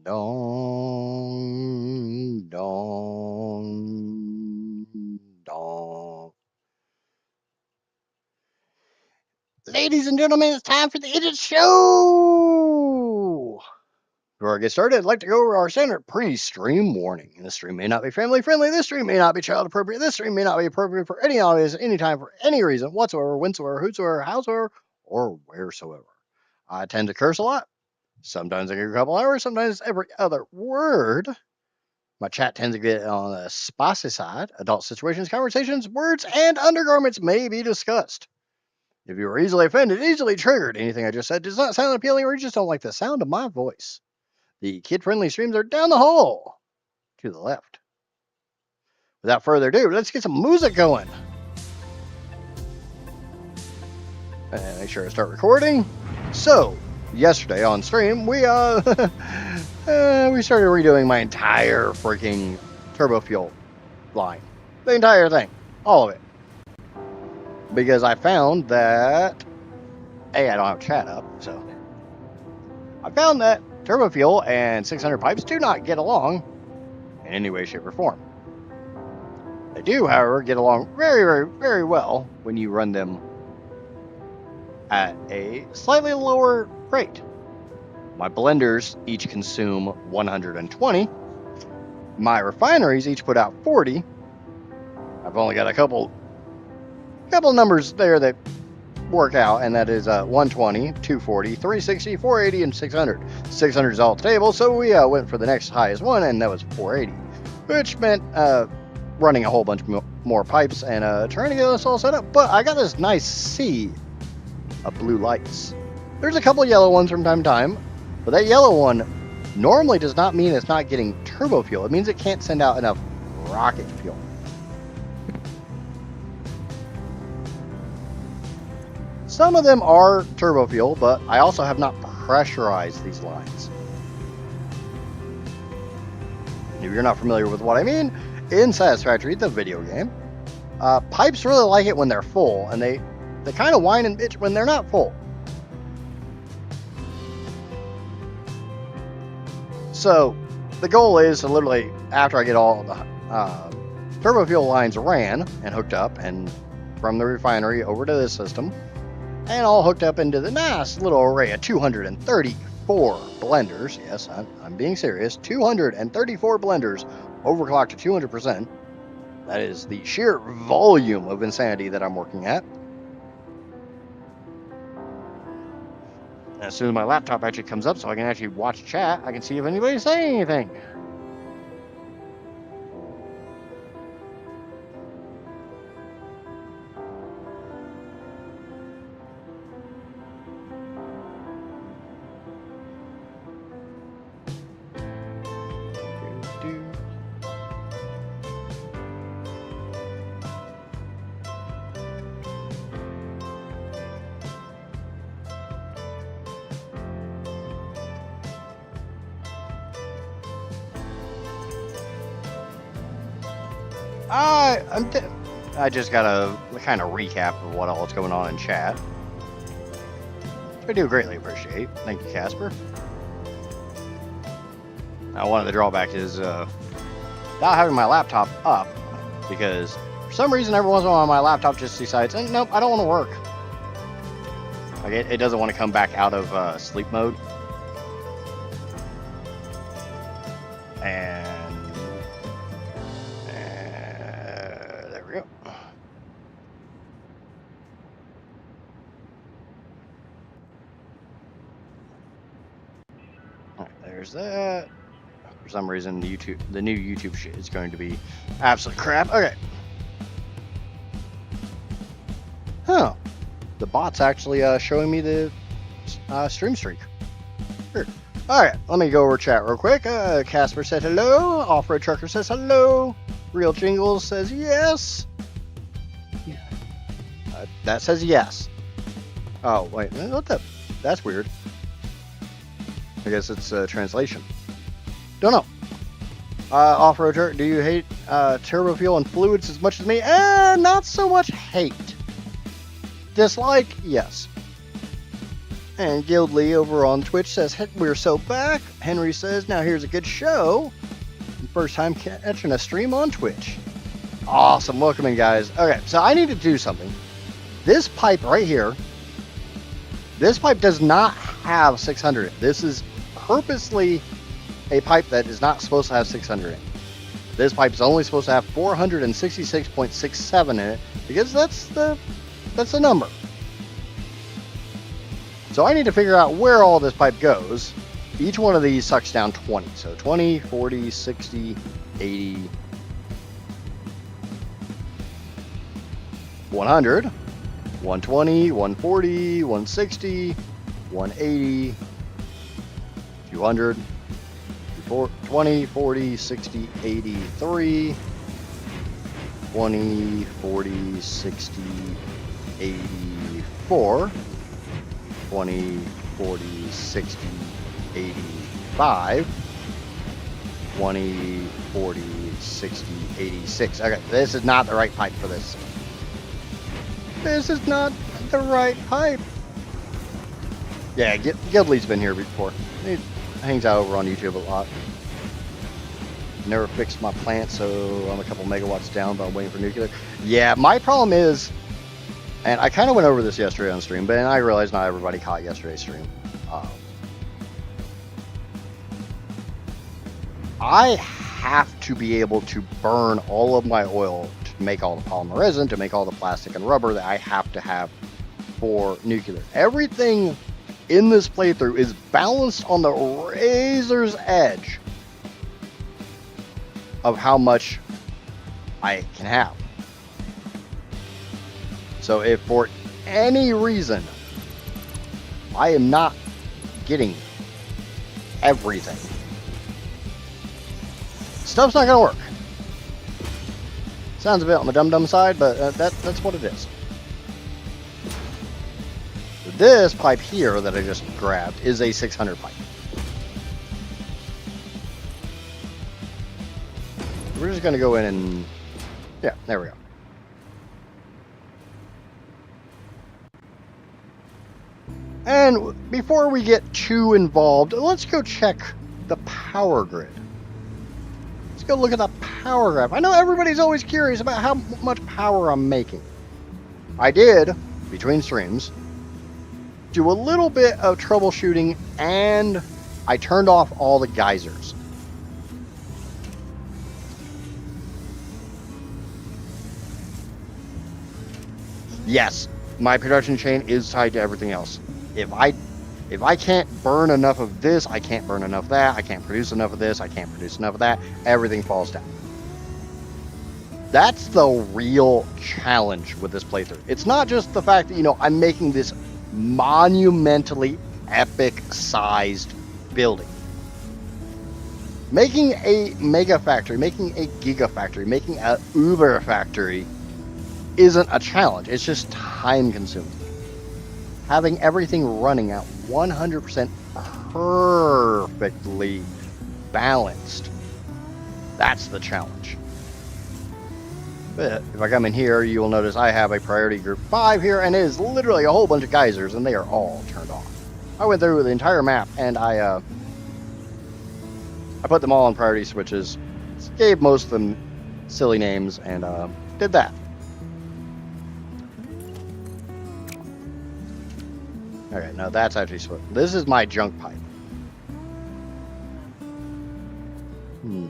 Dong, dong, dong. Ladies and gentlemen, it's time for the Idiot Show! Before I get started, I'd like to go over our standard pre-stream warning. This stream may not be family friendly, this stream may not be child appropriate, this stream may not be appropriate for any audience, anytime, for any reason whatsoever, whensoever, whosoever, howsoever, or wheresoever. I tend to curse a lot. Sometimes every couple hours, sometimes every other word. My chat tends to get on the spicy side. Adult situations, conversations, words, and undergarments may be discussed. If you are easily offended, easily triggered, anything I just said does not sound appealing, or you just don't like the sound of my voice, the kid-friendly streams are down the hall to the left. Without further ado, let's get some music going. And make sure to start recording. So, yesterday on stream, we started redoing my entire freaking TurboFuel line. The entire thing. All of it. Because I found that I don't have chat up, so I found that TurboFuel and 600 pipes do not get along in any way, shape, or form. They do, however, get along very, very, very well when you run them at a slightly lower rate. My blenders each consume 120. My refineries each put out 40. I've only got a couple numbers there that work out, and that is 120, 240, 360, 480, and 600. 600 is all stable, so we went for the next highest one, and that was 480, which meant running a whole bunch more pipes and trying to get this all set up. But I got this nice sea of blue lights. There's a couple yellow ones from time to time, but that yellow one normally does not mean it's not getting turbo fuel. It means it can't send out enough rocket fuel. Some of them are turbo fuel, but I also have not pressurized these lines. If you're not familiar with what I mean, in Satisfactory, the video game, pipes really like it when they're full, and they kind of whine and bitch when they're not full. So the goal is to literally, after I get all the turbo fuel lines ran and hooked up, and from the refinery over to this system, and all hooked up into the nice little array of 234 blenders. Yes, I'm being serious. 234 blenders overclocked to 200%. That is the sheer volume of insanity that I'm working at. As soon as my laptop actually comes up so I can actually watch chat, I can see if anybody's saying anything. I just got a kind of recap of what all is going on in chat. I do greatly appreciate. Thank you, Casper. Now, one of the drawbacks is not having my laptop up, because for some reason every once in a while my laptop just decides, nope, I don't want to work. Like it doesn't want to come back out of sleep mode. And there we go. Alright, there's that. For some reason, the new YouTube shit is going to be absolute crap. Okay. Huh. The bot's actually showing me the stream streak. Weird. Alright, let me go over chat real quick. Casper said hello. Off-Road Trucker says hello. Real Jingles says yes. That says yes. Oh, wait. What the? That's weird. I guess it's translation. Don't know. Off-Road Trucker, do you hate turbo fuel and fluids as much as me? Not so much hate. Dislike? Yes. And Guildly over on Twitch says, "Heck, we're so back." Henry says, "Now here's a good show. First time catching a stream on Twitch." Awesome. Welcome in, guys. Okay, so I need to do something. This pipe right here, this pipe does not have 600 in it. This is purposely a pipe that is not supposed to have 600 in it. This pipe is only supposed to have 466.67 in it because that's the number. So I need to figure out where all this pipe goes. Each one of these sucks down 20. So 20, 40, 60, 80, 100, 120, 140, 160, 180, 200, 20, 40, 60, 83, 20, 40, 60, 84, 20, 40, 60, 85, 20, 40, 60, 86. Okay, this is not the right pipe for this. This is not the right pipe. Yeah, Guildly's been here before. He hangs out over on YouTube a lot. Never fixed my plant, so I'm a couple megawatts down, but I'm waiting for nuclear. Yeah, my problem is, and I kind of went over this yesterday on stream, but I realized not everybody caught yesterday's stream. I have to be able to burn all of my oil to make all the polymer resin, to make all the plastic and rubber that I have to have for nuclear. Everything in this playthrough is balanced on the razor's edge of how much I can have. So if for any reason I am not getting everything, stuff's not gonna work. Sounds a bit on the dumb side, but that's what it is. This pipe here that I just grabbed is a 600 pipe. We're just gonna go in and, yeah, there we go. And before we get too involved, let's go check the power grid. Let's go look at the power graph. I know everybody's always curious about how much power I'm making. I did, between streams, do a little bit of troubleshooting, and I turned off all the geysers. Yes, my production chain is tied to everything else. If I can't burn enough of this, I can't burn enough of that, I can't produce enough of this, I can't produce enough of that, everything falls down. That's the real challenge with this playthrough. It's not just the fact that, you know, I'm making this monumentally epic sized building. Making a mega factory, making a giga factory, making a uber factory isn't a challenge. It's just time consuming. Having everything running at 100% perfectly balanced, that's the challenge. But if I come in here, you will notice I have a priority group 5 here, and it is literally a whole bunch of geysers, and they are all turned off. I went through the entire map, and I put them all on priority switches, gave most of them silly names, and did that. Okay, no, that's actually switch. This is my junk pipe. No,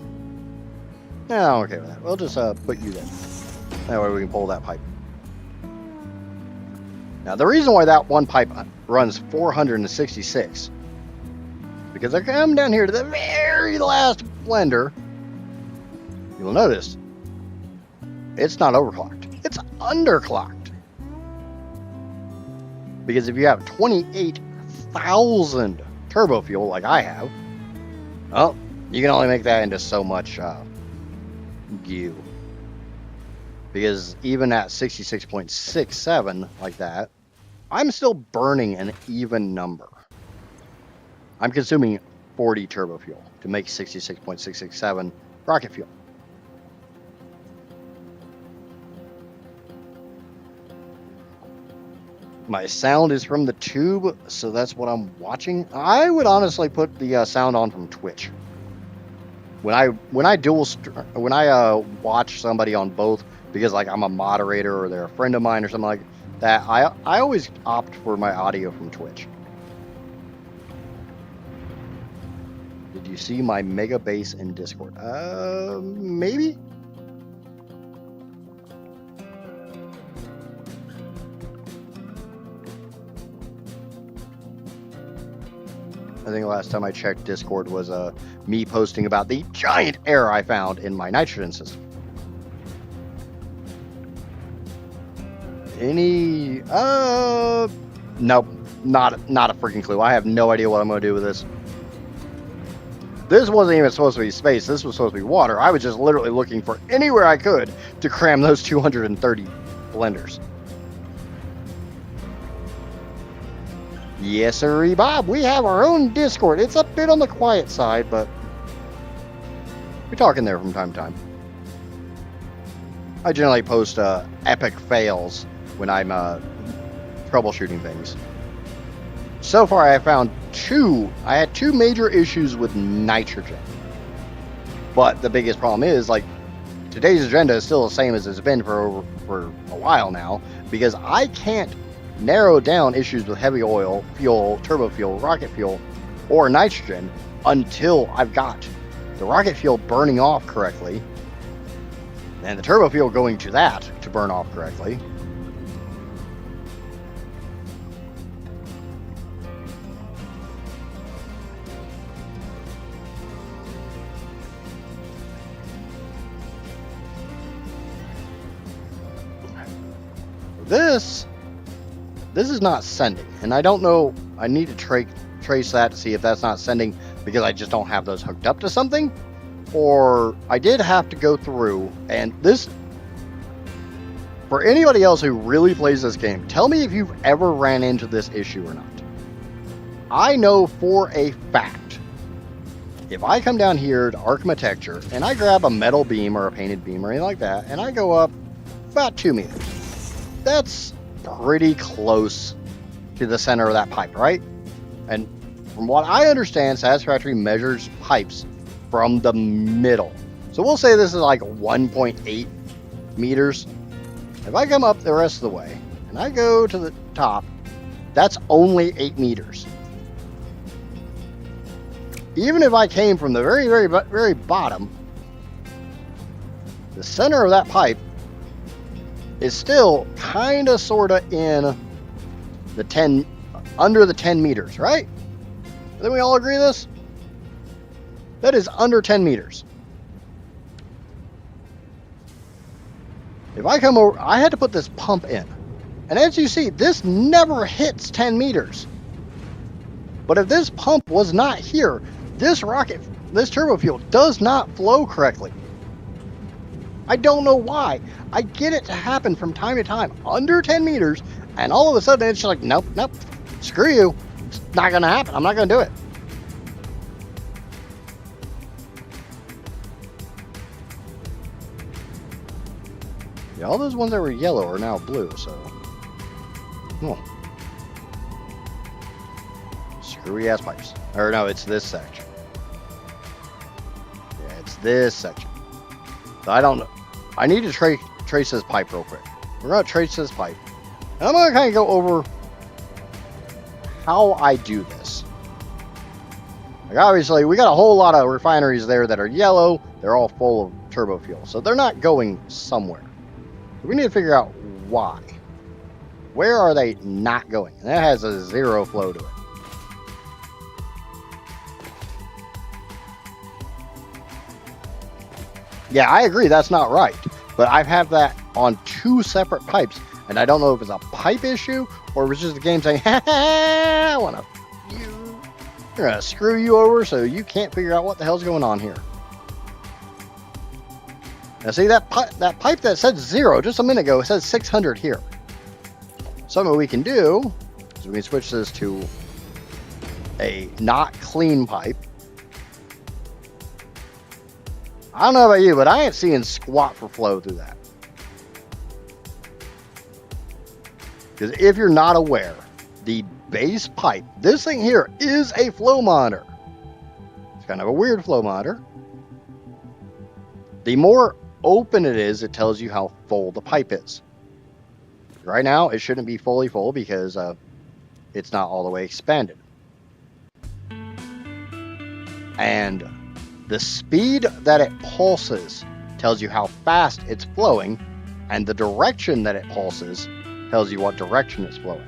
I'm okay with that. We'll just put you there. That way we can pull that pipe. Now, the reason why that one pipe runs 466, because I come down here to the very last blender, you'll notice it's not overclocked. It's underclocked. Because if you have 28,000 TurboFuel like I have, well, you can only make that into so much goo. Because even at 66.67 like that, I'm still burning an even number. I'm consuming 40 TurboFuel to make 66.667 rocket fuel. My sound is from the tube, so that's what I'm watching. I would honestly put the sound on from Twitch. When I watch somebody on both, because like I'm a moderator or they're a friend of mine or something like that, I always opt for my audio from Twitch. Did you see my mega base in Discord? Maybe. I think the last time I checked Discord was me posting about the giant error I found in my nitrogen system. Any nope, not a freaking clue. I have no idea what I'm gonna do with this. This wasn't even supposed to be space. This was supposed to be water. I was just literally looking for anywhere I could to cram those 230 blenders. Yes, sir, Bob. We have our own Discord. It's a bit on the quiet side, but we talk in there from time to time. I generally post epic fails when I'm troubleshooting things. So far, I found I had two major issues with nitrogen. But the biggest problem is, like, today's agenda is still the same as it's been for a while now, because I can't narrow down issues with heavy oil, fuel, turbo fuel, rocket fuel, or nitrogen until I've got the rocket fuel burning off correctly and the turbo fuel going to that to burn off correctly. This is not sending, and I don't know. I need to trace that to see if that's not sending because I just don't have those hooked up to something, or I did have to go through. And this, for anybody else who really plays this game, tell me if you've ever ran into this issue or not. I know for a fact, if I come down here to architecture and I grab a metal beam or a painted beam or anything like that, and I go up about 2 meters, that's pretty close to the center of that pipe, right? And from what I understand, Satisfactory measures pipes from the middle. So we'll say this is like 1.8 meters. If I come up the rest of the way and I go to the top, that's only 8 meters. Even if I came from the very, very, very bottom, the center of that pipe is still kind of sort of in the under the 10 meters, right? Then we all agree this? That is under 10 meters. If I come over, I had to put this pump in. And as you see, this never hits 10 meters. But if this pump was not here, this turbo fuel does not flow correctly. I don't know why. I get it to happen from time to time under 10 meters, and all of a sudden it's just like, nope, screw you. It's not going to happen. I'm not going to do it. Yeah, all those ones that were yellow are now blue, so. Oh. Screwy ass pipes. Or no, it's this section. Yeah, it's this section. So I don't know. I need to trace this pipe real quick. We're going to trace this pipe. And I'm going to kind of go over how I do this. Like obviously, we got a whole lot of refineries there that are yellow. They're all full of turbo fuel. So they're not going somewhere. So we need to figure out why. Where are they not going? And that has a zero flow to it. Yeah, I agree, that's not right. But I've had that on 2 separate pipes, and I don't know if it's a pipe issue or if it's just the game saying, ha ha, I want to, we're going to screw you over so you can't figure out what the hell's going on here. Now see, that pipe that said 0 just a minute ago, it says 600 here. Something we can do is we can switch this to a not clean pipe. I don't know about you, but I ain't seeing squat for flow through that. Because if you're not aware, the base pipe, this thing here, is a flow monitor. It's kind of a weird flow monitor. The more open it is, it tells you how full the pipe is. Right now, it shouldn't be fully full because it's not all the way expanded. And the speed that it pulses tells you how fast it's flowing, and the direction that it pulses tells you what direction it's flowing.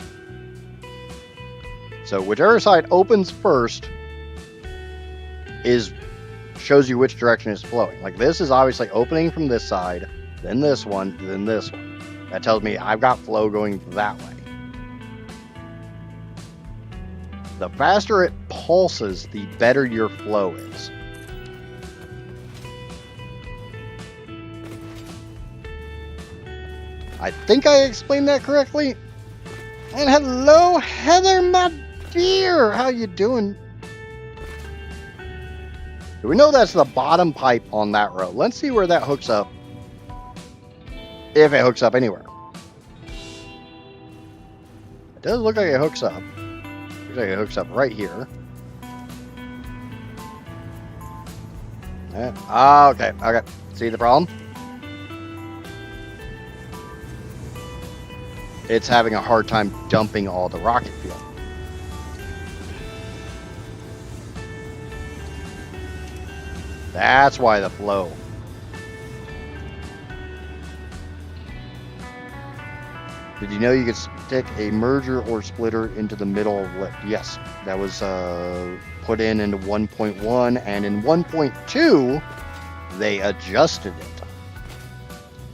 So whichever side opens first shows you which direction it's flowing. Like this is obviously opening from this side, then this one, then this one. That tells me I've got flow going that way. The faster it pulses, the better your flow is. I think I explained that correctly. And hello, Heather, my dear. How you doing? So we know that's the bottom pipe on that row. Let's see where that hooks up. If it hooks up anywhere. It does look like it hooks up. Looks like it hooks up right here. Okay. See the problem? It's having a hard time dumping all the rocket fuel. That's why the flow. Did you know you could stick a merger or splitter into the middle of lift? Yes, that was put into 1.1, and in 1.2 they adjusted it.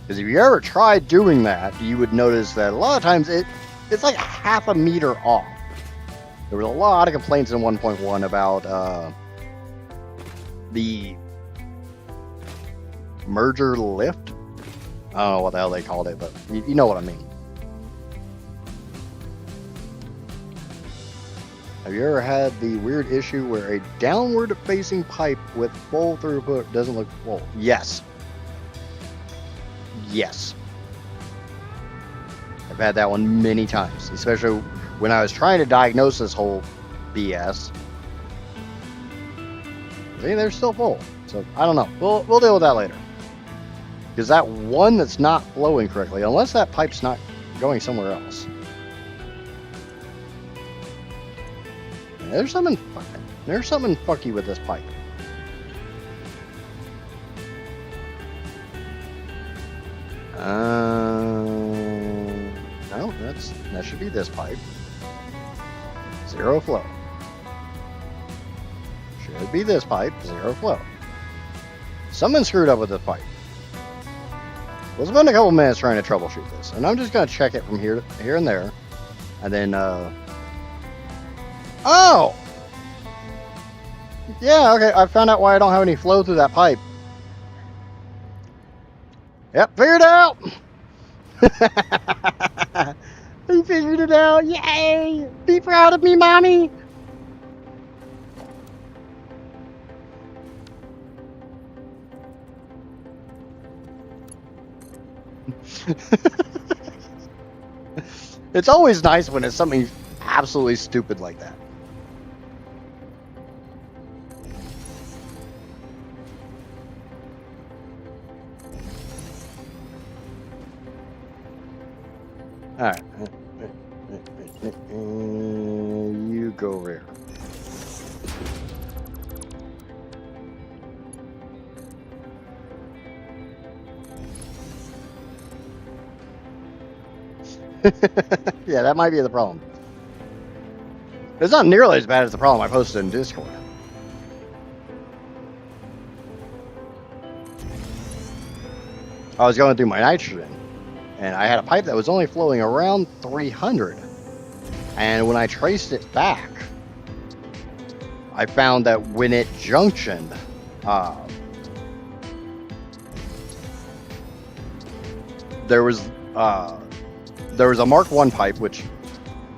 Because if you ever tried doing that, you would notice that a lot of times it's like half a meter off. There was a lot of complaints in 1.1 about the merger lift. I don't know what the hell they called it, but you know what I mean. Have you ever had the weird issue where a downward facing pipe with full throughput doesn't look full? Yes. Yes. I've had that one many times, especially when I was trying to diagnose this whole BS. See, they're still full. So, I don't know. We'll deal with that later. Because that one that's not flowing correctly, unless that pipe's not going somewhere else. There's something fucky with this pipe. No, that should be this pipe. Zero flow. Should be this pipe, zero flow. Something screwed up with this pipe. We'll spend a couple minutes trying to troubleshoot this, and I'm just gonna check it from here and there, and then oh! Yeah, okay, I found out why I don't have any flow through that pipe. Yep, figured it out! I figured it out, yay! Be proud of me, mommy! It's always nice when it's something absolutely stupid like that. Alright. You go over here. Yeah, that might be the problem. It's not nearly as bad as the problem I posted in Discord. I was going through my nitrogen, and I had a pipe that was only flowing around 300. And when I traced it back, I found that when it junctioned, there was a Mark 1 pipe, which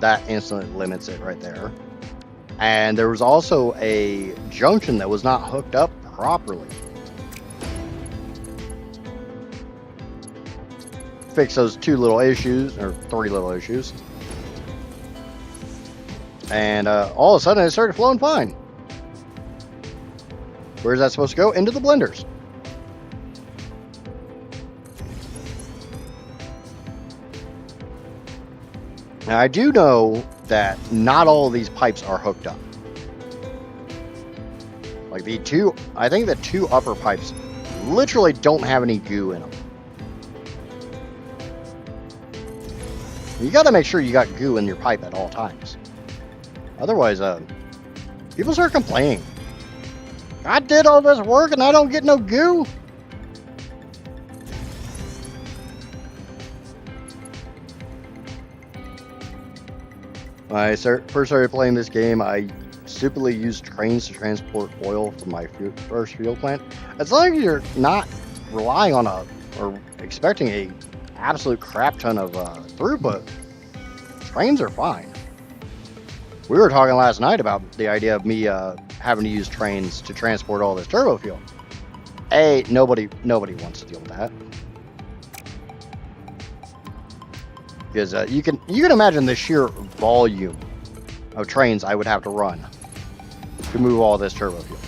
that instantly limits it right there. And there was also a junction that was not hooked up properly. fix those 2 little issues, or 3 little issues. And all of a sudden it started flowing fine. Where's that supposed to go? Into the blenders. Now I do know that not all of these pipes are hooked up. Like I think the 2 upper pipes literally don't have any goo in them. You got to make sure you got goo in your pipe at all times. Otherwise, people start complaining. I did all this work and I don't get no goo. When I first started playing this game, I stupidly used trains to transport oil from my first fuel plant. As long as you're not relying on or expecting a absolute crap ton of throughput, trains are fine. We were talking last night about the idea of me having to use trains to transport all this TurboFuel. Nobody wants to deal with that. Because you can imagine the sheer volume of trains I would have to run to move all this TurboFuel.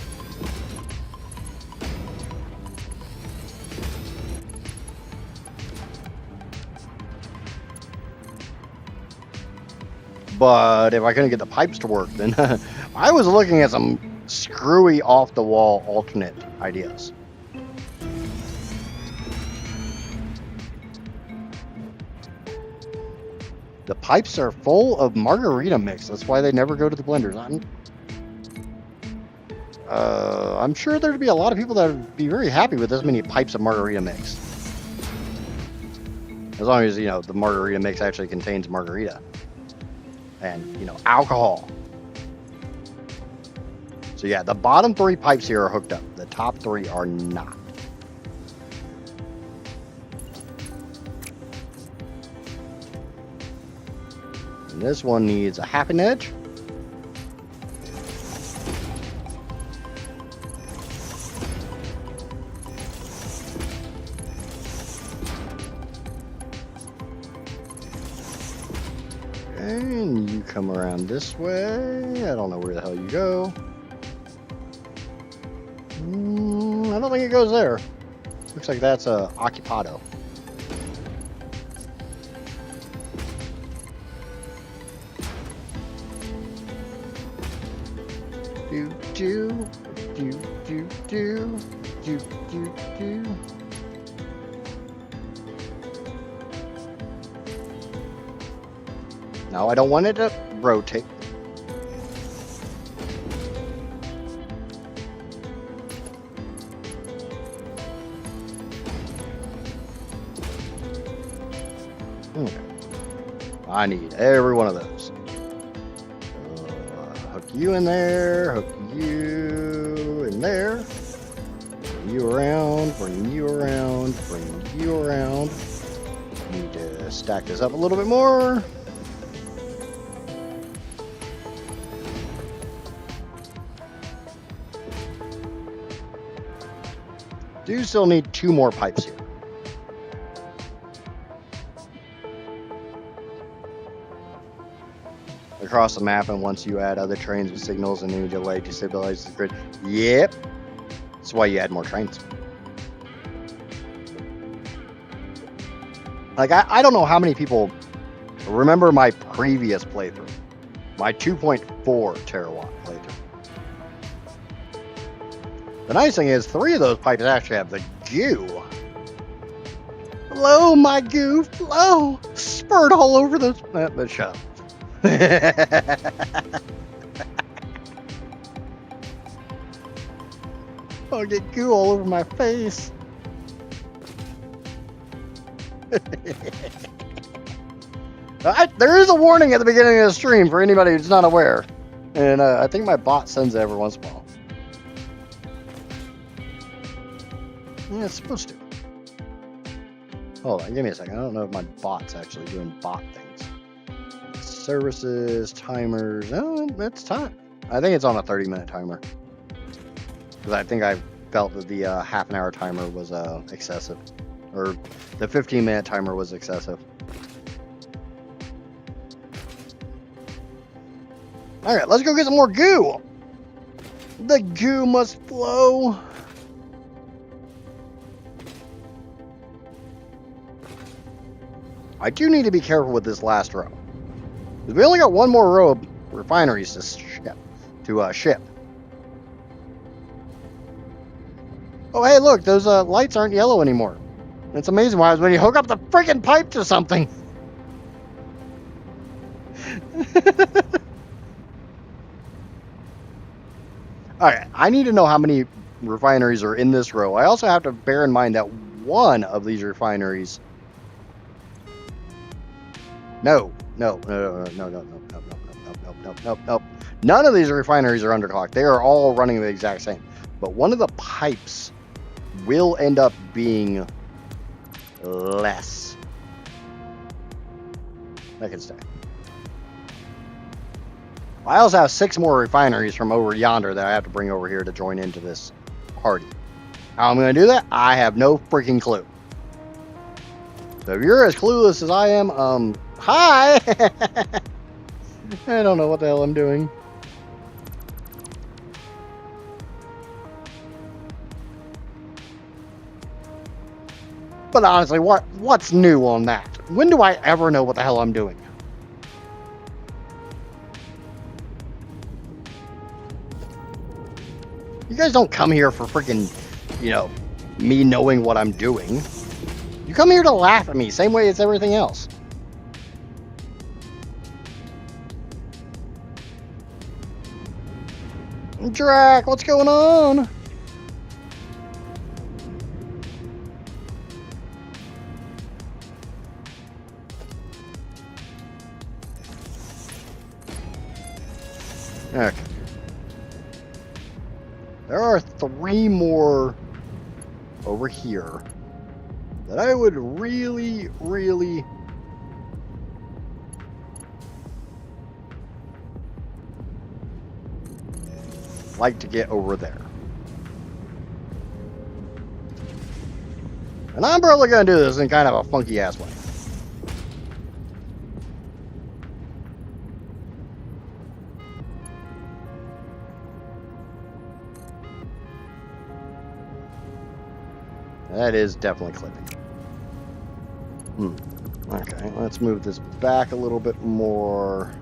But if I couldn't get the pipes to work, then I was looking at some screwy off-the-wall alternate ideas. The pipes are full of margarita mix. That's why they never go to the blenders. I'm sure there'd be a lot of people that would be very happy with this many pipes of margarita mix. As long as, the margarita mix actually contains margarita. And, alcohol. So yeah, the bottom 3 pipes here are hooked up. The top 3 are not. And this one needs a half an edge. And you come around this way. I don't know where the hell you go. I don't think it goes there. Looks like that's occupado. Do do do do do do do do. No, I don't want it to rotate. I need every one of those. Hook you in there, hook you in there. Bring you around, bring you around, bring you around. Need to stack this up a little bit more. Do still need 2 more pipes here. Across the map, and once you add other trains with signals and any delay to stabilize the grid. Yep. That's why you add more trains. Like, I don't know how many people remember my previous playthrough. My 2.4 terawatt playthrough. The nice thing is 3 of those pipes actually have the goo. Flow, my goo, flow. Spurt all over those. But shut up. I'll get goo all over my face. There is a warning at the beginning of the stream for anybody who's not aware. And I think my bot sends it every once in a while. Yeah, it's supposed to. Hold on, give me a second. I don't know if my bot's actually doing bot things. Services, timers. Oh, it's time. I think it's on a 30-minute timer. Because I think I felt that the half an hour timer was excessive. Or the 15-minute timer was excessive. Alright, let's go get some more goo! The goo must flow! I do need to be careful with this last row. Because we only got one more row of refineries to ship. Oh, hey, look, those lights aren't yellow anymore. It's amazing why when you hook up the freaking pipe to something. Alright, I need to know how many refineries are in this row. I also have to bear in mind that one of these refineries... No. None of these refineries are underclocked. They are all running the exact same. But one of the pipes will end up being less. That can stay. I also have 6 more refineries from over yonder that I have to bring over here to join into this party. How I'm going to do that, I have no freaking clue. So if you're as clueless as I am, hi! I don't know what the hell I'm doing. But honestly, what's new on that? When do I ever know what the hell I'm doing? You guys don't come here for freaking, me knowing what I'm doing. You come here to laugh at me, same way as everything else. Drac, what's going on? Okay. There are 3 more over here that I would really like to get over there. And I'm probably going to do this in kind of a funky ass way. That is definitely clipping. Okay, let's move this back a little bit more.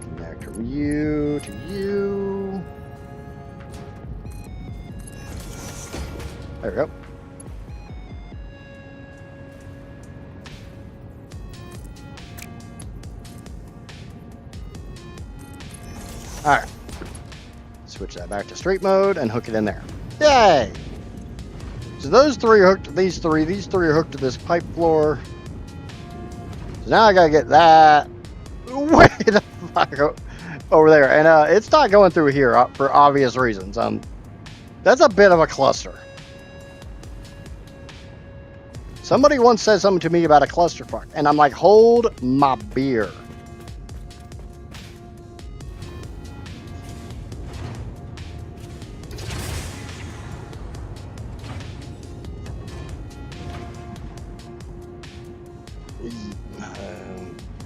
Connect from you to you. There we go. Alright. Switch that back to straight mode and hook it in there. Yay! So those 3 are hooked to these 3. These 3 are hooked to this pipe floor. So now I gotta get that way the fuck over there. And it's not going through here for obvious reasons. That's a bit of a cluster. Somebody once said something to me about a clusterfuck, and I'm like, hold my beer.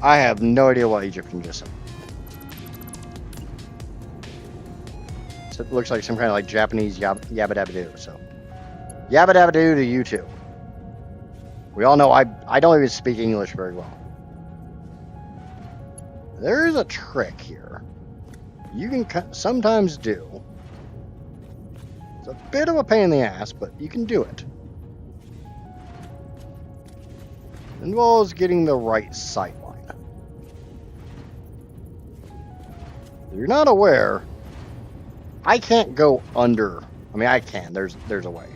I have no idea what Egyptian just said. So it looks like some kind of like Japanese yabba dabba doo. So yabba dabba doo to you too. We all know I don't even speak English very well. There is a trick here. You can sometimes do. It's a bit of a pain in the ass, but you can do it. It involves getting the right sight line. If you're not aware, I can't go under. I mean, I can. There's a way.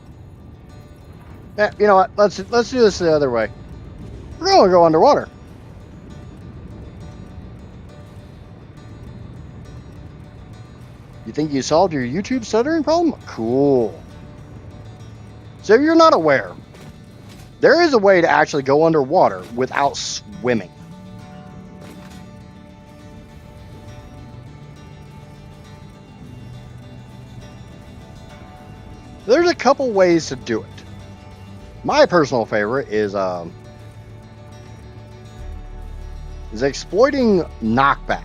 Yeah, you know what? Let's do this the other way. We're going to go underwater. You think you solved your YouTube stuttering problem? Cool. So if you're not aware, there is a way to actually go underwater without swimming. there's a couple ways to do it. My personal favorite is exploiting knockback.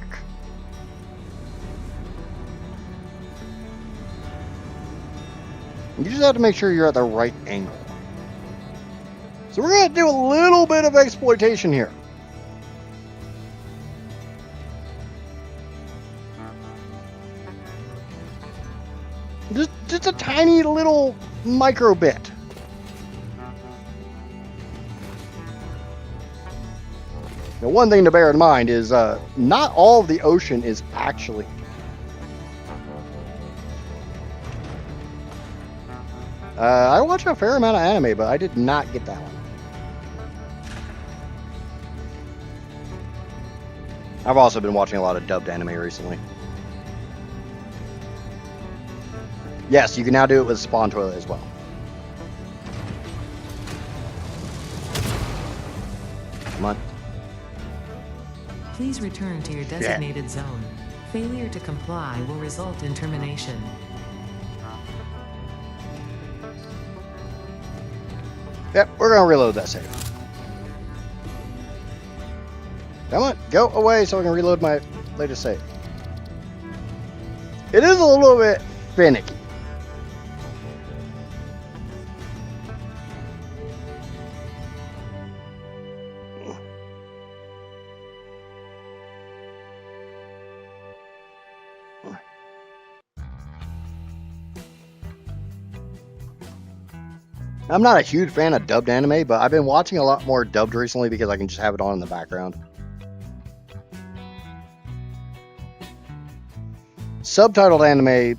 You just have to make sure you're at the right angle. So we're going to do a little bit of exploitation here. Just a tiny little micro bit. Now, one thing to bear in mind is not all of the ocean is actually. I watch a fair amount of anime, but I did not get that one. I've also been watching a lot of dubbed anime recently. Yes, you can now do it with Spawn Toilet as well. Come on. Please return to your designated zone. Failure to comply will result in termination. Yep, we're going to reload that save. Come on, go away so I can reload my latest save. It is a little bit finicky. I'm not a huge fan of dubbed anime, but I've been watching a lot more dubbed recently because I can just have it on in the background. Subtitled anime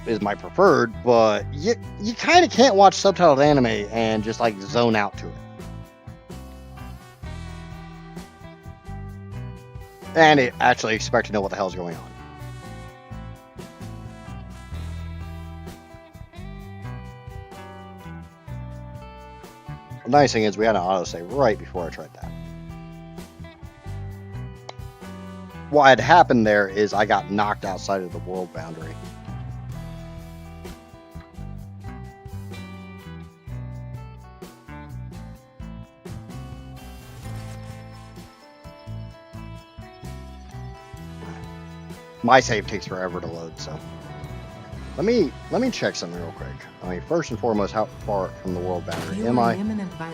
is my preferred, but you kind of can't watch subtitled anime and just like zone out to it. And actually expect to know what the hell's going on. The nice thing is we had an autosave right before I tried that. What had happened there is I got knocked outside of the world boundary. My save takes forever to load, so let me check something real quick. I mean, first and foremost, how far from the world boundary am I?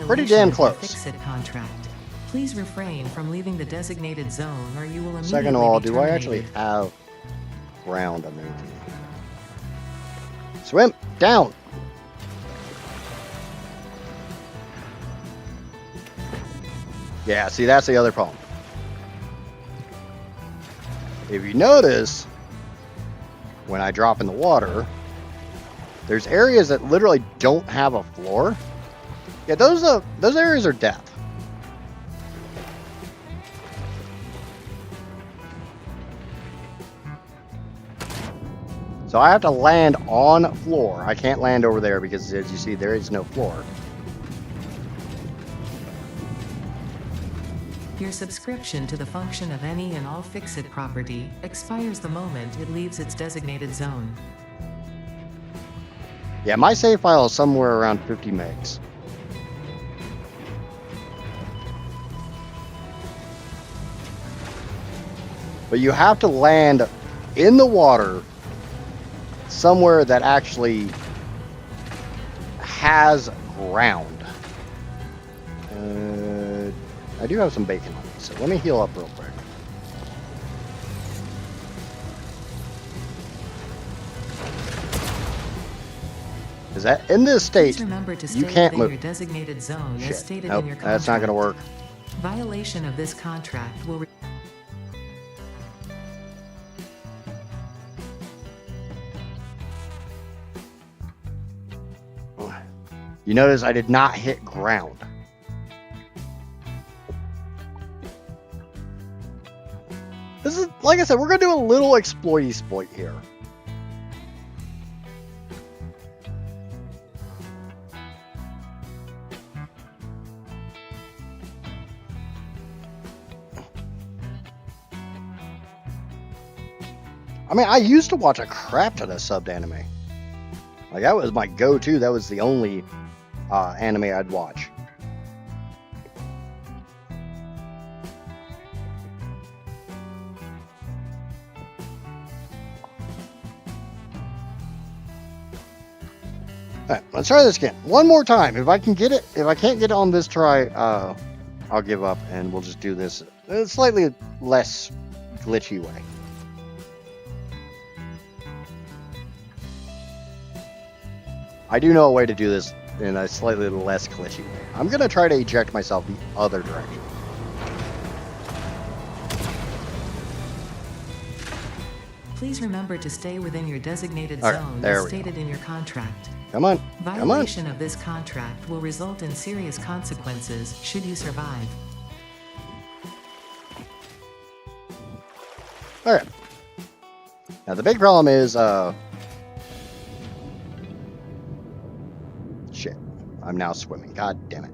Pretty damn close. Fix-it contract. Please refrain from leaving the designated zone, or you will immediately Second of all, be do terminated. I actually have ground underneath me? Swim down. Yeah, see, that's the other problem. If you notice, when I drop in the water, there's areas that literally don't have a floor. Yeah, those areas are death. So I have to land on floor. I can't land over there because, as you see, there is no floor. Your subscription to the function of any and all Fix-It property expires the moment it leaves its designated zone. Yeah, my save file is somewhere around 50 megs. But you have to land in the water somewhere that actually has ground. I do have some bacon on me, so let me heal up real quick. Is that in this state? Please remember to stay you can't within move. your designated zone Shit. as stated Nope, in your contract. that's not going to work. Violation of this contract will You notice I did not hit ground. This is, like I said, we're going to do a little exploit here. I mean, I used to watch a crap ton of subbed anime. Like, that was my go-to. That was the only anime I'd watch. Alright, let's try this again. One more time. If I can get it, if I can't get it on this try, I'll give up and we'll just do this a slightly less glitchy way. I do know a way to do this in a slightly less glitchy way. I'm going to try to eject myself the other direction. Please remember to stay within your designated All right, zone there as we go. stated in your contract. Come on. Come on. Violation of this contract will result in serious consequences should you survive. Alright. Now the big problem is, shit. I'm now swimming. God damn it.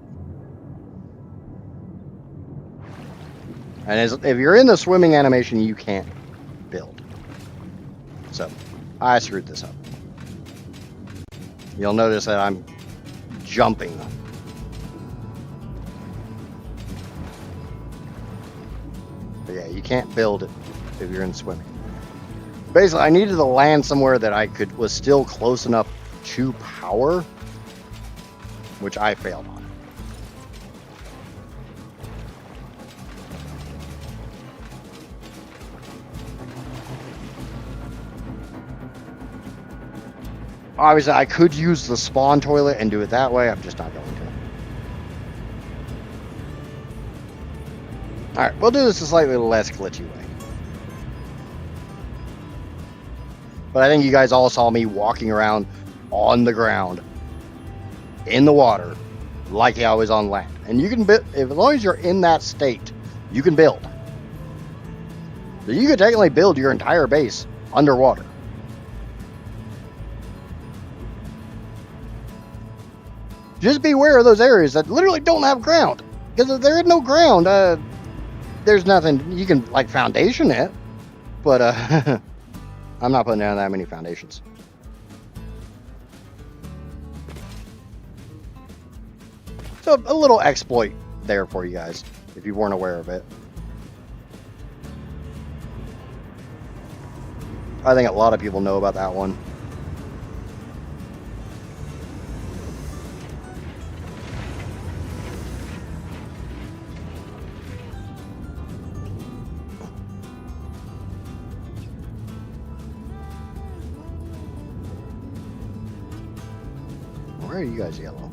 And if you're in the swimming animation, you can't build. So, I screwed this up. You'll notice that I'm jumping. But yeah, you can't build it if you're in swimming. Basically, I needed to land somewhere that was still close enough to power, which I failed on. Obviously, I could use the spawn toilet and do it that way. I'm just not going to. Alright, we'll do this a slightly less glitchy way. But I think you guys all saw me walking around on the ground, in the water, like I was on land. And you can build, as long as you're in that state, you can build. So you could technically build your entire base underwater. Just be aware of those areas that literally don't have ground. Because if there is no ground, there's nothing. You can, like, foundation it. But, I'm not putting down that many foundations. So, a little exploit there for you guys, if you weren't aware of it. I think a lot of people know about that one. Why are you guys yellow?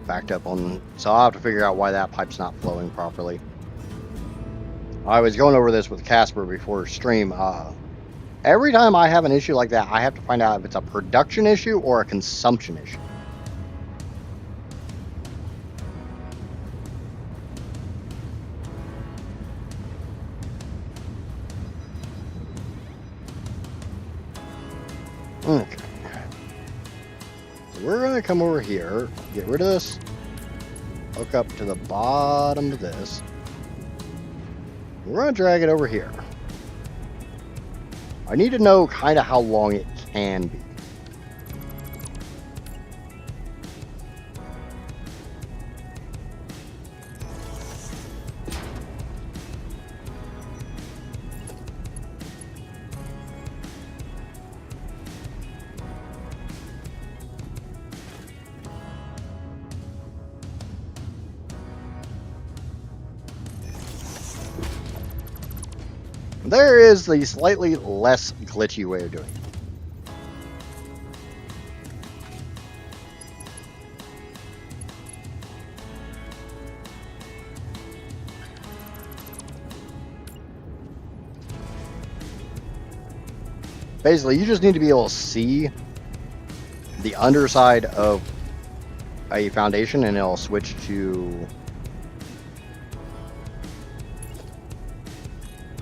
Backed up on... So I'll have to figure out why that pipe's not flowing properly. I was going over this with Casper before stream. Every time I have an issue like that, I have to find out if it's a production issue or a consumption issue. Okay. We're going to come over here, get rid of this, hook up to the bottom of this. We're going to drag it over here. I need to know kind of how long it can be. There is the slightly less glitchy way of doing it. Basically, you just need to be able to see the underside of a foundation and it'll switch to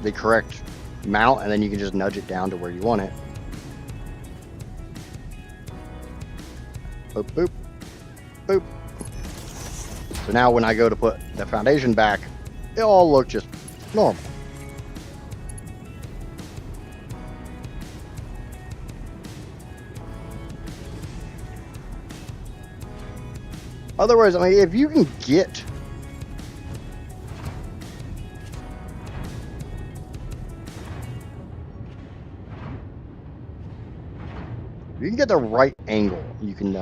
the correct mount, and then you can just nudge it down to where you want it. Boop, boop, boop. So now when I go to put the foundation back, it all look just normal. Otherwise, I mean, if you can get the right angle, you can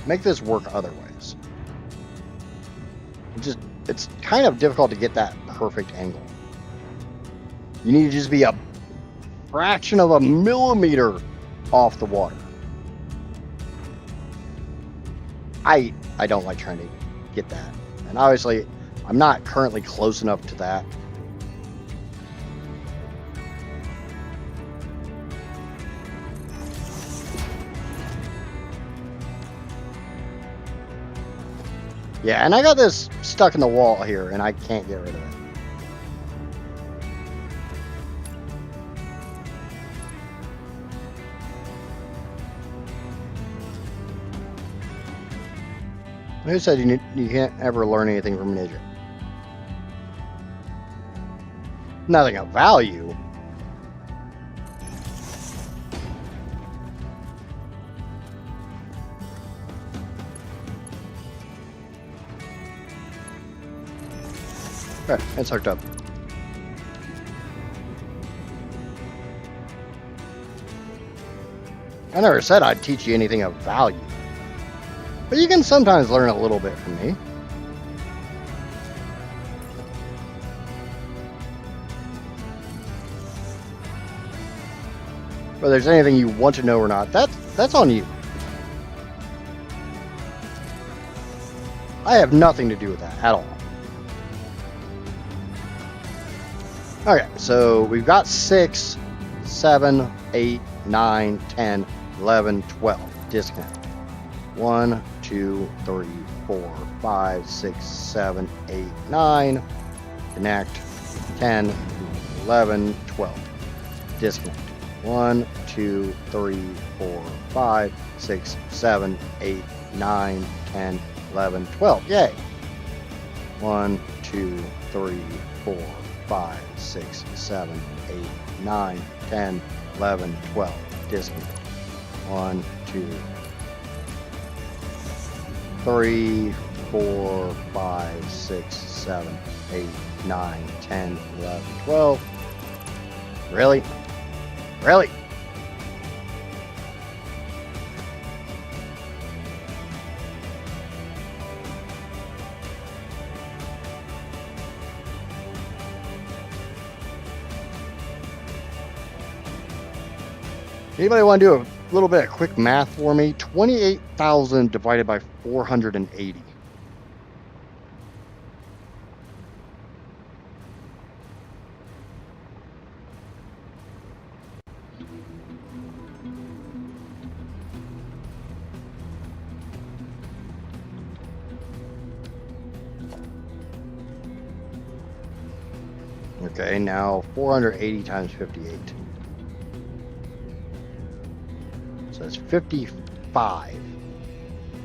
make this work other ways. It's kind of difficult to get that perfect angle. You need to just be a fraction of a millimeter off the water. I don't like trying to get that. And obviously, I'm not currently close enough to that. Yeah, and I got this stuck in the wall here, and I can't get rid of it. Who said you can't ever learn anything from an idiot? Nothing of value. Okay, it's hooked up. I never said I'd teach you anything of value. But you can sometimes learn a little bit from me. Whether there's anything you want to know or not, that's on you. I have nothing to do with that at all. Okay, so we've got 6, 7, 8, 9, 10, 11, 12. Disconnect. 1, 2, 3, 4, 5, 6, 7, 8, 9. Connect. 10, 11, 12. Disconnect. 1, 2, 3, 4, 5, 6, 7, 8, 9, 10, 11, 12. Yay. 1, 2, 3, 4, 5, 6, 7, 8, 9, 10, 11, 12. Disconnect. 1, 2, 3, 4, 5, 6, 7, 8, 9, 10, 11, 12. Really? Really? Anybody want to do a little bit of quick math for me? 28,000 divided by 480. Okay, now 480 times 58. So it's 55.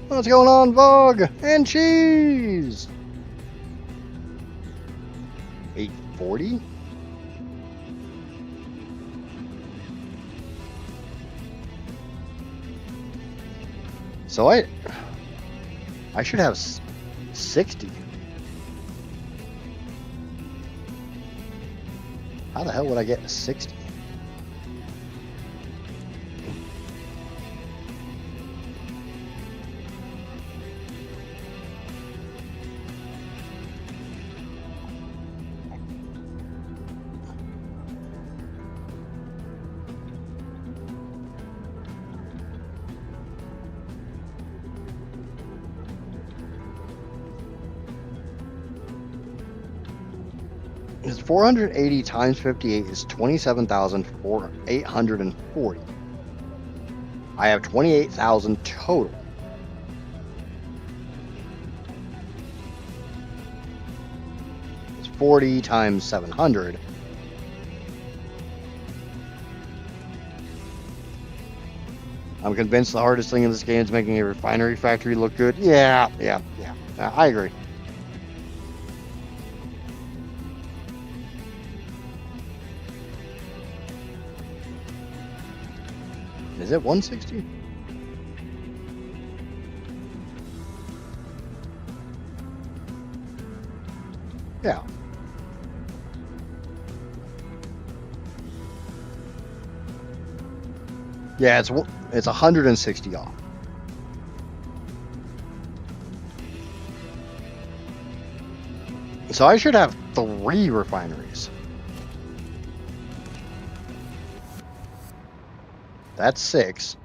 What's going on, Vogue? And cheese! 840? So I should have 60. How the hell would I get to 60? Is 480 times 58 is 27,840. I have 28,000 total. It's 40 times 700. I'm convinced the hardest thing in this game is making a refinery factory look good. Yeah. I agree. Is it 160? Yeah. Yeah, it's 160 off. So I should have 3 refineries. That's 6.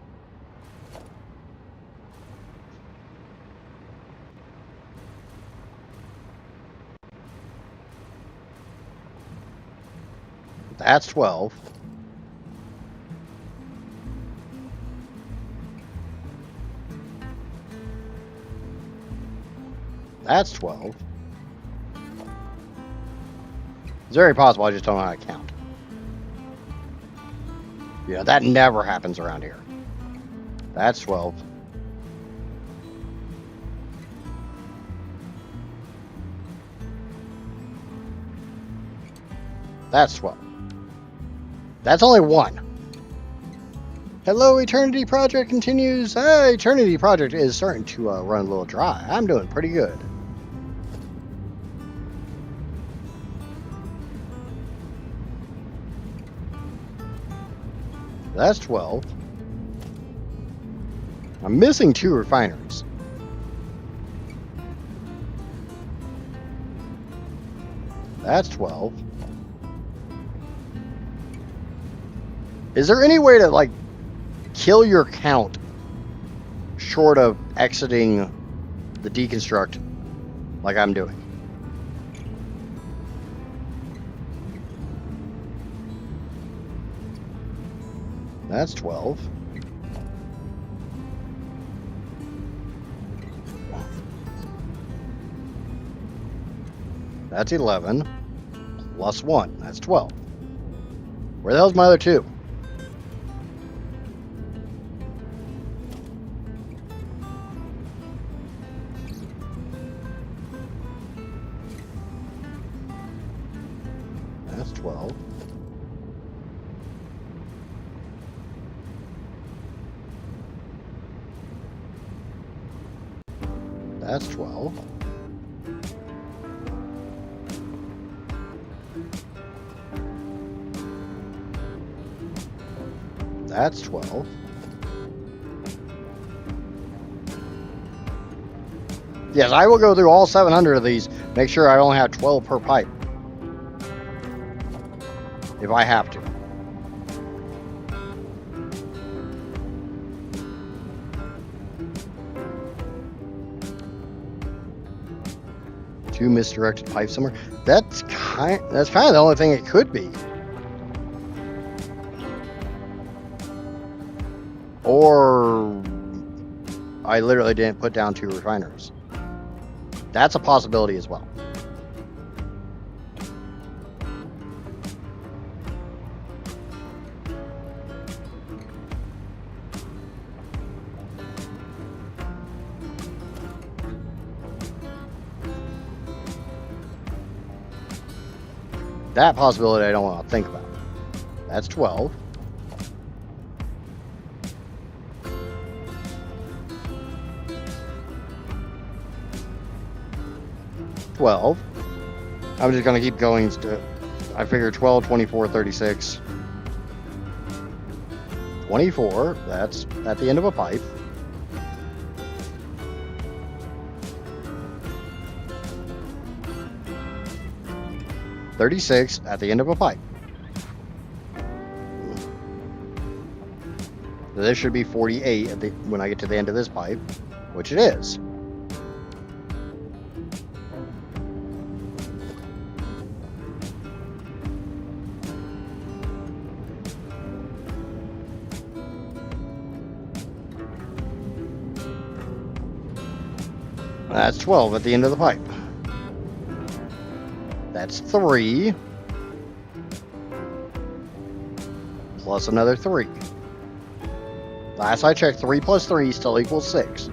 That's 12. That's 12. It's very possible I just don't know how to count. Yeah, that never happens around here. That's 12. That's 12. That's only 1. Hello, Eternity Project continues. Eternity Project is starting to run a little dry. I'm doing pretty good. That's 12. I'm missing 2 refineries. That's 12. Is there any way to, like, kill your count short of exiting the deconstruct like I'm doing? That's 12. That's 11. Plus 1. That's 12. Where the hell's my other 2? That's 12. That's 12. That's 12. Yes, I will go through all 700 of these, make sure I only have 12 per pipe. If I have to. Two misdirected pipes somewhere. That's kind of the only thing it could be. Or I literally didn't put down 2 refineries. That's a possibility as well. That possibility I don't want to think about. That's 12. I'm just going to keep going. I figure 12, 24, 36. 24, that's at the end of a pipe. $36 at the end of a pipe. So this should be 48 when I get to the end of this pipe, which it is. That's 12 at the end of the pipe. That's 3. Plus another 3. Last I checked, 3 plus 3 still equals 6.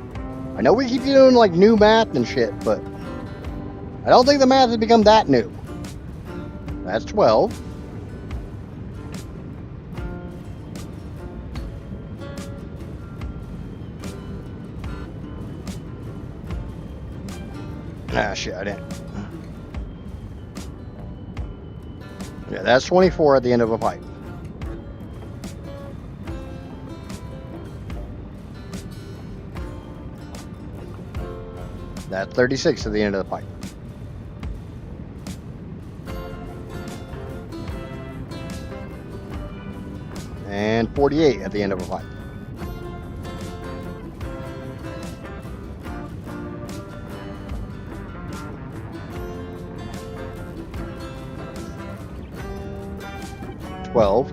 I know we keep doing like new math and shit, but I don't think the math has become that new. That's 12. Ah, shit, I didn't. Yeah, that's 24 at the end of a pipe. That's 36 at the end of the pipe. And 48 at the end of a pipe.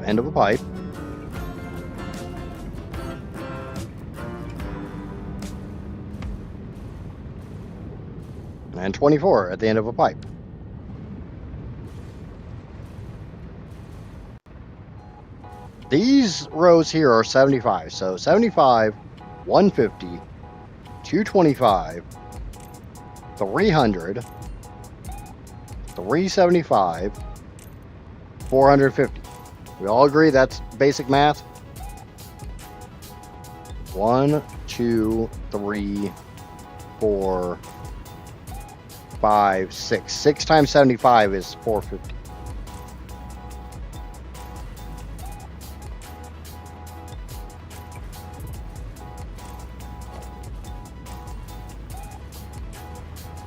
End of a pipe. And 24 at the end of a pipe. These rows here are 75. So 75, 150, 225, 300, 375, 450. We all agree that's basic math? 1, 2, 3, 4, 5, 6. 6 times 75 is 450.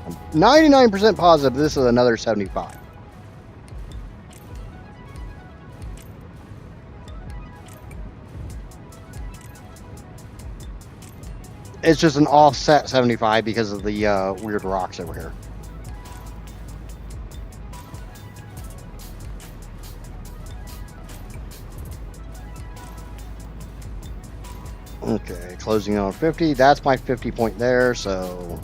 I'm 99% positive this is another 75. It's just an offset 75 because of the weird rocks over here. Okay, closing on 50. That's my 50 point there, so...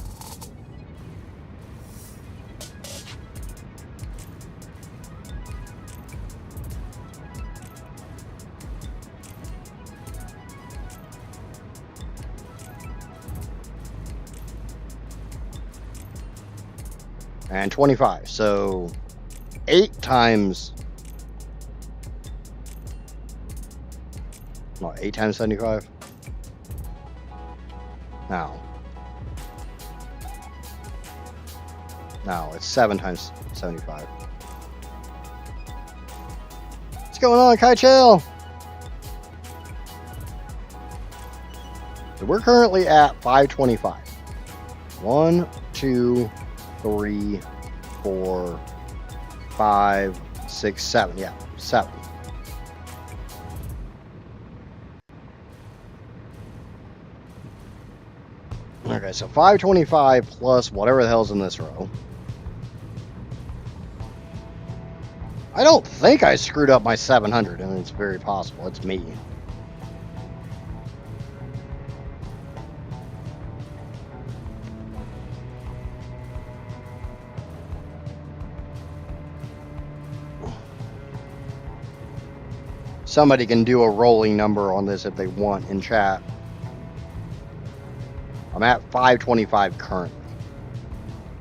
and 25. So 8 times... What, 8 times 75? No, it's 7 times 75. What's going on, Kaichel? So we're currently at 525. 1, 2, 3, 4, 5, 6, 7. Yeah, 7. Okay, so 525 plus whatever the hell's in this row. I don't think I screwed up my 700. I mean, it's very possible. It's me. Somebody can do a rolling number on this if they want in chat. I'm at 525 currently.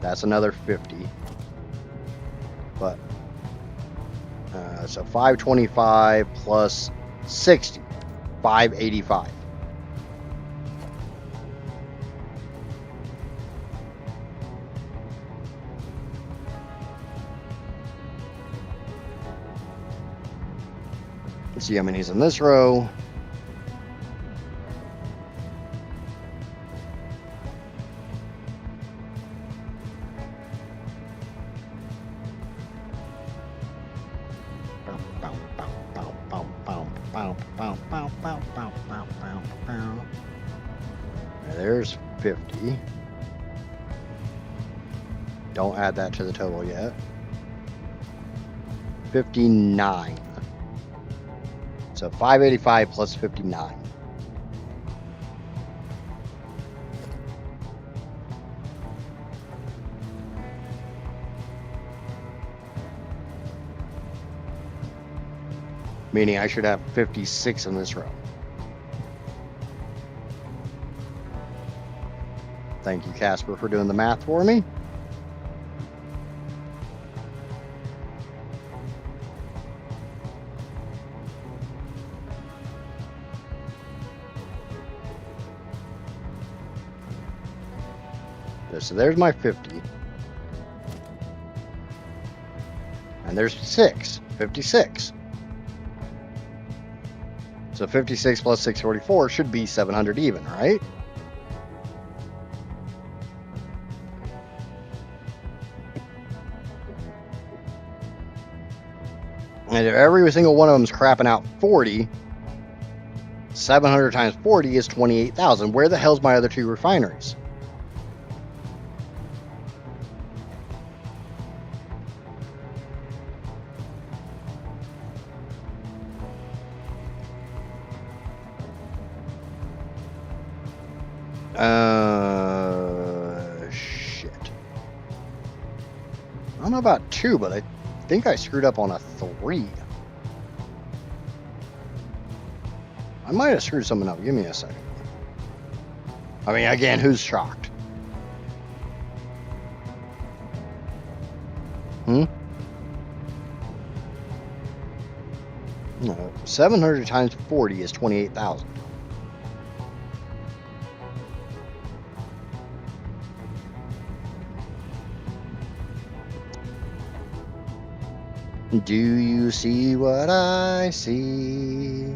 That's another 50. But, so 525 plus 60, 585. Let's see how many's in this row. There's 50. Don't add that to the total yet. 59. So 585 plus 59. Meaning I should have 56 in this row. Thank you, Casper, for doing the math for me. So there's my 50. And there's 56. So 56 plus 644 should be 700 even, right? And if every single one of them is crapping out 40, 700 times 40 is 28,000. Where the hell's my other two refineries? Shit. I don't know about 2, but I think I screwed up on a 3. I might have screwed something up. Give me a second. I mean, again, who's shocked? No, 700 times 40 is 28,000. Do you see what I see?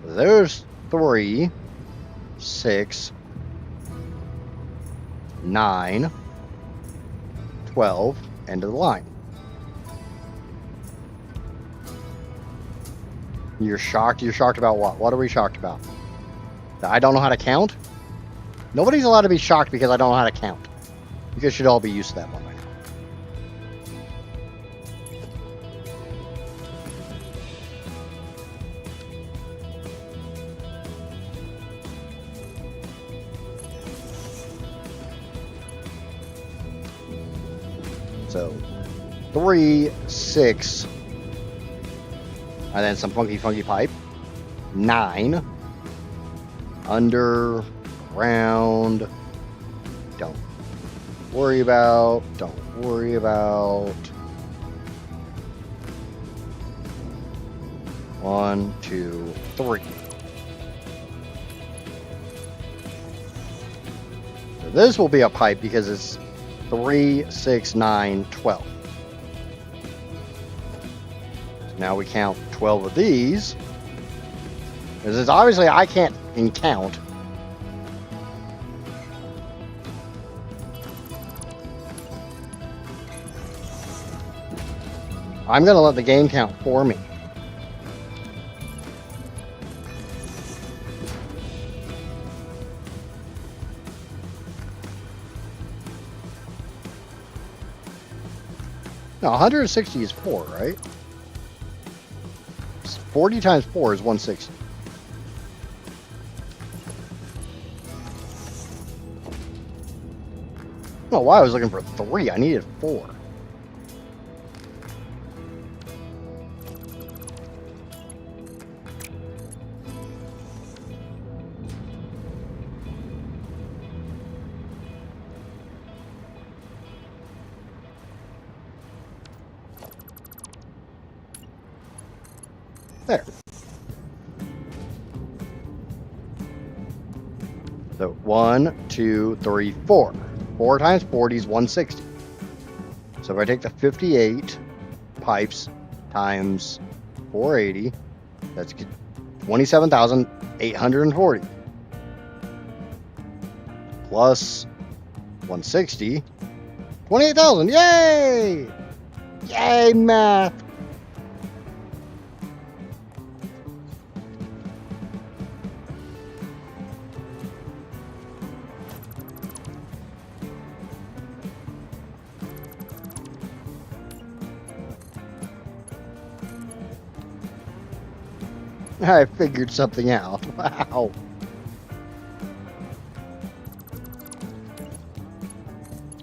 There's 3, 6, 9, 12, end of the line. You're shocked? You're shocked about what? What are we shocked about? That I don't know how to count? Nobody's allowed to be shocked because I don't know how to count. You guys should all be used to that one by now. So 3, 6, and then some funky pipe. 9, underground. Don't worry about. 1, 2, 3. So this will be a pipe because it's 3, 6, 9, 12. So now we count 12 of these. Because it's obviously I can't count. I'm going to let the game count for me. No, 160 is 4, right? 40 times 4 is 160. I don't know why I was looking for 3. I needed 4. There. So 1, 2, 3, 4. 4 times 40 is 160. So if I take the 58 pipes times 480, that's 27,840. Plus 160, 28,000. Yay! Yay, math! I figured something out. Wow.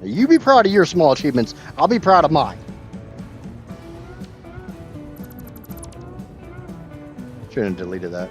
You be proud of your small achievements. I'll be proud of mine. Shouldn't have deleted that.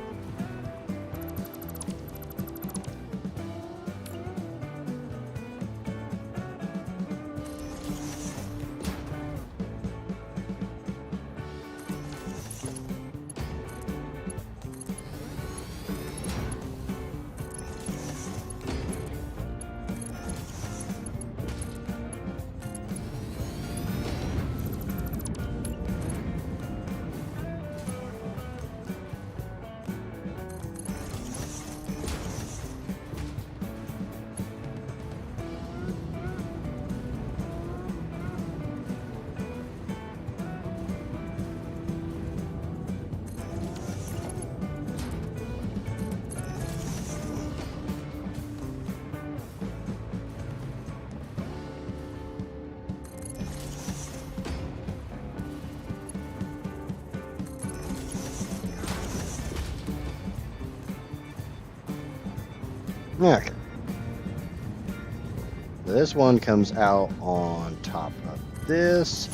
Okay. This one comes out on top of this.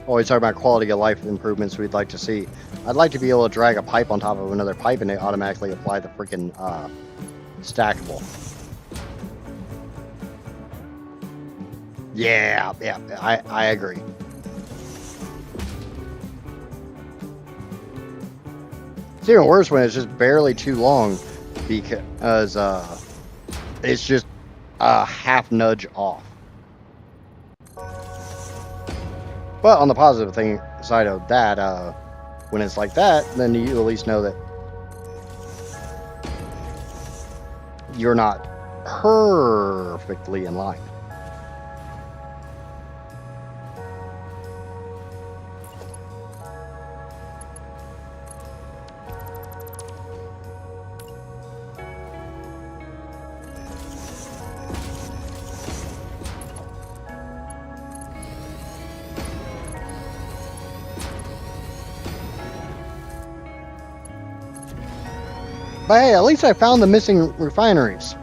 Always talk about quality of life improvements we'd like to see. I'd like to be able to drag a pipe on top of another pipe and they automatically apply the freaking stackable. Yeah, I agree. It's even worse when it's just barely too long because it's just a half nudge off. But on the positive side of that, when it's like that, then you at least know that you're not perfectly in line. But hey, at least I found the missing refineries.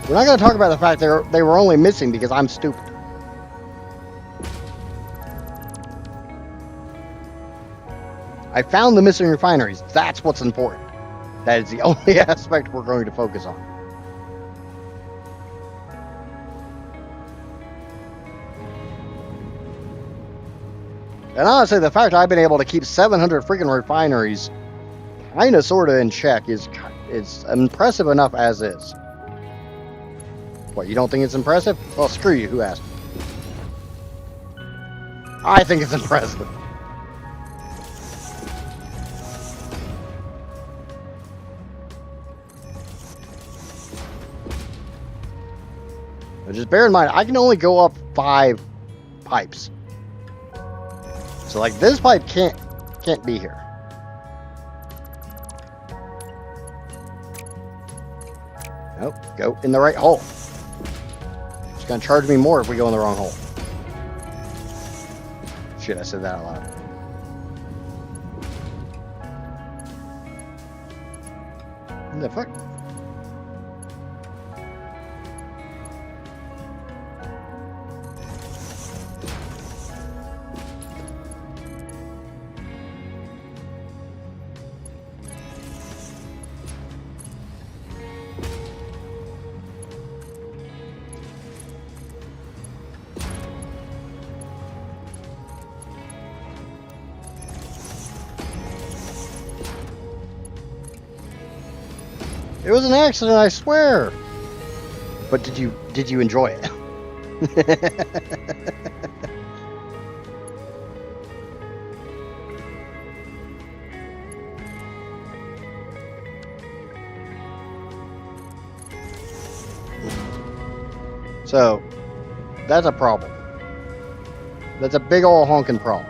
We're not going to talk about the fact they were only missing because I'm stupid. I found the missing refineries. That's what's important. That is the only aspect we're going to focus on. And honestly, the fact I've been able to keep 700 freaking refineries kind of sort of in check is impressive enough as is. What, you don't think it's impressive? Well, screw you. Who asked? I think it's impressive. But just bear in mind, I can only go up 5 pipes. So like this pipe can't be here. Nope, go in the right hole. It's gonna charge me more if we go in the wrong hole. Shit, I said that out loud. What the fuck? It was an accident, I swear. But did you enjoy it? So, that's a problem. That's a big ol' honking problem.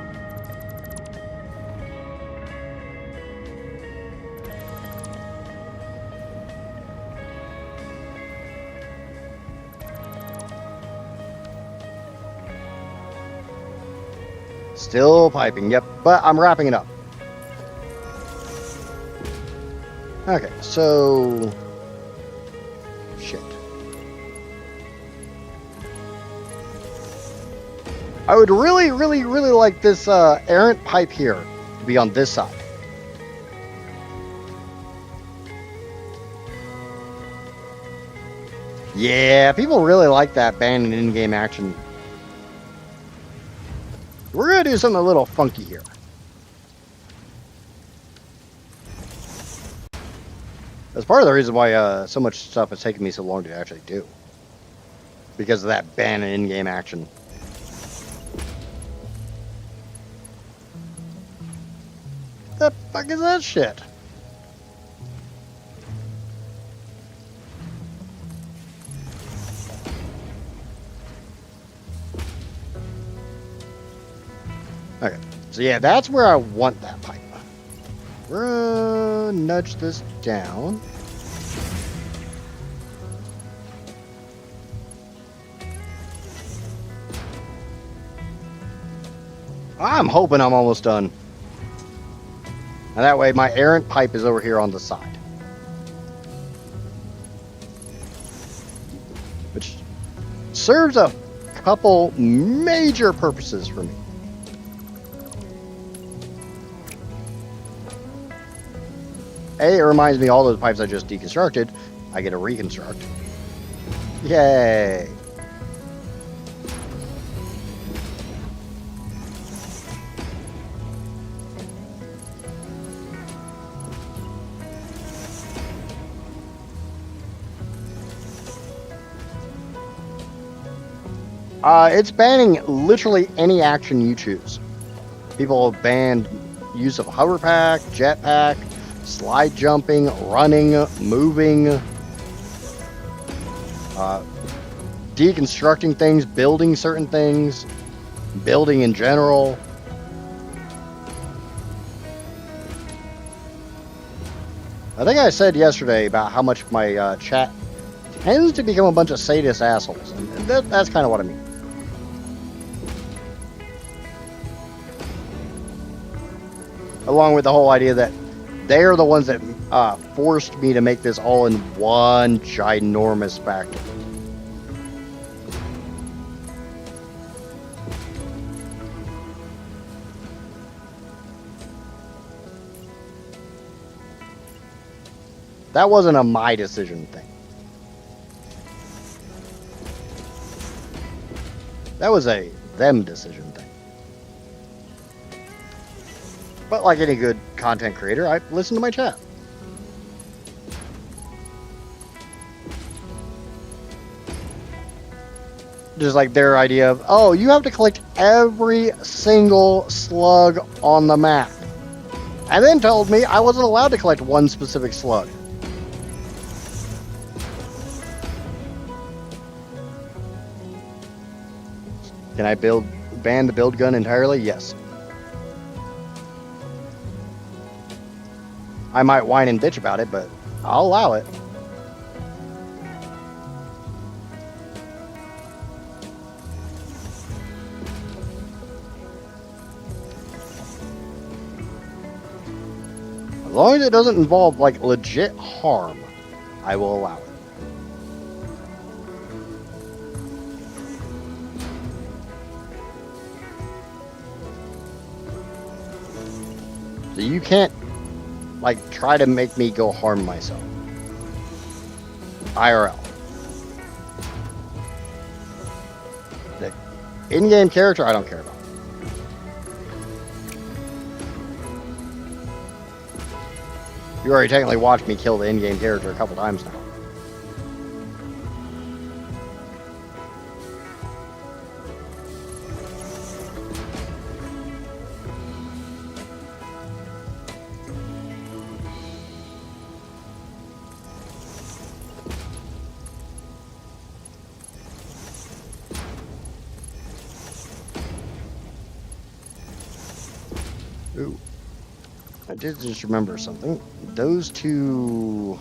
Still piping, yep, but I'm wrapping it up. Okay, so... shit. I would really like this errant pipe here to be on this side. Yeah, people really like that ban and in-game action. We're going to do something a little funky here. That's part of the reason why so much stuff has taken me so long to actually do. Because of that ban and in-game action. The fuck is that shit? Okay, so yeah, that's where I want that pipe. We're gonna nudge this down. I'm hoping I'm almost done. And that way my errant pipe is over here on the side. Which serves a couple major purposes for me. A, it reminds me all those pipes I just deconstructed, I get to reconstruct. Yay! It's banning literally any action you choose. People have banned use of hoverpack, jetpack, slide jumping, running, moving, deconstructing things, building certain things, building in general. I think I said yesterday about how much my chat tends to become a bunch of sadist assholes, and that's kind of what I mean. Along with the whole idea that they're the ones that forced me to make this all in one ginormous factory. That wasn't a my decision thing. That was a them decision thing. But like any good content creator, I listen to my chat. Just like their idea of, oh, you have to collect every single slug on the map. And then told me I wasn't allowed to collect one specific slug. Can I ban the build gun entirely? Yes. I might whine and bitch about it, but I'll allow it. As long as it doesn't involve like legit harm, I will allow it. So you can't like try to make me go harm myself. IRL. The in-game character I don't care about. You already technically watched me kill the in-game character a couple times now. Ooh. I did just remember something. Those two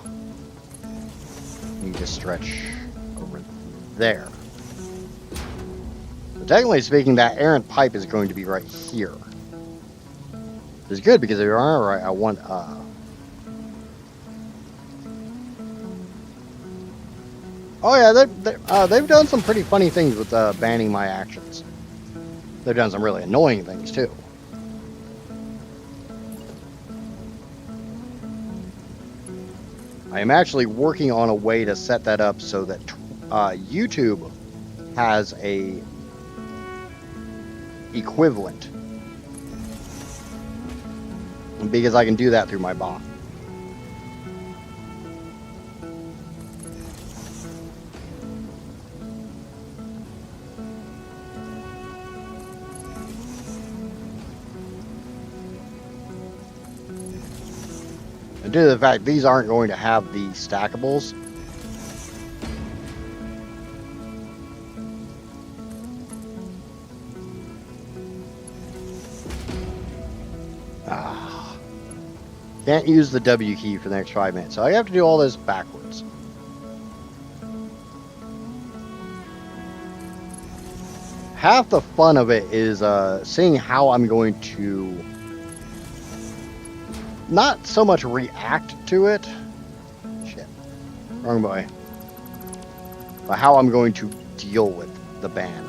need to stretch over there. But technically speaking, that errant pipe is going to be right here. It's good because they are right. I want Oh yeah, they've done some pretty funny things with banning my actions. They've done some really annoying things too. I am actually working on a way to set that up so that YouTube has a equivalent, because I can do that through my bot. And due to the fact these aren't going to have the stackables, can't use the W key for the next 5 minutes, so I have to do all this backwards. half the fun of it is seeing how I'm going to not so much react to it. Shit. Wrong way. But how I'm going to deal with the ban.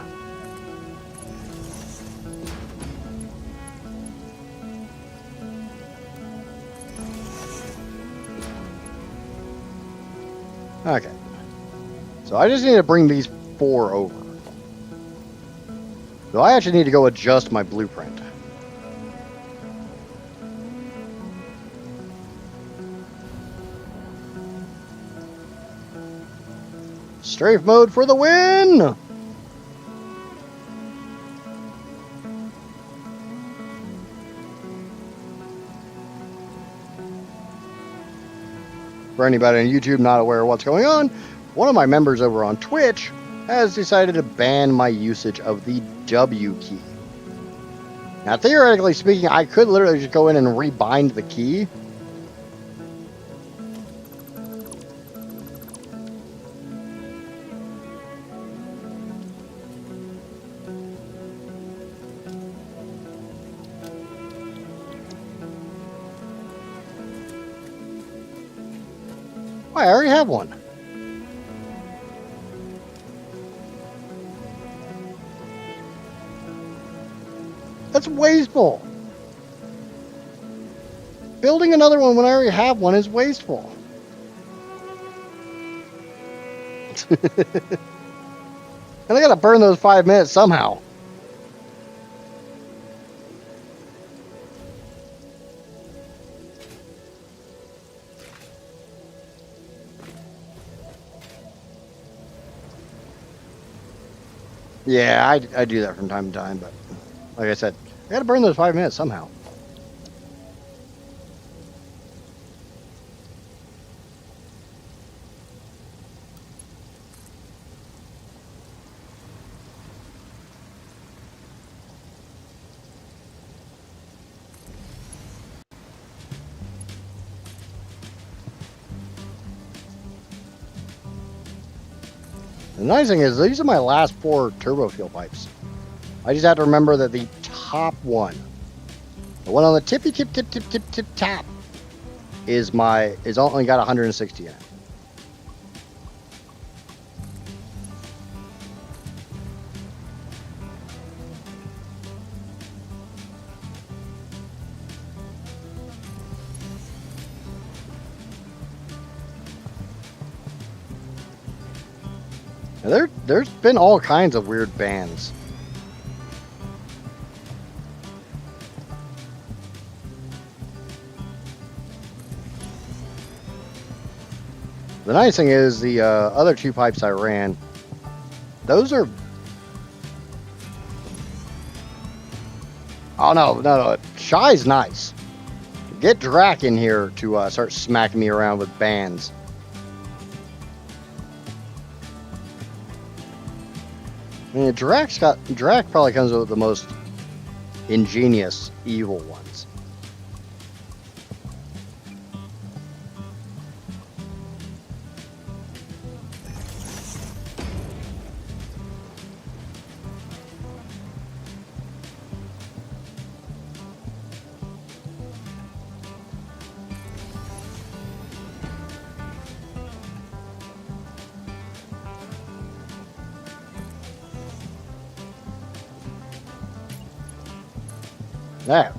Okay. So I just need to bring these 4 over. So I actually need to go adjust my blueprint. Strafe mode for the win! For anybody on YouTube not aware of what's going on, one of my members over on Twitch has decided to ban my usage of the W key. Now, theoretically speaking, I could literally just go in and rebind the key. I already have one. That's wasteful. Building another one when I already have one is wasteful. And I gotta burn those 5 minutes somehow. Yeah, I do that from time to time, but like I said, I gotta burn those 5 minutes somehow. The nice thing is, these are my last 4 TurboFuel pipes. I just have to remember that the top one, the one on the tip top, is only got 160 in it. Now there's been all kinds of weird bans. The nice thing is the other 2 pipes I ran, those are... Oh, no. Shy's nice. Get Drac in here to start smacking me around with bans. I mean, Drac probably comes with the most ingenious evil ones. Yeah,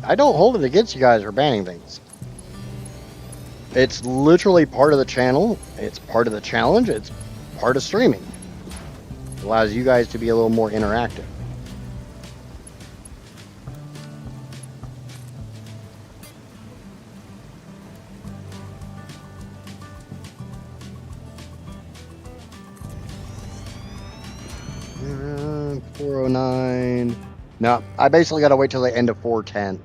I don't hold it against you guys for banning things. It's literally part of the channel. It's part of the challenge. It's part of streaming. It allows you guys to be a little more interactive. Uh, 409. No, I basically got to wait till the end of 410.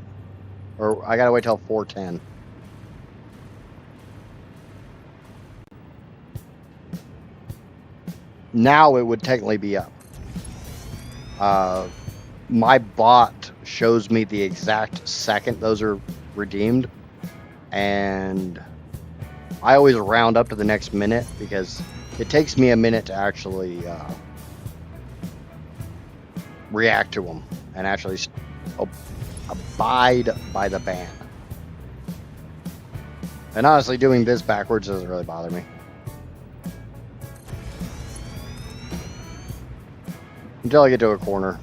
Or I got to wait till 410. Now it would technically be up. My bot shows me the exact second those are redeemed. And I always round up to the next minute because it takes me a minute to actually react to them and actually abide by the ban. And honestly, doing this backwards doesn't really bother me. Until I get to a corner.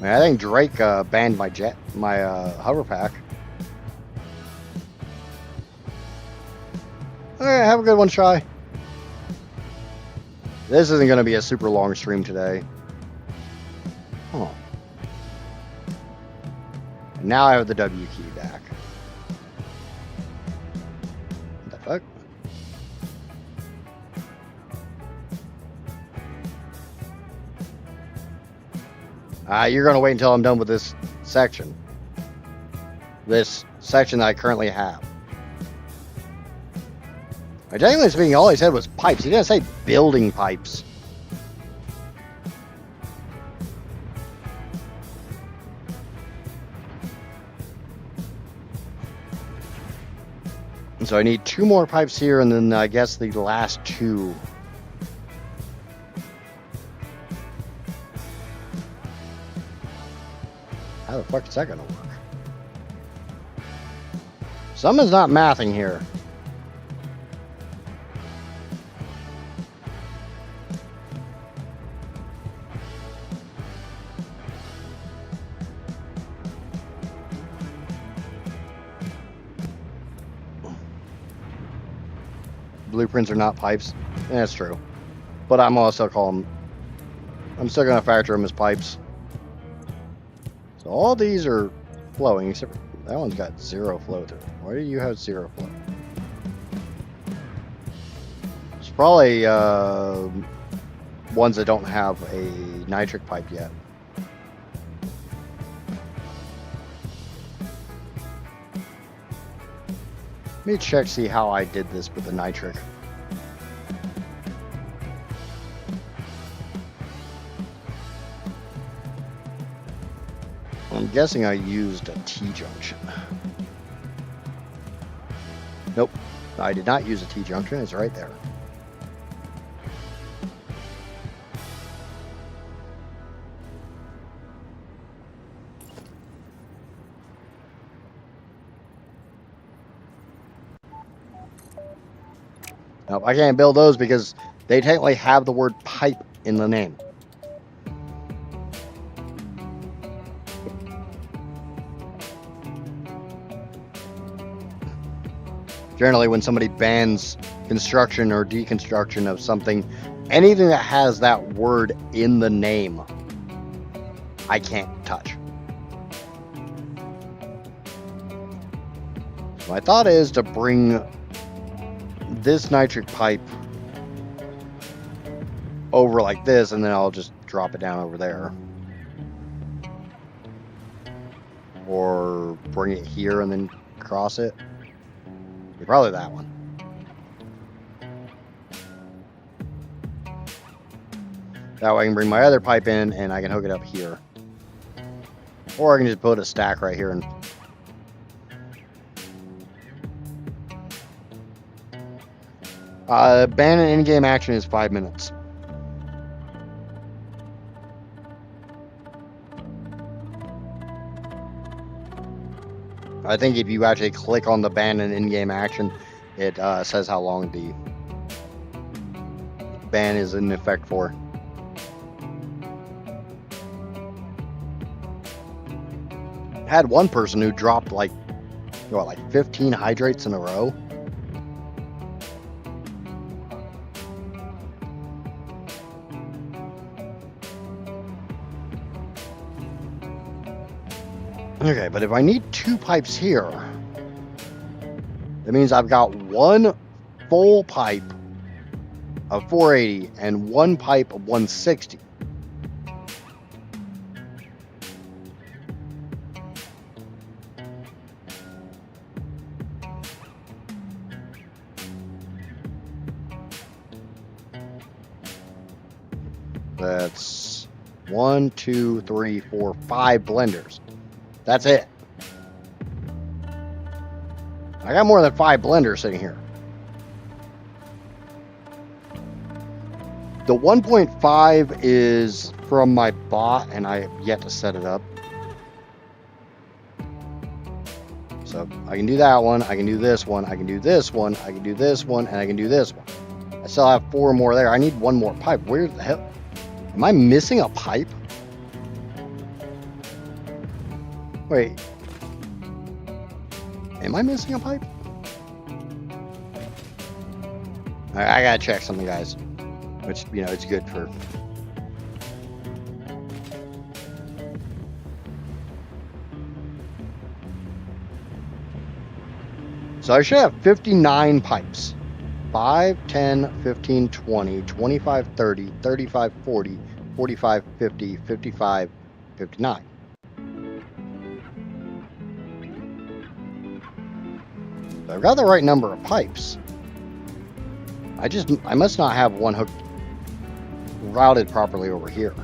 I mean, I think Drake banned my hover pack. Alright, have a good one, Shy. This isn't going to be a super long stream today. Oh. And now I have the W key back. What the fuck? You're going to wait until I'm done with this section. This section that I currently have. Technically speaking, all he said was pipes. He didn't say building pipes. And so I need 2 more pipes here, and then I guess the last 2. How the fuck is that gonna work? Someone's not mathing here. Blueprints are not pipes. That's true. But I'm also calling them. I'm still gonna factor them as pipes. So all these are flowing, except for that one's got 0 flow through. Why do you have 0 flow? It's probably ones that don't have a nitric pipe yet. Let me check, see how I did this with the nitric. I'm guessing I used a T-junction. Nope, I did not use a T-junction. It's right there. Nope, I can't build those because they technically have the word pipe in the name. Generally, when somebody bans construction or deconstruction of something, anything that has that word in the name, I can't touch. My thought is to bring this nitric pipe over like this, and then I'll just drop it down over there. Or bring it here and then cross it. Probably that one. That way I can bring my other pipe in and I can hook it up here. Or I can just put a stack right here and ban an in-game action is 5 minutes. I think if you actually click on the ban and in-game action, it says how long the ban is in effect for. Had one person who dropped like 15 hydrates in a row. Okay, but if I need 2 pipes here, that means I've got 1 full pipe of 480 and 1 pipe of 160. That's 1, 2, 3, 4, 5 blenders. That's it. I got more than 5 blenders sitting here. The 1.5 is from my bot, and I have yet to set it up. So I can do that one, I can do this one, I can do this one, I can do this one, and I can do this one. I still have 4 more there. I need 1 more pipe. Where the hell? Am I missing a pipe? Wait. Am I missing a pipe? I gotta check something, guys. Which, you know, it's good for... So I should have 59 pipes. 5, 10, 15, 20, 25, 30, 35, 40, 45, 50, 55, 59. So I've got the right number of pipes. I must not have one hooked, routed properly over here.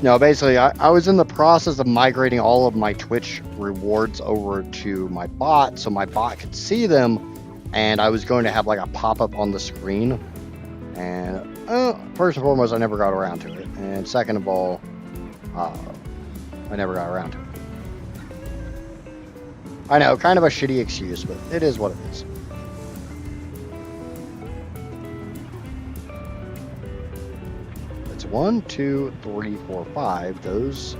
No, basically, I was in the process of migrating all of my Twitch rewards over to my bot so my bot could see them, and I was going to have like a pop-up on the screen. And first and foremost, I never got around to it. And second of all, I never got around to it. I know, kind of a shitty excuse, but it is what it is. It's 1, 2, 3, 4, 5. Those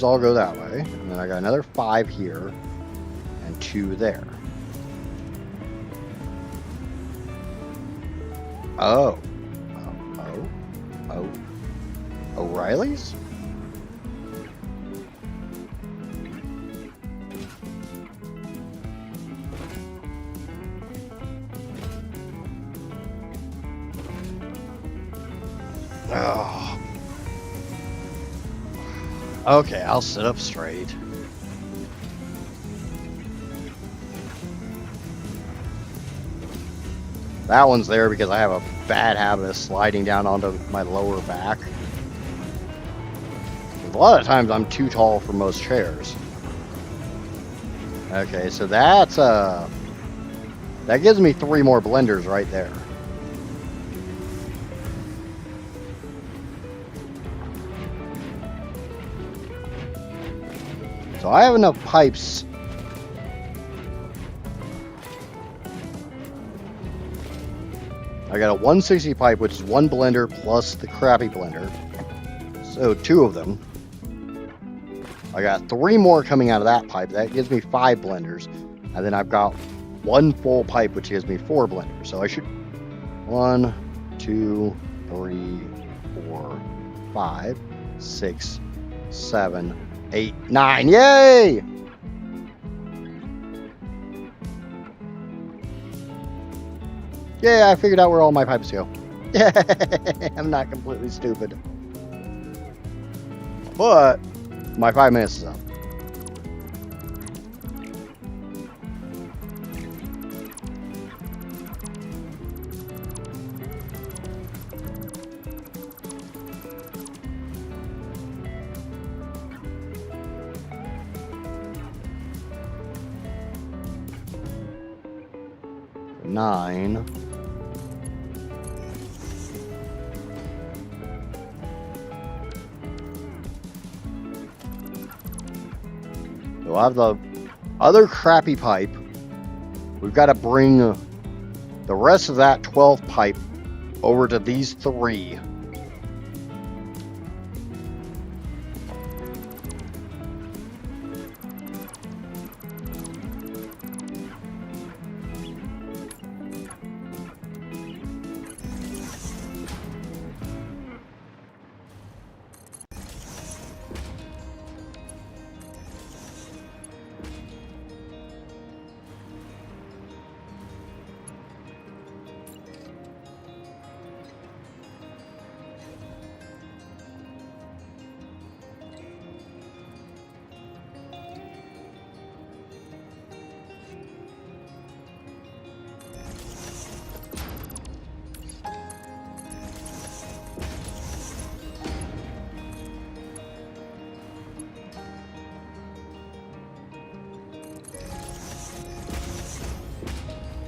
all go that way. And then I got another 5 here and 2 there. Oh. O'Reilly's? Oh. Okay, I'll sit up straight. That one's there because I have a bad habit of sliding down onto my lower back. A lot of times I'm too tall for most chairs. Okay, so that's that gives me 3 more blenders right there. So I have enough pipes. I got a 160 pipe, which is 1 blender plus the crappy blender. So 2 of them. I got 3 more coming out of that pipe. That gives me 5 blenders. And then I've got 1 full pipe, which gives me 4 blenders. So I should 1, 2, 3, 4, 5, 6, 7, 8, 9. Yay! Yeah, I figured out where all my pipes go. I'm not completely stupid. But my 5 minutes is up. Nine. So I have the other crappy pipe. We've got to bring the rest of that 12th pipe over to these 3.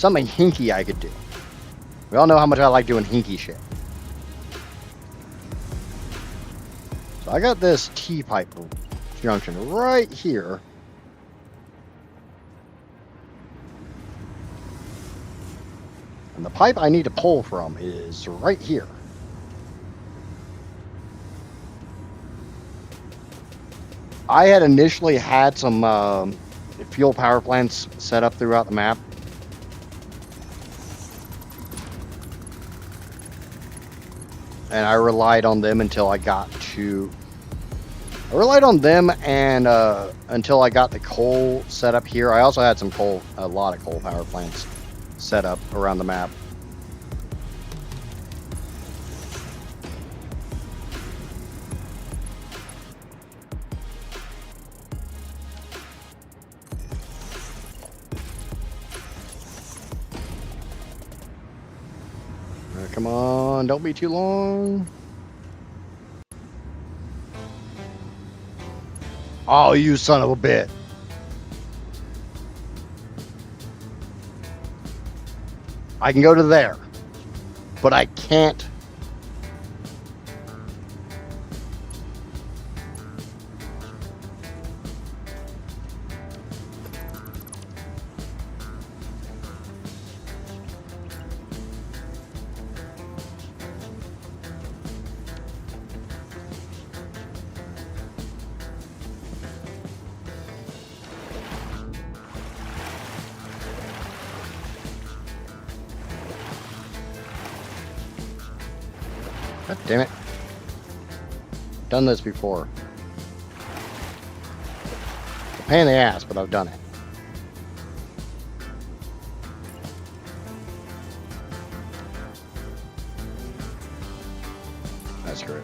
something hinky I could do. We all know how much I like doing hinky shit. So I got this T-pipe junction right here. And the pipe I need to pull from is right here. I had initially had some fuel power plants set up throughout the map. And I relied on them until I got to... I relied on them and until I got the coal set up here. I also had some coal, a lot of coal power plants set up around the map. Come on, don't be too long. Oh, you son of a bit. I can go to there, but I can't. God damn it. Done this before. It's a pain in the ass, but I've done it. That's screw it.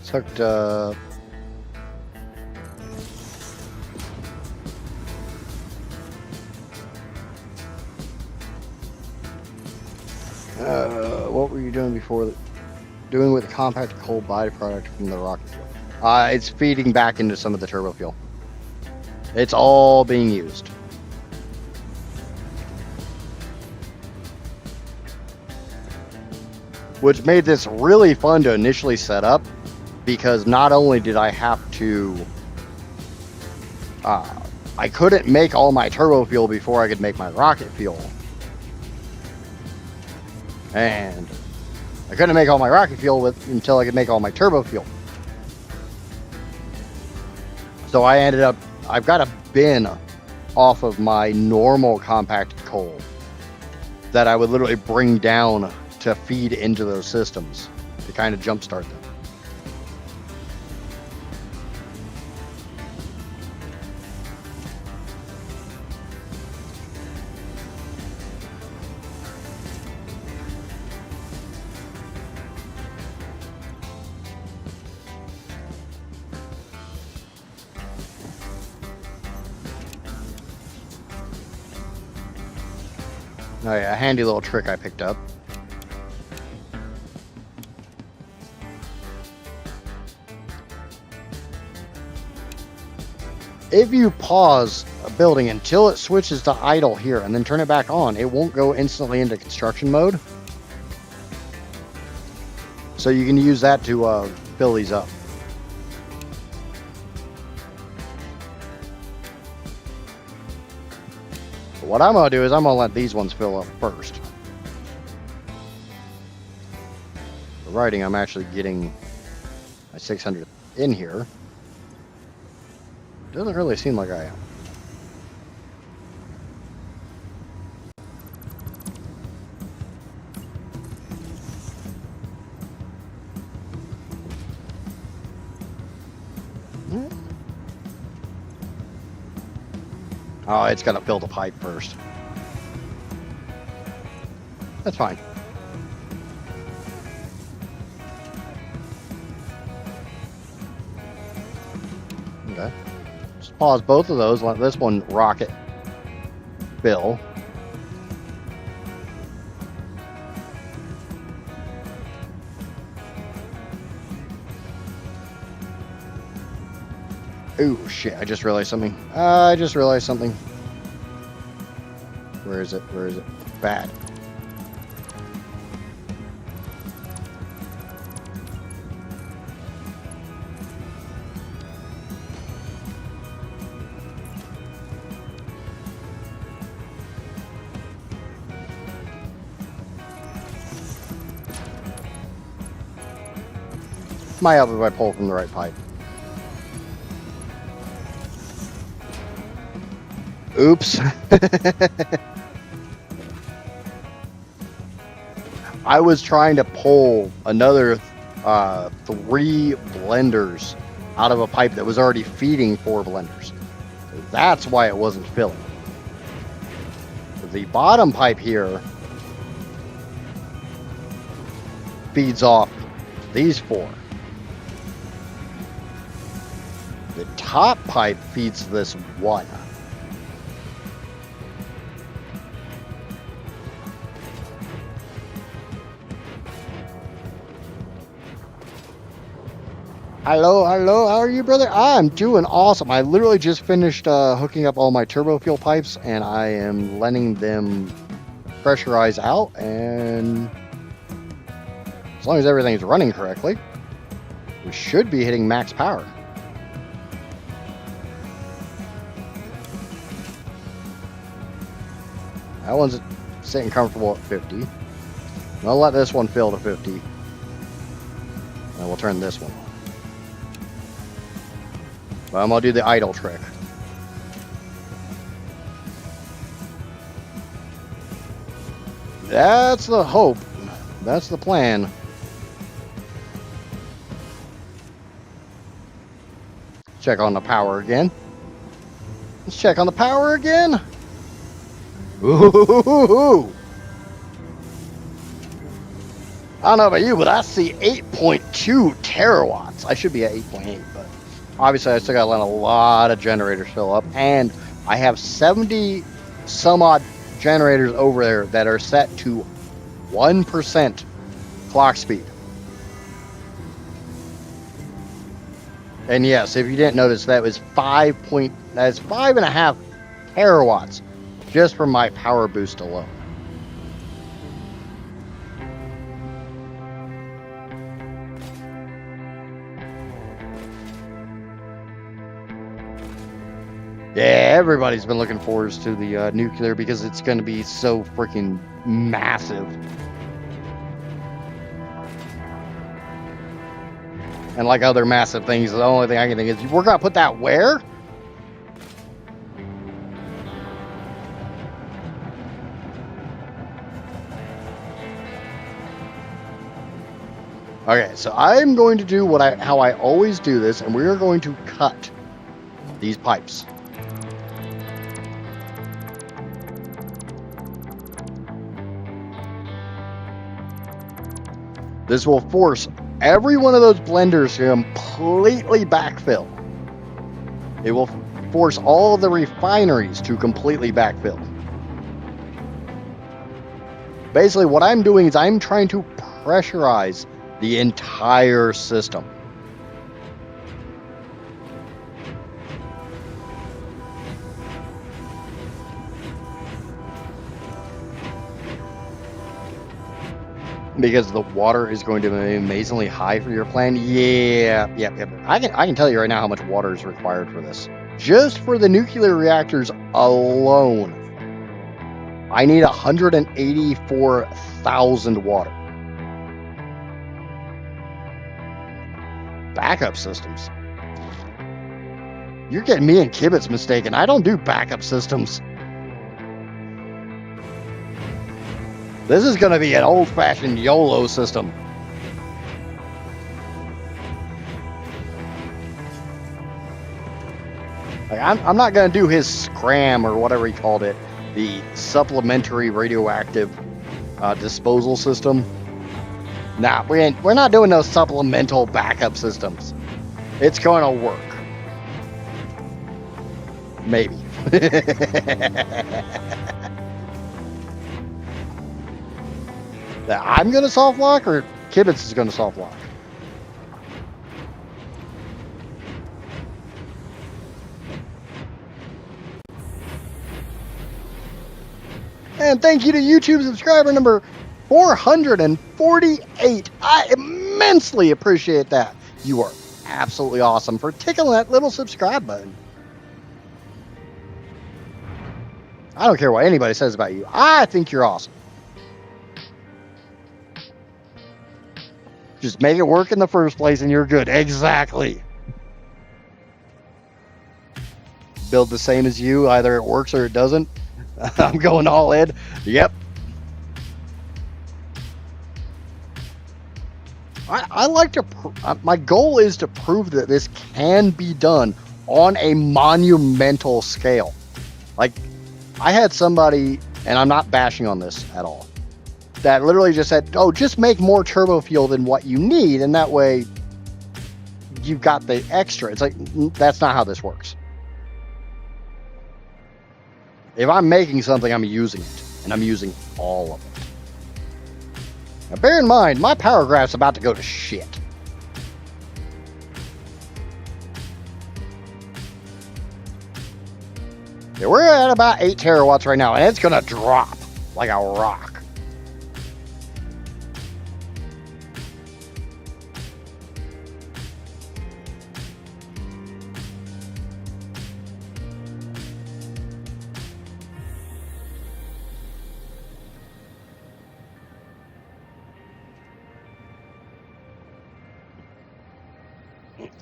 It's hooked up. What were you doing before? Doing with the compacted coal byproduct from the rocket fuel? It's feeding back into some of the turbo fuel. It's all being used. Which made this really fun to initially set up, because not only did I have to, I couldn't make all my turbo fuel before I could make my rocket fuel. And I couldn't make all my rocket fuel until I could make all my turbo fuel. So I ended up, I've got a bin off of my normal compacted coal that I would literally bring down to feed into those systems to kind of jumpstart them. Oh yeah, a handy little trick I picked up. If you pause a building until it switches to idle here and then turn it back on, it won't go instantly into construction mode. So you can use that to fill these up. But what I'm going to do is I'm going to let these ones fill up first. For writing, I'm actually getting my 600 in here. Doesn't really seem like I am. Oh, it's got to fill the pipe first. That's fine. pause both of those. Let this one rocket fill. Ooh, shit, I just realized something. Where is it? Bad. Might help if I pull from the right pipe. Oops. I was trying to pull another 3 blenders out of a pipe that was already feeding 4 blenders. That's why it wasn't filling. The bottom pipe here feeds off these 4. The top pipe feeds this 1. Hello, how are you, brother? I'm doing awesome. I literally just finished hooking up all my TurboFuel pipes, and I am letting them pressurize out, and as long as everything's running correctly, we should be hitting max power. That one's sitting comfortable at 50. I'll let this one fill to 50, and we'll turn this one on. But I'm going to do the idle trick. That's the hope. That's the plan. Check on the power again. Let's check on the power again. Ooh. I don't know about you, but I see 8.2 terawatts. I should be at 8.8, but obviously I still got to let a lot of generators fill up, and I have 70 some odd generators over there that are set to 1% clock speed. And yes, if you didn't notice, that's 5.5 terawatts just from my power boost alone. Yeah, everybody's been looking forward to the nuclear because it's going to be so freaking massive. And like other massive things, the only thing I can think is, we're going to put that where? Okay, so I'm going to do how I always do this, and we are going to cut these pipes. This will force every one of those blenders to completely backfill. It will force all of the refineries to completely backfill. Basically, what I'm doing is I'm trying to pressurize the entire system. Because the water is going to be amazingly high for your plan. Yeah. I can tell you right now how much water is required for this. Just for the nuclear reactors alone, I need 184,000 water. Backup systems. You're getting me and Kibitz mistaken. I don't do backup systems. This is going to be an old-fashioned YOLO system. Like, I'm not going to do his SCRAM or whatever he called it, the supplementary radioactive disposal system. Nah, we're not doing those supplemental backup systems. It's going to work. Maybe. I'm going to soft lock, or Kibitz is going to soft lock? And thank you to YouTube subscriber number 448. I immensely appreciate that. You are absolutely awesome for tickling that little subscribe button. I don't care what anybody says about you. I think you're awesome. Just make it work in the first place and you're good. Exactly. Build the same as you. Either it works or it doesn't. I'm going all in. Yep. I like to, my goal is to prove that this can be done on a monumental scale. Like, I had somebody, and I'm not bashing on this at all, that literally just said, oh, just make more TurboFuel than what you need, and that way you've got the extra. It's like, that's not how this works. If I'm making something, I'm using it, and I'm using all of it. Now, bear in mind, my power graph's about to go to shit. Yeah, we're at about 8 terawatts right now, and it's going to drop like a rock.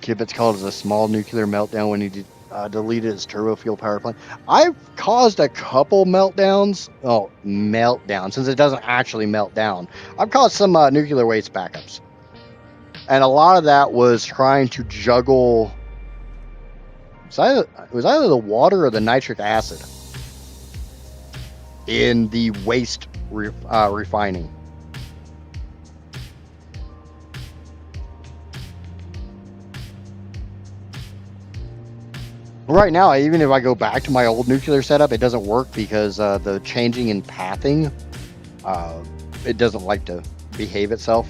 Kibitz called it a small nuclear meltdown when he deleted his TurboFuel power plant. I've caused a couple meltdowns. Oh, meltdown, since it doesn't actually melt down. I've caused some nuclear waste backups. And a lot of that was trying to juggle. It was either the water or the nitric acid in the waste refining. Right now, even if I go back to my old nuclear setup, it doesn't work because the changing in pathing, it doesn't like to behave itself.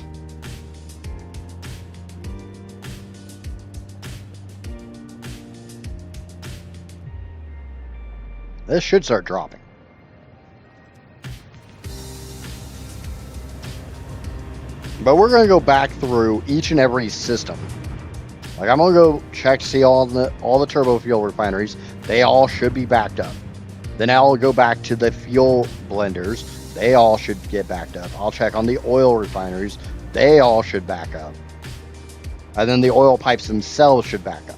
This should start dropping. But we're going to go back through each and every system. Like, I'm going to go check to see all the TurboFuel refineries. They all should be backed up. Then I'll go back to the fuel blenders. They all should get backed up. I'll check on the oil refineries. They all should back up. And then the oil pipes themselves should back up.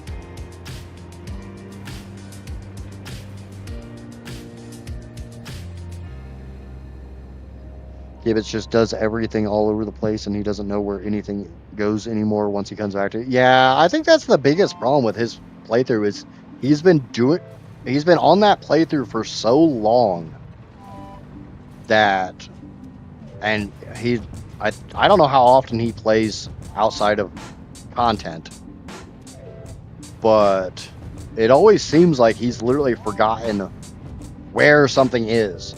Gibbets just does everything all over the place, and he doesn't know where anything goes anymore once he comes back to it. Yeah, I think that's the biggest problem with his playthrough is he's been on that playthrough for so long that, and I don't know how often he plays outside of content, but it always seems like he's literally forgotten where something is.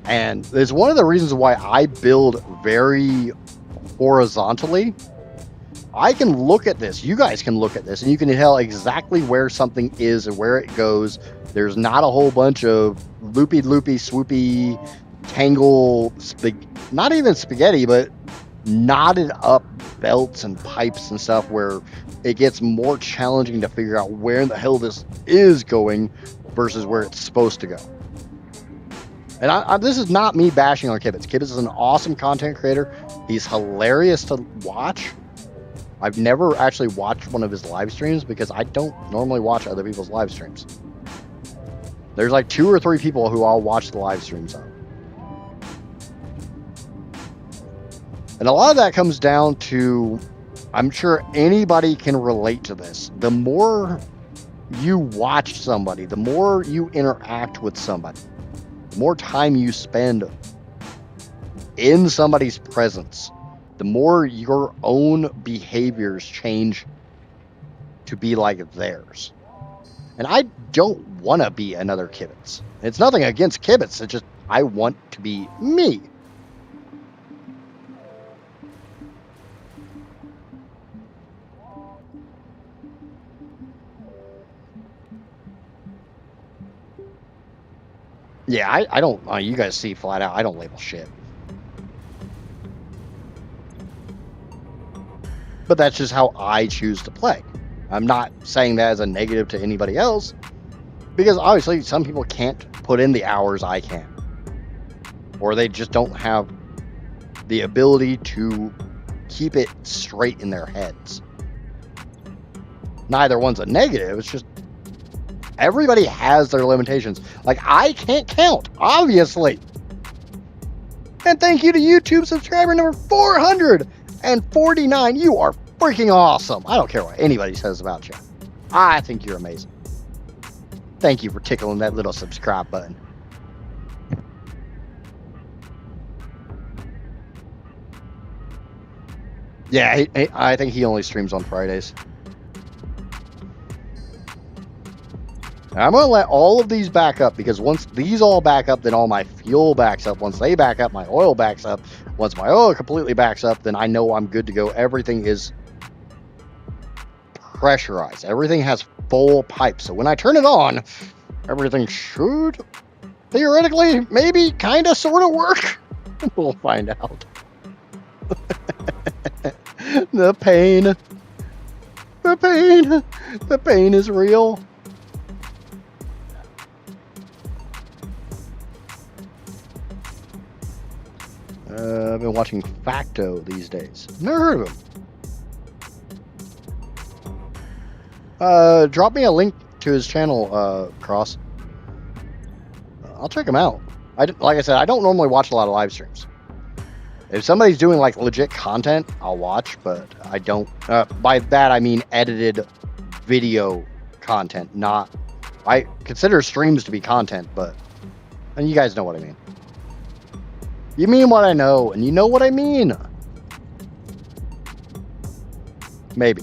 And it's one of the reasons why I build very horizontally. I can look at this. You guys can look at this, and you can tell exactly where something is and where it goes. There's not a whole bunch of loopy, swoopy, tangle, not even spaghetti, but knotted up belts and pipes and stuff where it gets more challenging to figure out where the hell this is going versus where it's supposed to go. And this is not me bashing on Kibitz. Kibitz is an awesome content creator. He's hilarious to watch. I've never actually watched one of his live streams because I don't normally watch other people's live streams. There's like 2 or 3 people who I'll watch the live streams of. And a lot of that comes down to, I'm sure anybody can relate to this. The more you watch somebody, the more you interact with somebody, the more time you spend in somebody's presence, the more your own behaviors change to be like theirs. And I don't want to be another Kibitz. It's nothing against Kibitz. It's just I want to be me. Yeah, I don't. You guys see flat out. I don't label shit. But that's just how I choose to play. I'm not saying that as a negative to anybody else, because obviously some people can't put in the hours I can, or they just don't have the ability to keep it straight in their heads. Neither one's a negative. It's just everybody has their limitations. Like, I can't count, obviously. And thank you to YouTube subscriber number 449. You are freaking awesome. I don't care what anybody says about you. I think you're amazing. Thank you for tickling that little subscribe button. Yeah, I think he only streams on Fridays. I'm going to let all of these back up, because once these all back up, then all my fuel backs up. Once they back up, my oil backs up. Once my oil completely backs up, then I know I'm good to go. Everything is pressurized. Everything has full pipes. So when I turn it on, everything should theoretically, maybe, kind of, sort of work. We'll find out. The pain. The pain. The pain is real. I've been watching Facto these days. Never heard of him. Drop me a link to his channel, Cross. I'll check him out. Like I said, I don't normally watch a lot of live streams. If somebody's doing like legit content, I'll watch, but I don't. By that I mean edited video content, not. I consider streams to be content, but, and you guys know what I mean. You mean what I know, and you know what I mean. Maybe.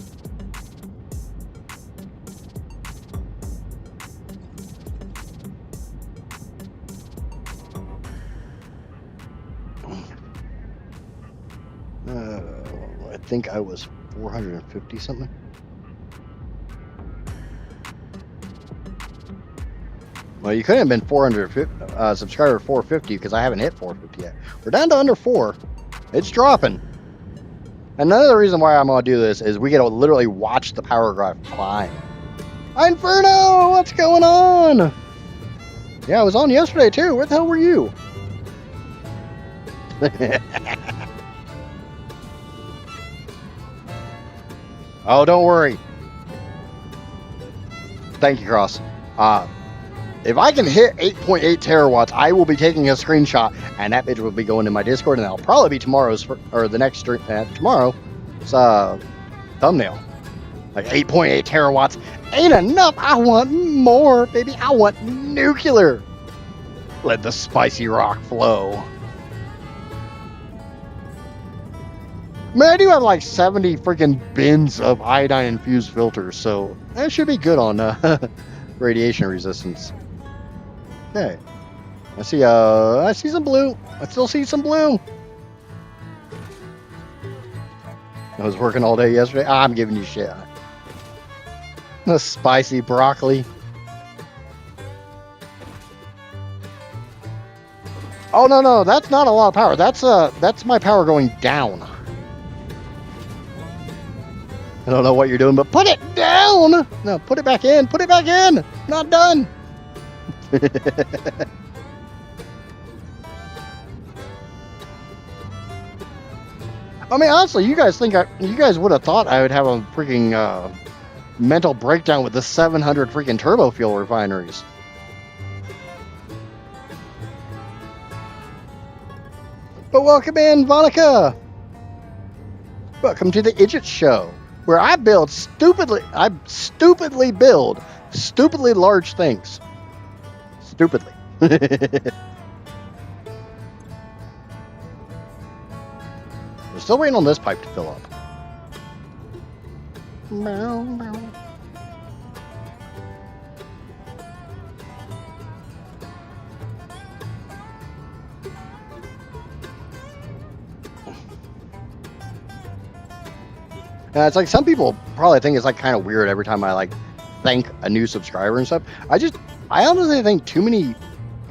I think I was 450 something. Well, you couldn't have been 450 subscriber 450, because I haven't hit 450 yet. We're down to under 4. It's dropping. Another reason why I'm going to do this is we get to literally watch the power graph climb. Inferno, what's going on? Yeah, I was on yesterday too. Where the hell were you? Oh, don't worry. Thank you, Cross. If I can hit 8.8 terawatts, I will be taking a screenshot, and that bitch will be going in my Discord, and that'll probably be tomorrow's, or the next stream, tomorrow's thumbnail. Like 8.8 terawatts ain't enough. I want more, baby. I want nuclear. Let the spicy rock flow. Man, I do have like 70 freaking bins of iodine infused filters, so that should be good on radiation resistance. Okay. I see some blue. I still see some blue. I was working all day yesterday. I'm giving you shit. The spicy broccoli. Oh no, that's not a lot of power. That's my power going down. I don't know what you're doing, but put it down! No, put it back in. Put it back in. Not done. I mean, honestly, you guys would have thought I would have a freaking mental breakdown with the 700 freaking TurboFuel refineries. But welcome in, Vonica. Welcome to the Idjit Show, where I stupidly build stupidly large things. Stupidly. We're still waiting on this pipe to fill up. It's like some people probably think it's like kind of weird every time I like thank a new subscriber and stuff. I honestly think too many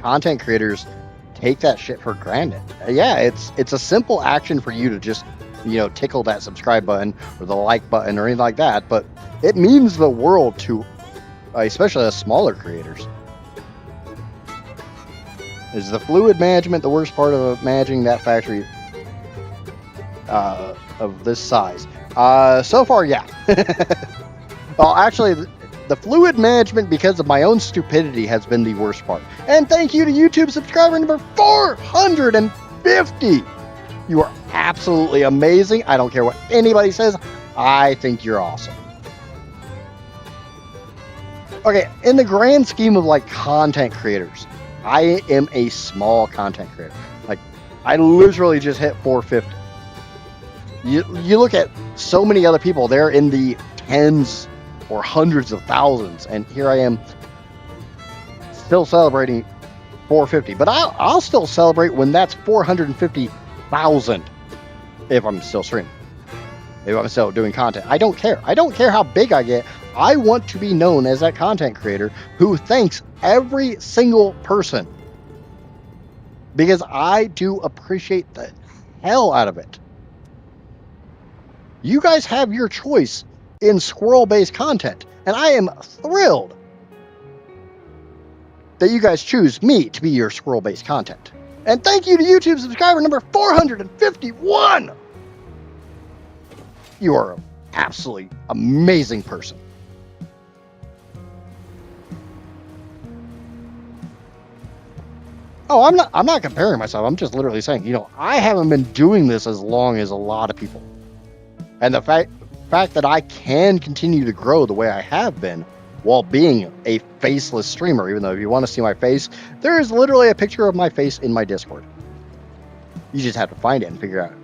content creators take that shit for granted. Yeah, it's a simple action for you to just, tickle that subscribe button or the like button or anything like that, but it means the world to especially the smaller creators. Is the fluid management the worst part of managing that factory of this size? So far, yeah. Well, actually, the fluid management, because of my own stupidity, has been the worst part. And thank you to YouTube subscriber number 450. You are absolutely amazing. I don't care what anybody says. I think you're awesome. Okay, in the grand scheme of like content creators, I am a small content creator. Like, I literally just hit 450. You look at so many other people, they're in the tens or hundreds of thousands, and here I am still celebrating 450. But I'll still celebrate when that's 450,000 if I'm still streaming, if I'm still doing content. I don't care. I don't care how big I get. I want to be known as that content creator who thanks every single person, because I do appreciate the hell out of it. You guys have your choice in squirrel-based content, and I am thrilled that you guys choose me to be your squirrel-based content. And thank you to YouTube subscriber number 451. You are an absolutely amazing person. Oh, I'm not comparing myself. I'm just literally saying, I haven't been doing this as long as a lot of people. And the fact that I can continue to grow the way I have been while being a faceless streamer, even though if you want to see my face, there is literally a picture of my face in my Discord. You just have to find it and figure out.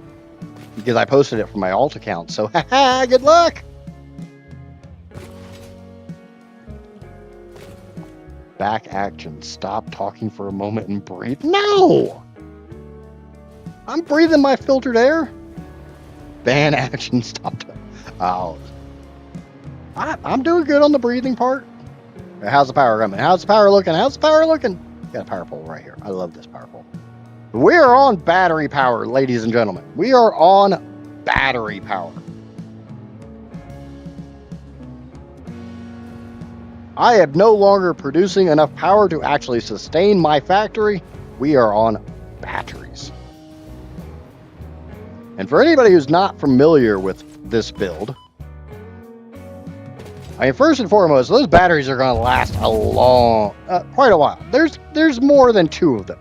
Because I posted it from my alt account, so haha, good luck! Back action. Stop talking for a moment and breathe. No! I'm breathing my filtered air. Ban action. Stop. Oh. I'm doing good on the breathing part. How's the power coming? How's the power looking? How's the power looking? Got a power pole right here. I love this power pole. We're on battery power, ladies and gentlemen. We are on battery power. I am no longer producing enough power to actually sustain my factory. We are on batteries. And for anybody who's not familiar with this build, first and foremost, those batteries are going to last quite a while. There's more than 2 of them.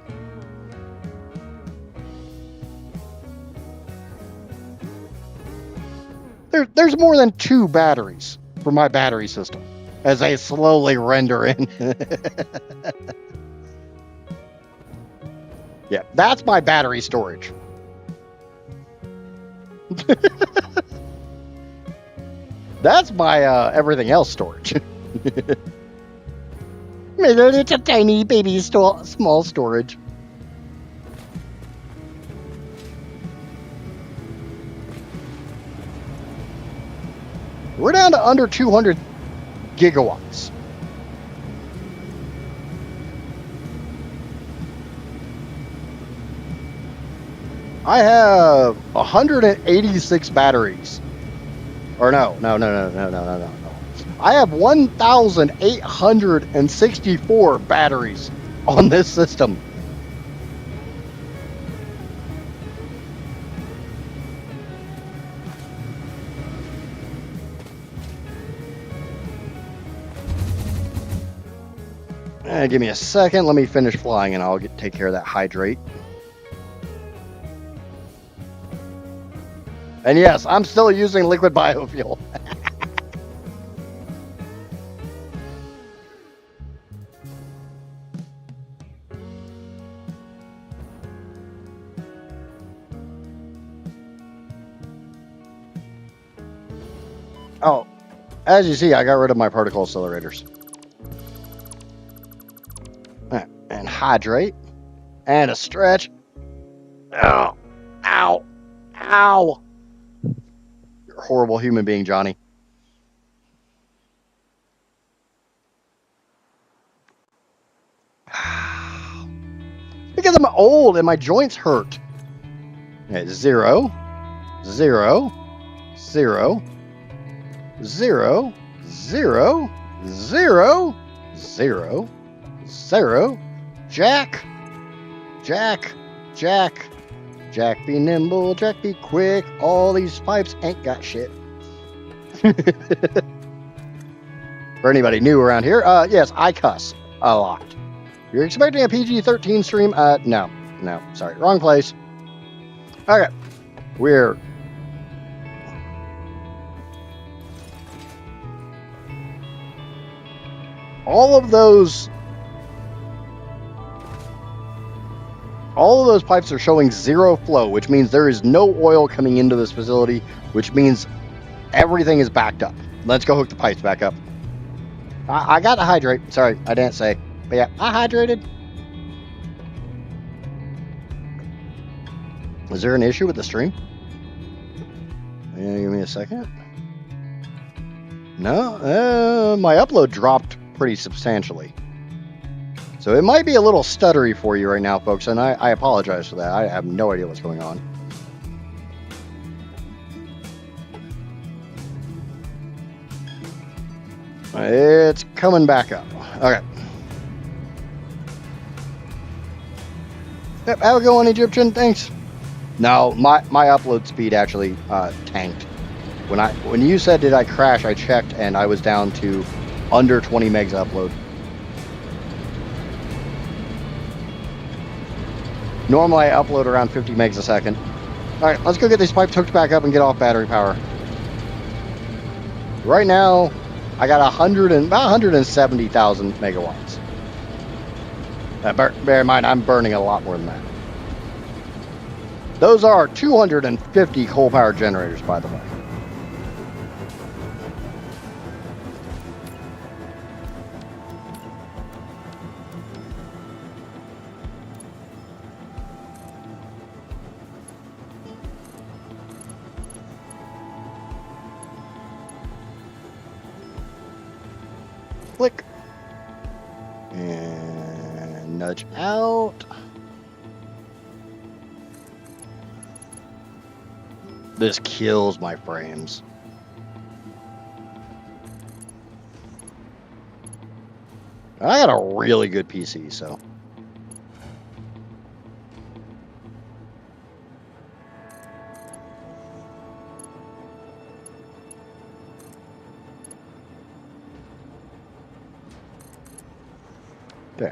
There's more than 2 batteries for my battery system as they slowly render in. Yeah, that's my battery storage. That's my everything else storage. It's a tiny baby small storage. We're down to under 200 gigawatts. I have 186 batteries. Or no. I have 1,864 batteries on this system. Give me a second. Let me finish flying and I'll take care of that hydrate. And yes, I'm still using liquid biofuel. Oh, as you see, I got rid of my particle accelerators. And hydrate. And a stretch. Oh, ow. Ow. You're horrible human being, Johnny. Because I'm old and my joints hurt. Okay, 0, 0, 0, 0, 0, 0, 0, 0, Jack, Jack, Jack, Jack be nimble, Jack be quick, all these pipes ain't got shit. For anybody new around here, yes, I cuss a lot. You're expecting a PG-13 stream? No, sorry, wrong place. Okay, we're all of those pipes are showing 0 flow, which means there is no oil coming into this facility, which means everything is backed up. Let's go hook the pipes back up. I got to hydrate. Sorry, I didn't say. But yeah, I hydrated. Is there an issue with the stream? Yeah, give me a second. No, my upload dropped pretty substantially. So it might be a little stuttery for you right now, folks, and I apologize for that. I have no idea what's going on. It's coming back up. Okay. Yep, have a good one, Egyptian. Thanks. No, my upload speed actually tanked. When you said did I crash, I checked and I was down to under 20 megs upload. Normally I upload around 50 megs a second. Alright, let's go get these pipes hooked back up and get off battery power. Right now, I got about 170,000 megawatts. Bear in mind, I'm burning a lot more than that. Those are 250 coal-powered generators, by the way. Click. And nudge out. This kills my frames. I got a really good PC, so. Okay.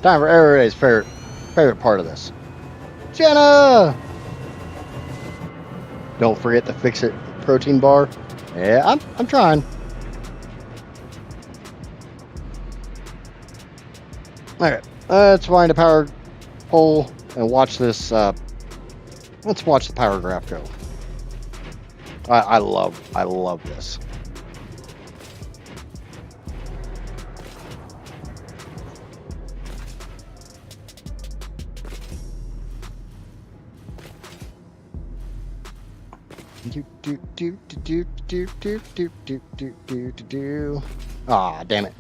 Time for everybody's favorite part of this. Jenna! Don't forget the Fix-It protein bar. Yeah, I'm trying. Alright, let's find a power pole and watch this. Let's watch the power graph go. I love this. Ah, damn it.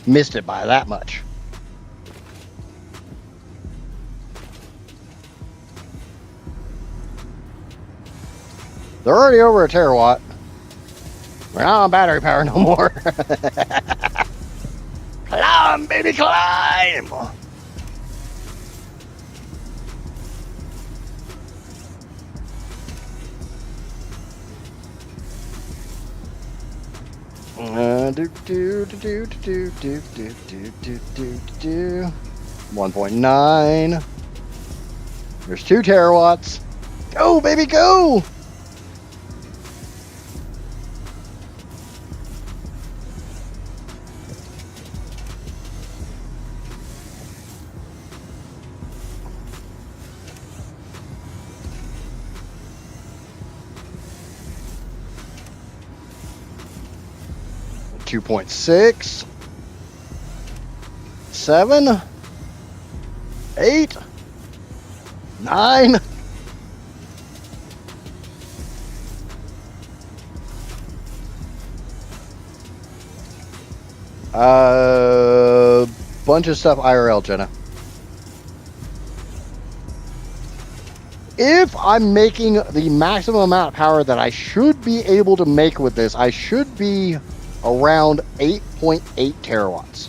Missed it by that much. They're already over a terawatt. We're not on battery power no more. Climb, baby, climb! Do 1.9. There's 2 terawatts. Go, baby, go! $2.6, 7, 8, 9. Bunch of stuff IRL, Jenna. If I'm making the maximum amount of power that I should be able to make with this, I should be around 8.8 terawatts.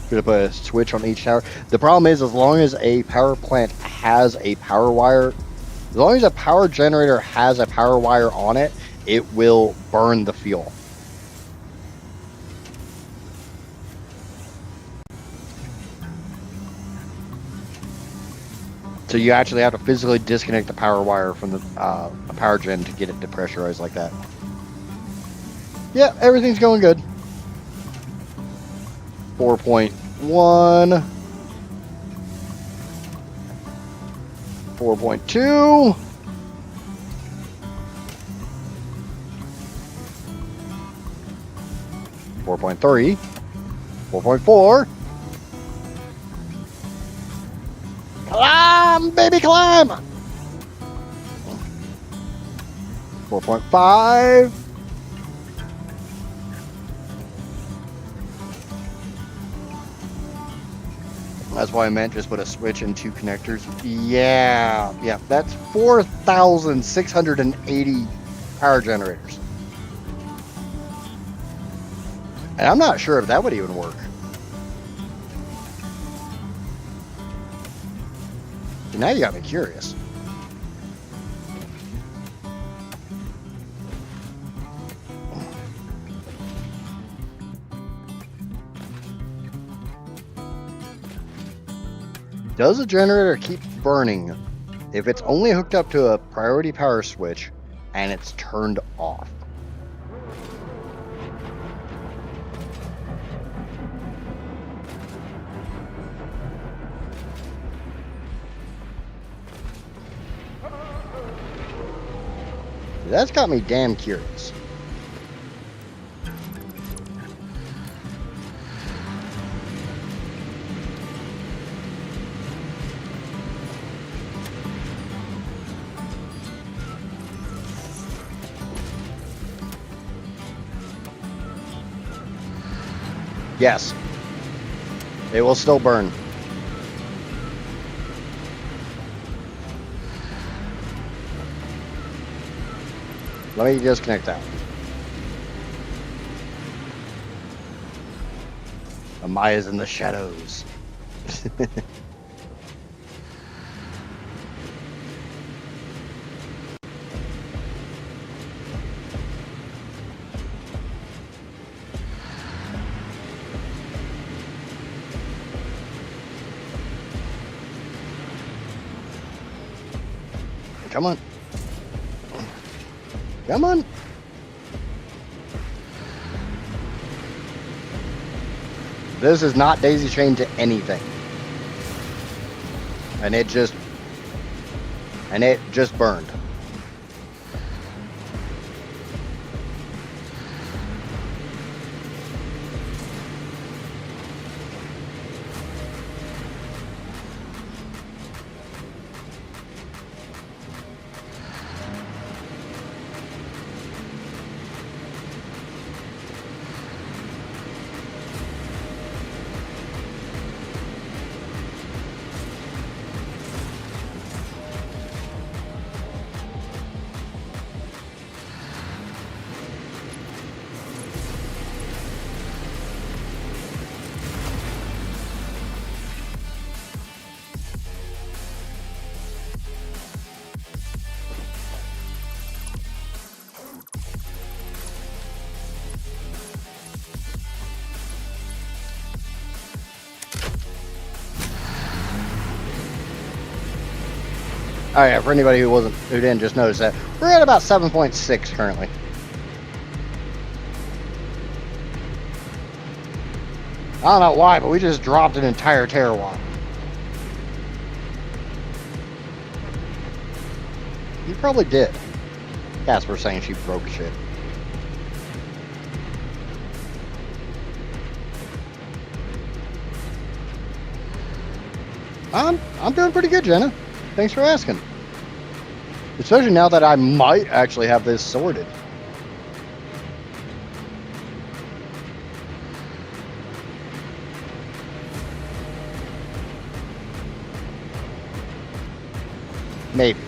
Gonna put a switch on each tower. The problem is, as long as a power plant has a power wire, as long as a power generator has a power wire on it, it will burn the fuel. So you actually have to physically disconnect the power wire from the power gen to get it depressurized like that. Yeah, everything's going good. 4.1. 4.2. 4.3. 4.4. Climb, baby, climb! 4.5. That's why I meant just put a switch and 2 connectors. Yeah, that's 4,680 power generators. And I'm not sure if that would even work. Now you got me curious. Does the generator keep burning if it's only hooked up to a priority power switch and it's turned off? That's got me damn curious. Yes, it will still burn. Let me disconnect that. Amaya's in the shadows. Come on. Come on. This is not daisy chained to anything. And it just burned. Oh yeah, for anybody who didn't just notice that, we're at about 7.6 currently. I don't know why, but we just dropped an entire terawatt. You probably did. Casper's saying she broke shit. I'm doing pretty good, Jenna. Thanks for asking. Especially now that I might actually have this sorted. Maybe.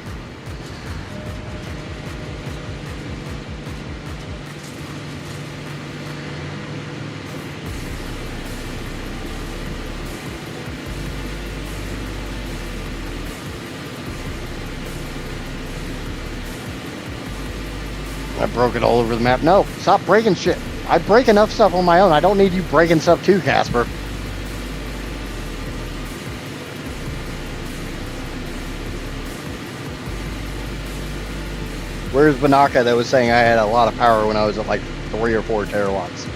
I broke it all over the map. No, stop breaking shit. I break enough stuff on my own. I don't need you breaking stuff too, Casper. Where's Banaka that was saying I had a lot of power when I was at like 3 or 4 terawatts?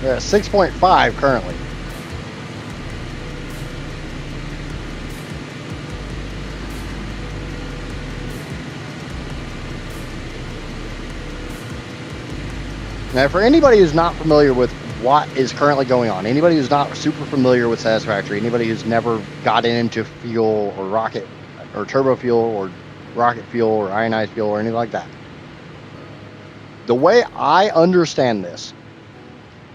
We're at 6.5 currently. Now, for anybody who's not familiar with what is currently going on, anybody who's not super familiar with Satisfactory, anybody who's never gotten into fuel or rocket or turbo fuel or rocket fuel or ionized fuel or anything like that, the way I understand this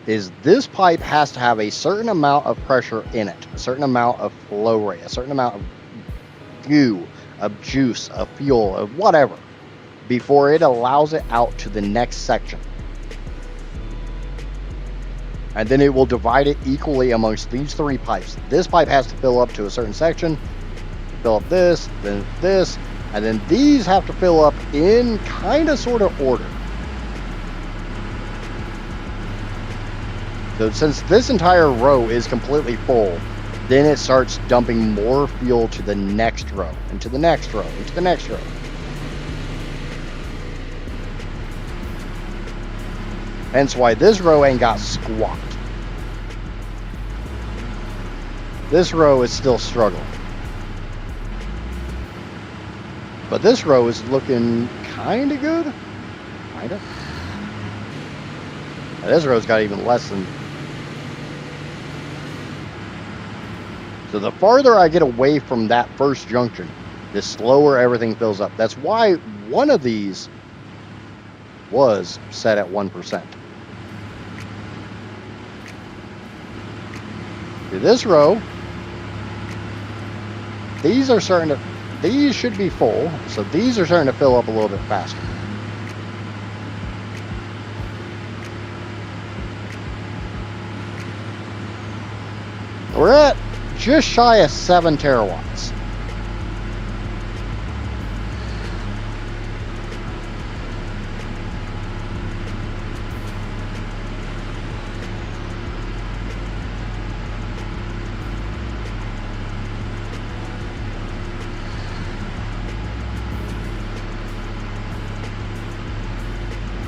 is this pipe has to have a certain amount of pressure in it, a certain amount of flow rate, a certain amount of goo, of juice, of fuel, of whatever, before it allows it out to the next section. And then it will divide it equally amongst these 3 pipes. This pipe has to fill up to a certain section, fill up this, then this, and then these have to fill up in kind of sort of order. So since this entire row is completely full, then it starts dumping more fuel to the next row, and to the next row, and to the next row. Hence why this row ain't got squat. This row is still struggling. But this row is looking kind of good. Kind of. This row's got even less than... So the farther I get away from that first junction, the slower everything fills up. That's why one of these was set at 1%. This row, these should be full, so these are starting to fill up a little bit faster. We're at just shy of 7 terawatts.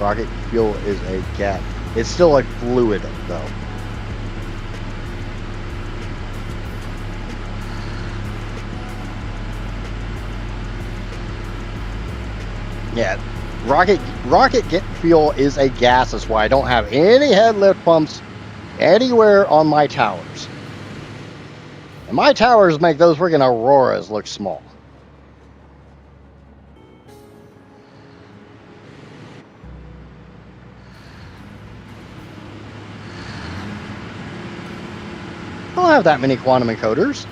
Rocket fuel is a gas. It's still a fluid, though. Yeah, rocket get fuel is a gas. That's why I don't have any head lift pumps anywhere on my towers. And my towers make those freaking Auroras look small. I don't have that many quantum encoders.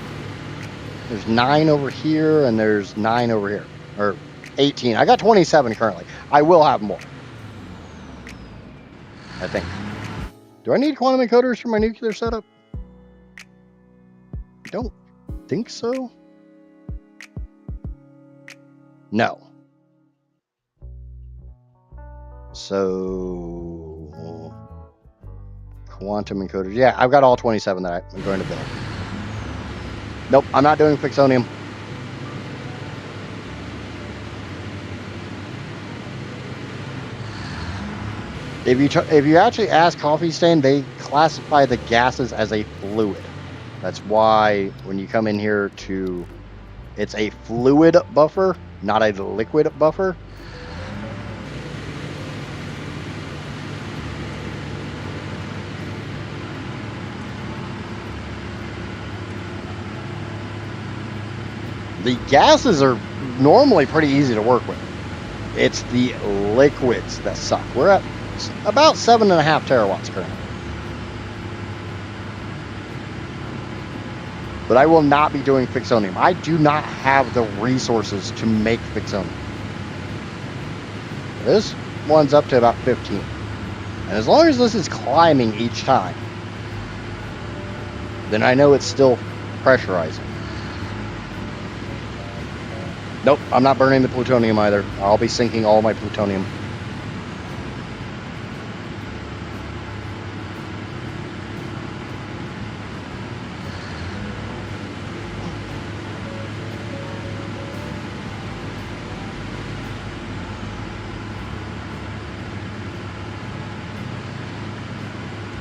There's 9 over here, and there's 9 over here. Or 18. I got 27 currently. I will have more, I think. Do I need quantum encoders for my nuclear setup? I don't think so. No. So... quantum encoders. Yeah, I've got all 27 that I'm going to build. Nope, I'm not doing Fixonium. If you actually ask Coffee Stain, they classify the gases as a fluid. That's why when you come in here to, it's a fluid buffer, not a liquid buffer. The gases are normally pretty easy to work with. It's the liquids that suck. We're at about 7.5 terawatts currently. But I will not be doing fixonium. I do not have the resources to make fixonium. This one's up to about 15. And as long as this is climbing each time, then I know it's still pressurizing. Nope, I'm not burning the plutonium either. I'll be sinking all my plutonium.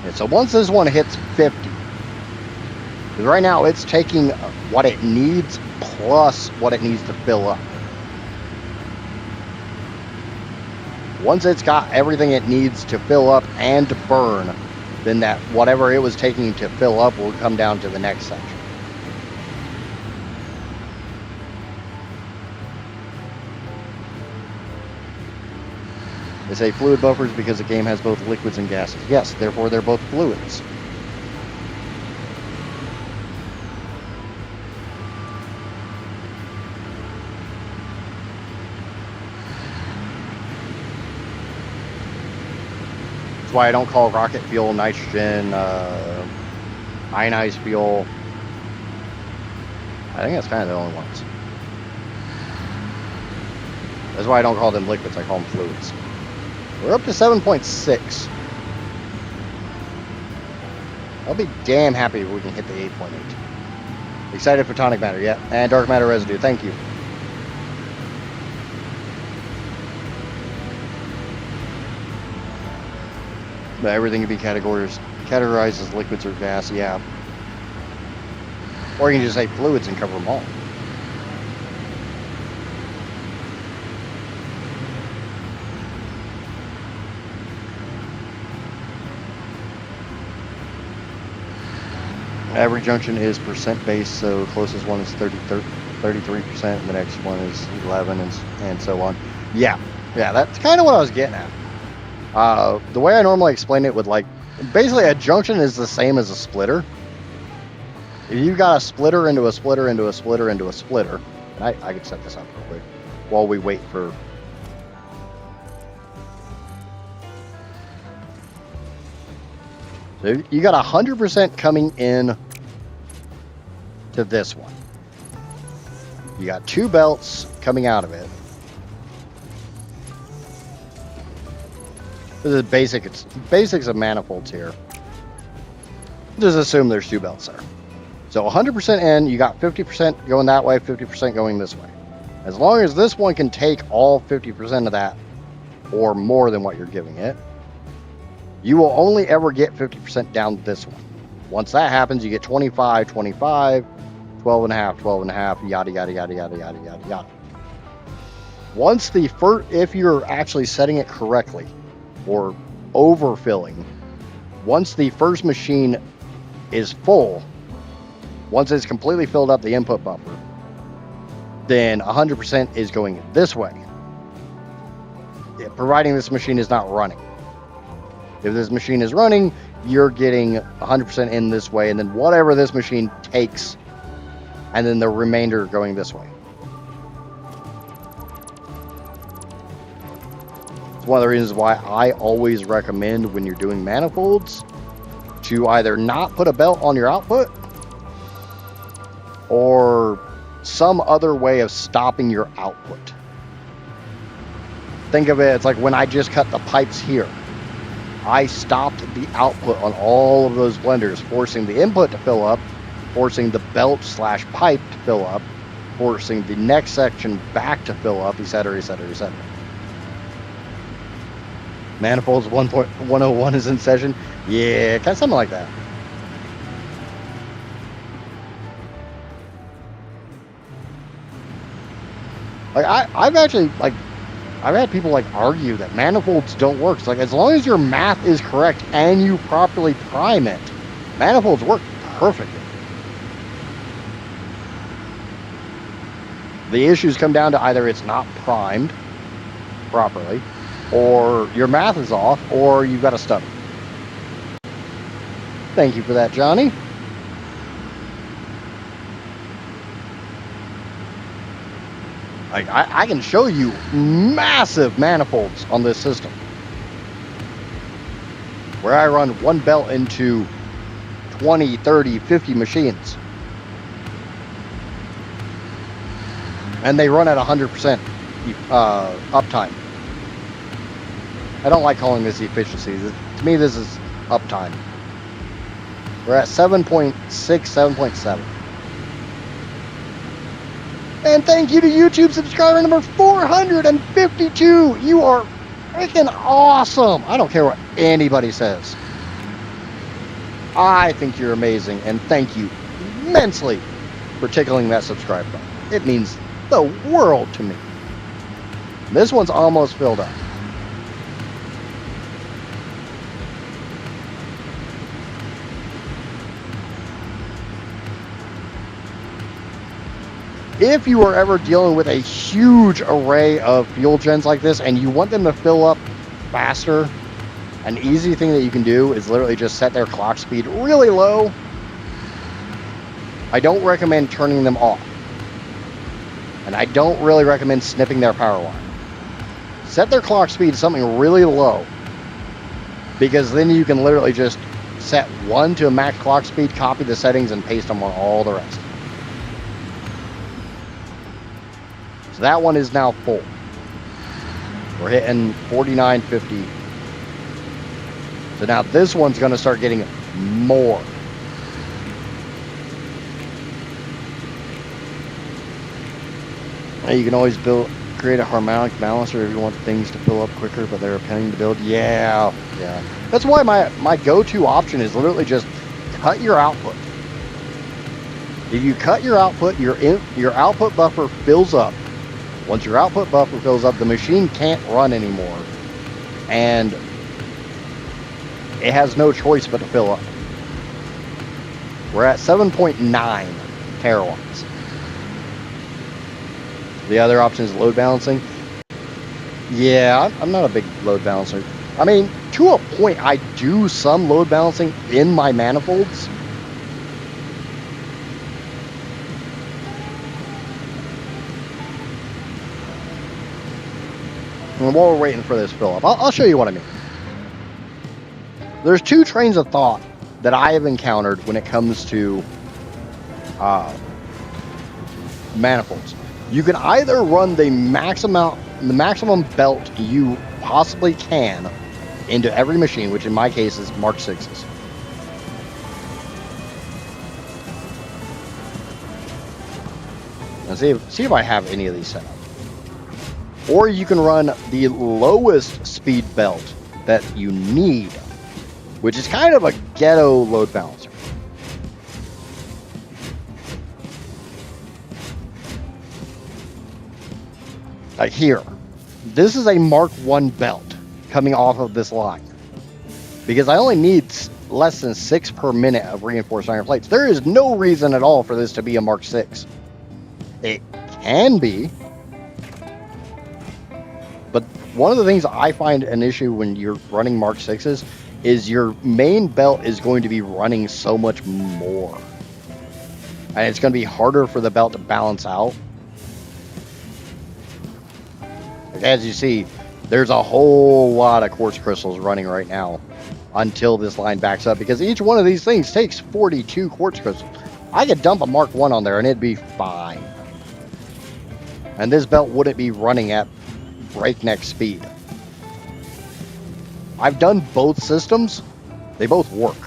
And so once this one hits 50, because right now it's taking what it needs plus what it needs to fill up. Once it's got everything it needs to fill up and to burn, then that whatever it was taking to fill up will come down to the next section. They say fluid buffers because the game has both liquids and gases. Yes, therefore they're both fluids. That's why I don't call rocket fuel nitrogen, ionized fuel. I think that's kind of the only ones. That's why I don't call them liquids, I call them fluids. We're up to 7.6. I'll be damn happy if we can hit the 8.8. Excited photonic matter, yeah. And dark matter residue, thank you. But everything can be categorized as liquids or gas, yeah. Or you can just say fluids and cover them all. Every junction is percent based, so closest one is 33%, and the next one is 11, and so on. Yeah, that's kind of what I was getting at. The way I normally explain it would basically a junction is the same as a splitter. If you've got a splitter into a splitter into a splitter into a splitter, and I could set this up real quick while we wait for. So you got 100% coming in to this one. You got 2 belts coming out of it. This is basic. It's basics of manifolds here. Just assume there's 2 belts there. So 100% in, you got 50% going that way, 50% going this way. As long as this one can take all 50% of that, or more than what you're giving it, you will only ever get 50% down this one. Once that happens, you get 25, 25, 12 and a half, 12 and a half, yada, yada, yada, yada, yada, yada, yada. Once the first, if you're actually setting it correctly or overfilling, once the first machine is full, once it's completely filled up the input buffer, then 100% is going this way, providing this machine is not running. If this machine is running, you're getting 100% in this way, and then whatever this machine takes, and then the remainder going this way. It's one of the reasons why I always recommend when you're doing manifolds to either not put a belt on your output or some other way of stopping your output. Think of it, it's like when I just cut the pipes here. I stopped the output on all of those blenders, forcing the input to fill up, forcing the belt / pipe to fill up, forcing the next section back to fill up, etc., etc., etc. Manifolds 1.101 is in session. Yeah, kind of something like that. Like I've actually I've had people argue that manifolds don't work. It's as long as your math is correct and you properly prime it, manifolds work perfectly. The issues come down to either it's not primed properly, or your math is off, or you've got a stutter. Thank you for that, Johnny. I can show you massive manifolds on this system, where I run one belt into 20, 30, 50 machines. And they run at 100% uptime. I don't like calling this efficiency. To me, this is uptime. We're at 7.6, 7.7. And thank you to YouTube subscriber number 452. You are freaking awesome. I don't care what anybody says. I think you're amazing, and thank you immensely for tickling that subscribe button. It means the world to me. This one's almost filled up. If you are ever dealing with a huge array of fuel gens like this and you want them to fill up faster, an easy thing that you can do is literally just set their clock speed really low. I don't recommend turning them off. And I don't really recommend snipping their power line. Set their clock speed to something really low, because then you can literally just set one to a max clock speed, copy the settings, and paste them on all the rest. So that one is now full. We're hitting 49.50. So now this one's going to start getting more. You can always create a harmonic balancer if you want things to fill up quicker, but they're a pain to build. Yeah. That's why my go-to option is literally just cut your output. If you cut your output, your output buffer fills up. Once your output buffer fills up, the machine can't run anymore, and it has no choice but to fill up. We're at 7.9 terawatts. The other option is load balancing. Yeah, I'm not a big load balancer. I mean, to a point, I do some load balancing in my manifolds. And while we're waiting for this fill up, I'll show you what I mean. There's two trains of thought that I have encountered when it comes to manifolds. You can either run the maximum belt you possibly can into every machine, which in my case is Mark 6s. And see if I have any of these set up. Or you can run the lowest speed belt that you need, which is kind of a ghetto load balancer. Like here, this is a Mark 1 belt coming off of this line, because I only need less than 6 per minute of reinforced iron plates. There is no reason at all for this to be a Mark 6. It can be, but one of the things I find an issue when you're running Mark 6s is your main belt is going to be running so much more, and it's going to be harder for the belt to balance out. As you see, there's a whole lot of quartz crystals running right now until this line backs up, because each one of these things takes 42 quartz crystals. I could dump a Mark 1 on there and it'd be fine. And this belt wouldn't be running at breakneck speed. I've done both systems. They both work.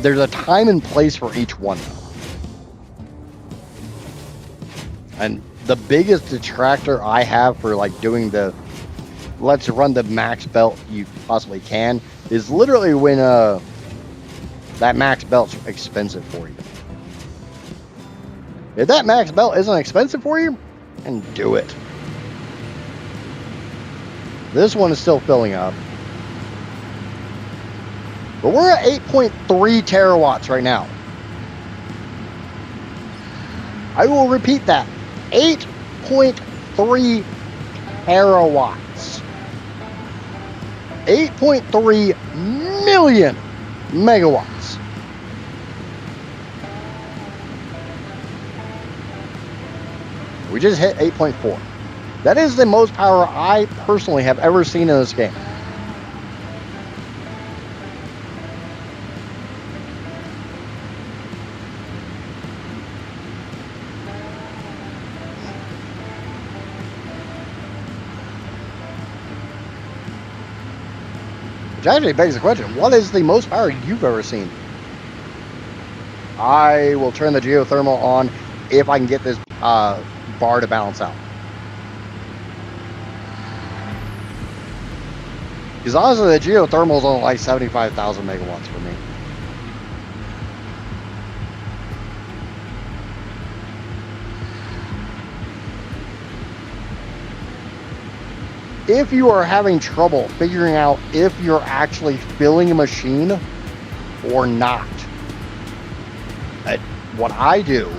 There's a time and place for each one, and the biggest detractor I have for like doing the let's run the max belt you possibly can is literally when that max belt's expensive for you. If that max belt isn't expensive for you, then do it. This one is still filling up. But we're at 8.3 terawatts right now. I will repeat that. 8.3 terawatts. 8.3 million megawatts. We just hit 8.4. That is the most power I personally have ever seen in this game. Which actually begs the question, what is the most power you've ever seen? I will turn the geothermal on if I can get this bar to balance out. Because honestly, the geothermal is only like 75,000 megawatts for me. If you are having trouble figuring out if you're actually filling a machine or not, what I do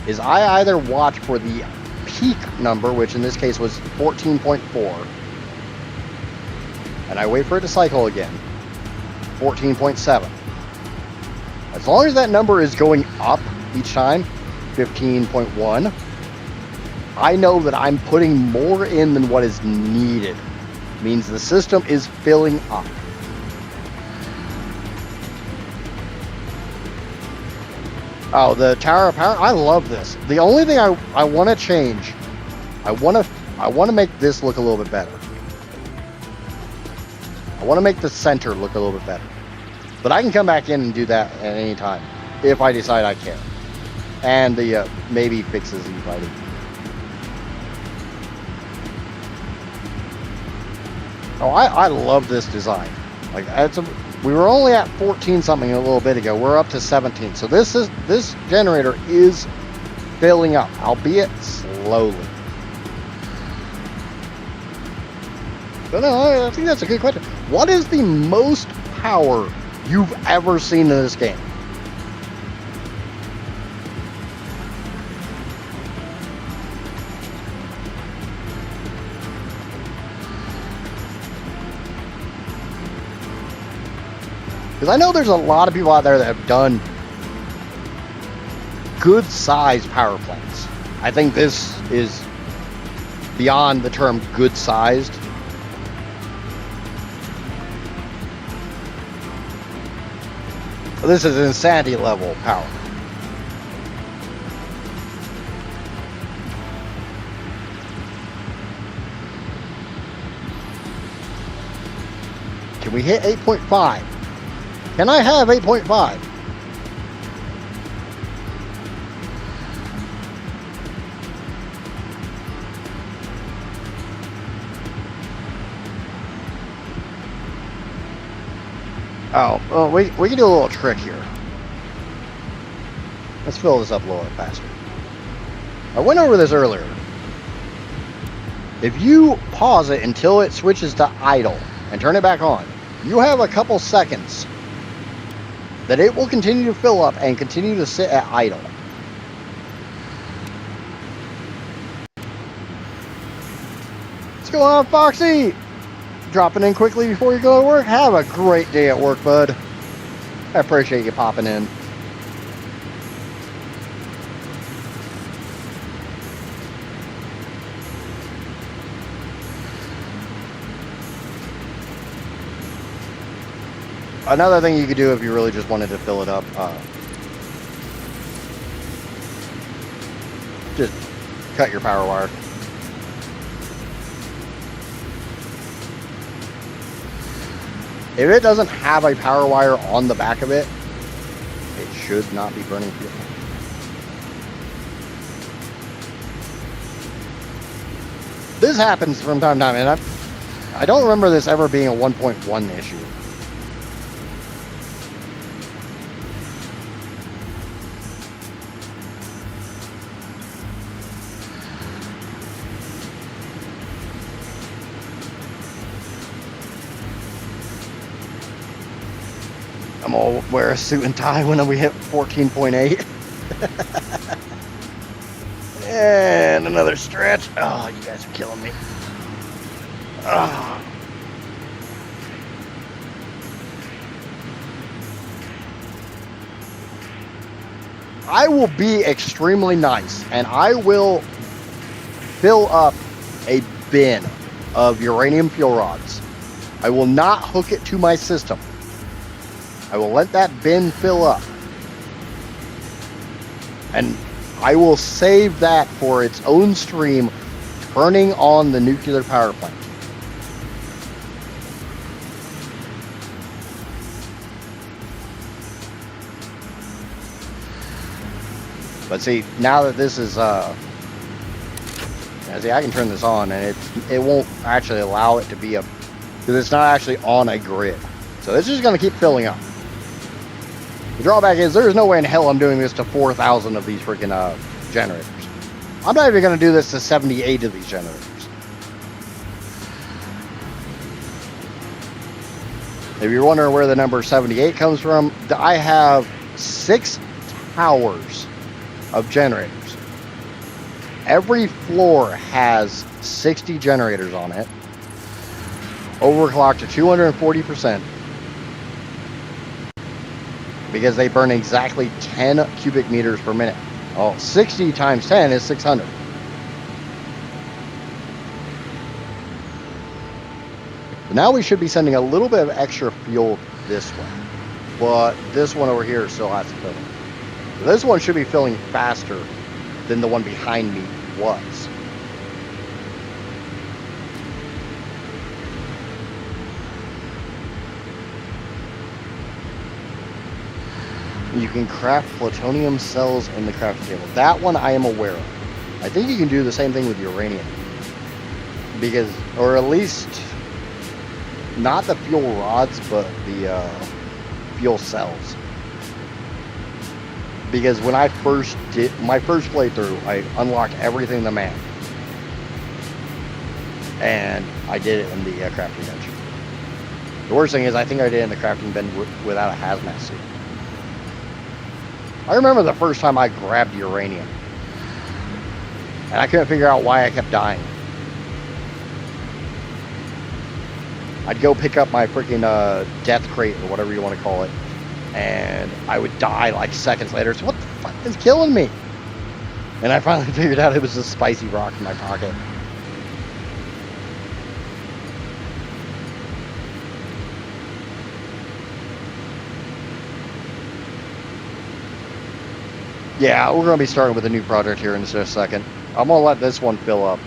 is I either watch for the peak number, which in this case was 14.4, and I wait for it to cycle again, 14.7. As long as that number is going up each time, 15.1, I know that I'm putting more in than what is needed. Means the system is filling up. Oh, the tower of power, I love this. The only thing I want to change, I want to make this look a little bit better. I want to make the center look a little bit better. But I can come back in and do that at any time if I decide I care. And the maybe fixes the lighting. Oh, I love this design. Like we were only at 14 something a little bit ago. We're up to 17. So this generator is filling up, albeit slowly. But no, I think that's a good question. What is the most power you've ever seen in this game? Because I know there's a lot of people out there that have done good sized power plants. I think this is beyond the term good sized. This is insanity level power. Can we hit 8.5? Can I have 8.5? Oh, well, we can do a little trick here. Let's fill this up a little bit faster. I went over this earlier. If you pause it until it switches to idle and turn it back on, you have a couple seconds that it will continue to fill up and continue to sit at idle. What's going on, Foxy? Dropping in quickly before you go to work? Have a great day at work, bud. I appreciate you popping in. Another thing you could do if you really just wanted to fill it up, just cut your power wire. If it doesn't have a power wire on the back of it, it should not be burning fuel. This happens from time to time, and I don't remember this ever being a 1.1 issue. I'm gonna wear a suit and tie when we hit 14.8. And another stretch. Oh, you guys are killing me. Oh. I will be extremely nice, and I will fill up a bin of uranium fuel rods. I will not hook it to my system. I will let that bin fill up. And I will save that for its own stream, turning on the nuclear power plant. But see, now that this is, see, I can turn this on, and it won't actually allow it to be because it's not actually on a grid. So this is going to keep filling up. The drawback is there's no way in hell I'm doing this to 4,000 of these freaking generators. I'm not even going to do this to 78 of these generators. If you're wondering where the number 78 comes from, I have 6 towers of generators. Every floor has 60 generators on it, overclocked to 240%, because they burn exactly 10 cubic meters per minute. Oh, 60 times 10 is 600. Now we should be sending a little bit of extra fuel this way, but this one over here still has to fill. This one should be filling faster than the one behind me was. You can craft plutonium cells in the crafting table. That one I am aware of. I think you can do the same thing with uranium. Because, or at least, not the fuel rods, but the fuel cells. Because when I first did my first playthrough, I unlocked everything in the map, and I did it in the crafting bench. The worst thing is, I think I did it in the crafting bench without a hazmat suit. I remember the first time I grabbed uranium, and I couldn't figure out why I kept dying. I'd go pick up my freaking death crate or whatever you want to call it, and I would die like seconds later. So what the fuck is killing me? And I finally figured out it was a spicy rock in my pocket. Yeah, we're going to be starting with a new project here in just a second. I'm going to let this one fill up.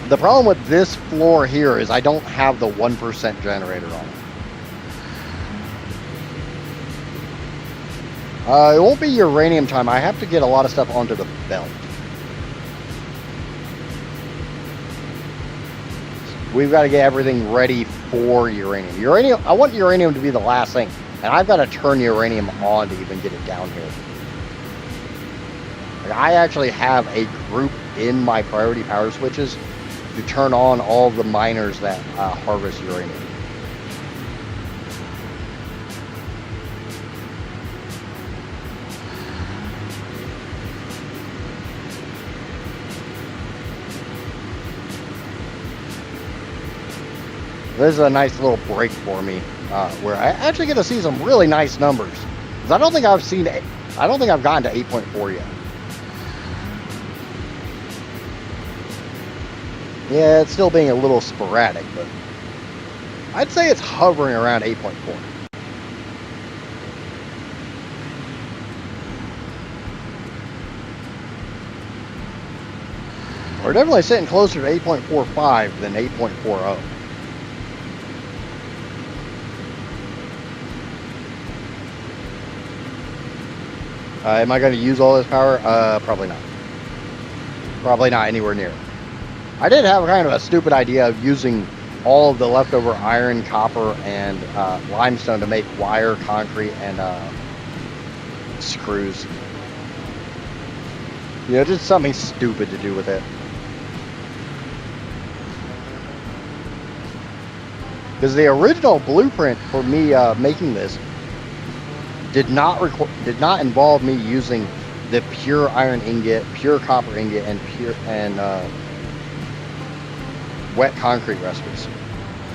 The problem with this floor here is I don't have the 1% generator on it. It won't be uranium time. I have to get a lot of stuff onto the belt. We've got to get everything ready for uranium. I want uranium to be the last thing, and I've got to turn uranium on to even get it down here. Like, I actually have a group in my priority power switches to turn on all the miners that harvest uranium. This is a nice little break for me, where I actually get to see some really nice numbers. 'Cause I don't think I've gotten to 8.4 yet. Yeah, it's still being a little sporadic, but I'd say it's hovering around 8.4. We're definitely sitting closer to 8.45 than 8.40. Am I going to use all this power? Probably not. Probably not anywhere near. I did have kind of a stupid idea of using all of the leftover iron, copper, and limestone to make wire, concrete, and screws. You know, just something stupid to do with it. Because the original blueprint for me making this did not involve me using the pure iron ingot, pure copper ingot, and wet concrete recipes.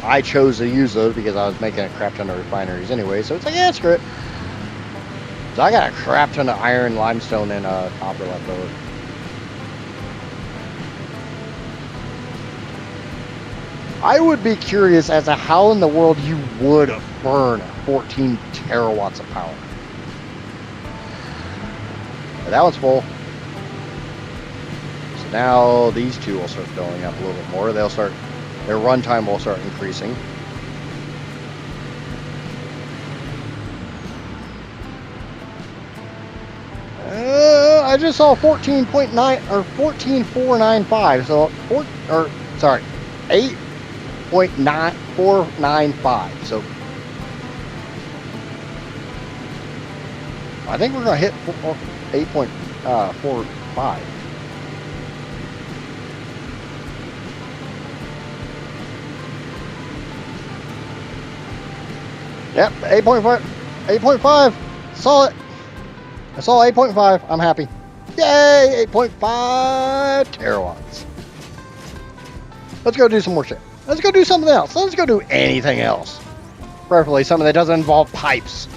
I chose to use those because I was making a crap ton of refineries anyway, so it's like, yeah, screw it. So I got a crap ton of iron, limestone, and copper left over. I would be curious as to how in the world you would burn 14 terawatts of power. But that one's full. So now these two will start filling up a little bit more. Their runtime will start increasing. I just saw 14.9 or 14.495. So 8.9495. So I think we're gonna hit 8.45. Yep, 8.5. 8.5. Saw it. I saw 8.5. I'm happy. Yay! 8.5 terawatts. Let's go do some more shit. Let's go do something else. Let's go do anything else. Preferably something that doesn't involve pipes.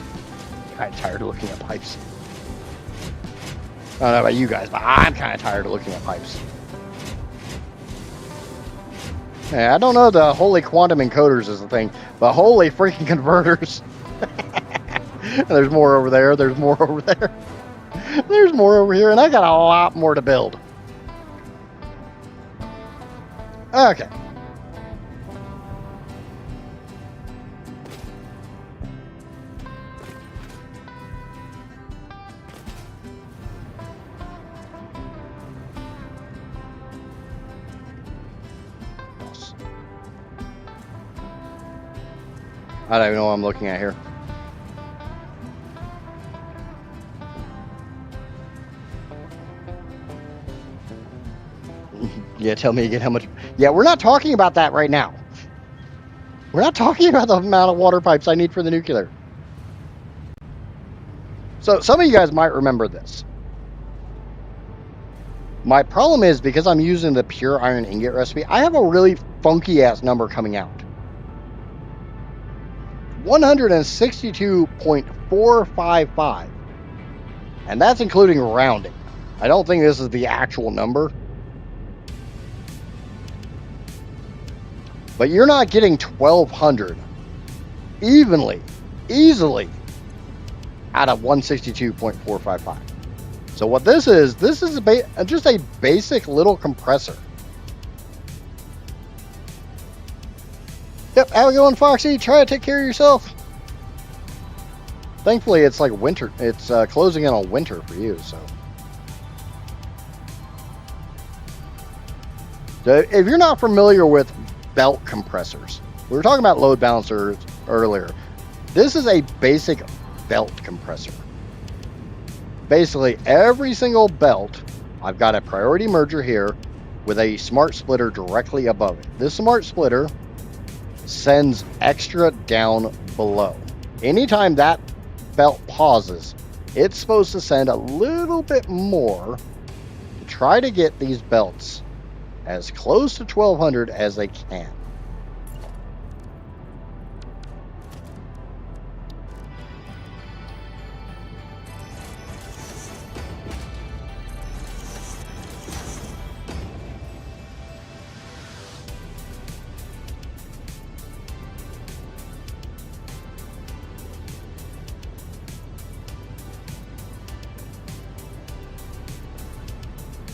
I'm kind of tired of looking at pipes. I don't know about you guys, but I'm kind of tired of looking at pipes. Yeah, I don't know the holy quantum encoders is the thing, but holy freaking converters. There's more over there. There's more over there. There's more over here, and I got a lot more to build. Okay. I don't even know what I'm looking at here. Yeah, tell me again how much. Yeah, we're not talking about that right now. We're not talking about the amount of water pipes I need for the nuclear. So some of you guys might remember this. My problem is because I'm using the pure iron ingot recipe, I have a really funky ass number coming out. 162.455. And that's including rounding. I don't think this is the actual number. But you're not getting 1,200 easily out of 162.455. So what this is just a basic little compressor. Yep, how we going, Foxy? Try to take care of yourself. Thankfully, it's like winter. It's closing in on winter for you, so. So if you're not familiar with belt compressors, we were talking about load balancers earlier. This is a basic belt compressor. Basically, every single belt, I've got a priority merger here with a smart splitter directly above it. This smart splitter sends extra down below. Anytime that belt pauses, it's supposed to send a little bit more to try to get these belts as close to 1,200 as they can.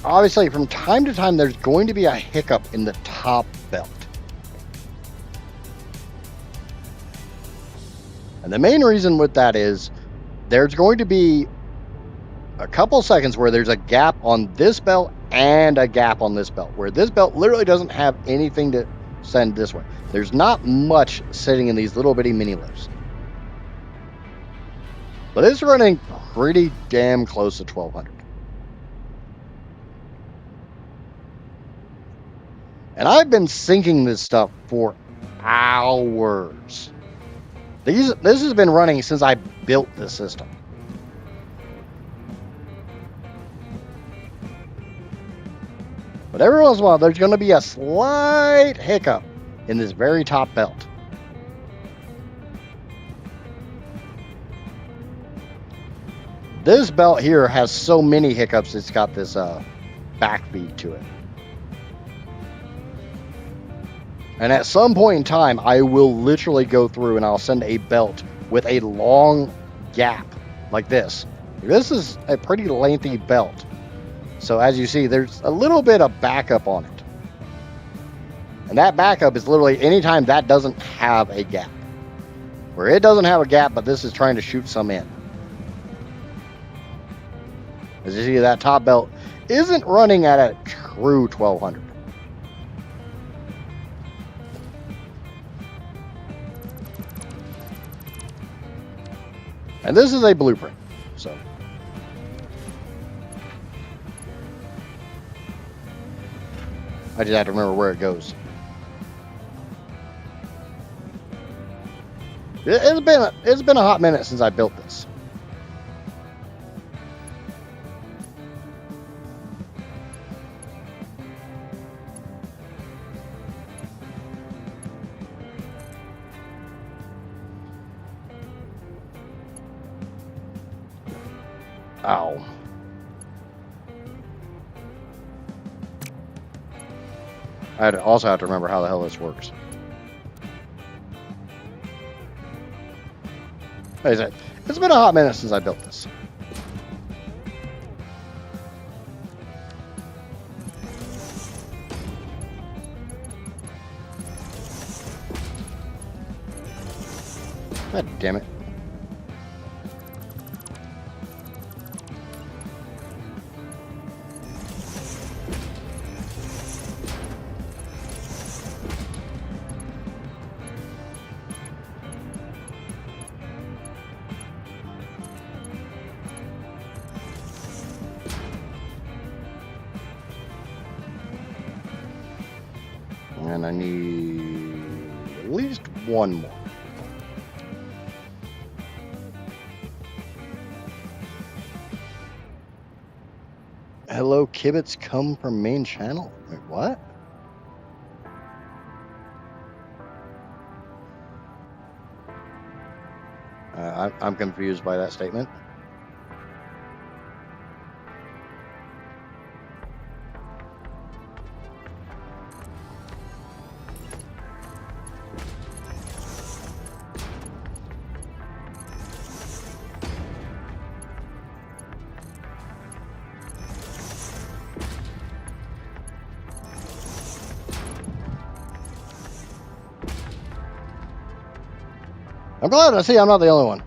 Obviously, from time to time, there's going to be a hiccup in the top belt. And the main reason with that is there's going to be a couple seconds where there's a gap on this belt and a gap on this belt, where this belt literally doesn't have anything to send this way. There's not much sitting in these little bitty mini lifts. But it's running pretty damn close to 1200. And I've been syncing this stuff for hours. This has been running since I built this system. But every once in a while, there's going to be a slight hiccup in this very top belt. This belt here has so many hiccups, it's got this backfeed to it. And at some point in time, I will literally go through and I'll send a belt with a long gap like this. This is a pretty lengthy belt. So as you see, there's a little bit of backup on it. And that backup is literally anytime that doesn't have a gap. Where it doesn't have a gap, but this is trying to shoot some in. As you see, that top belt isn't running at a true 1200. And this is a blueprint, so. I just have to remember where it goes. It's been a hot minute since I built this. Ow. I also have to remember how the hell this works. Like I said, it's been a hot minute since I built this. God damn it. And I need at least one more. Hello, Kibitz come from main channel. Wait, what? I'm confused by that statement. I'm glad to see I'm not the only one.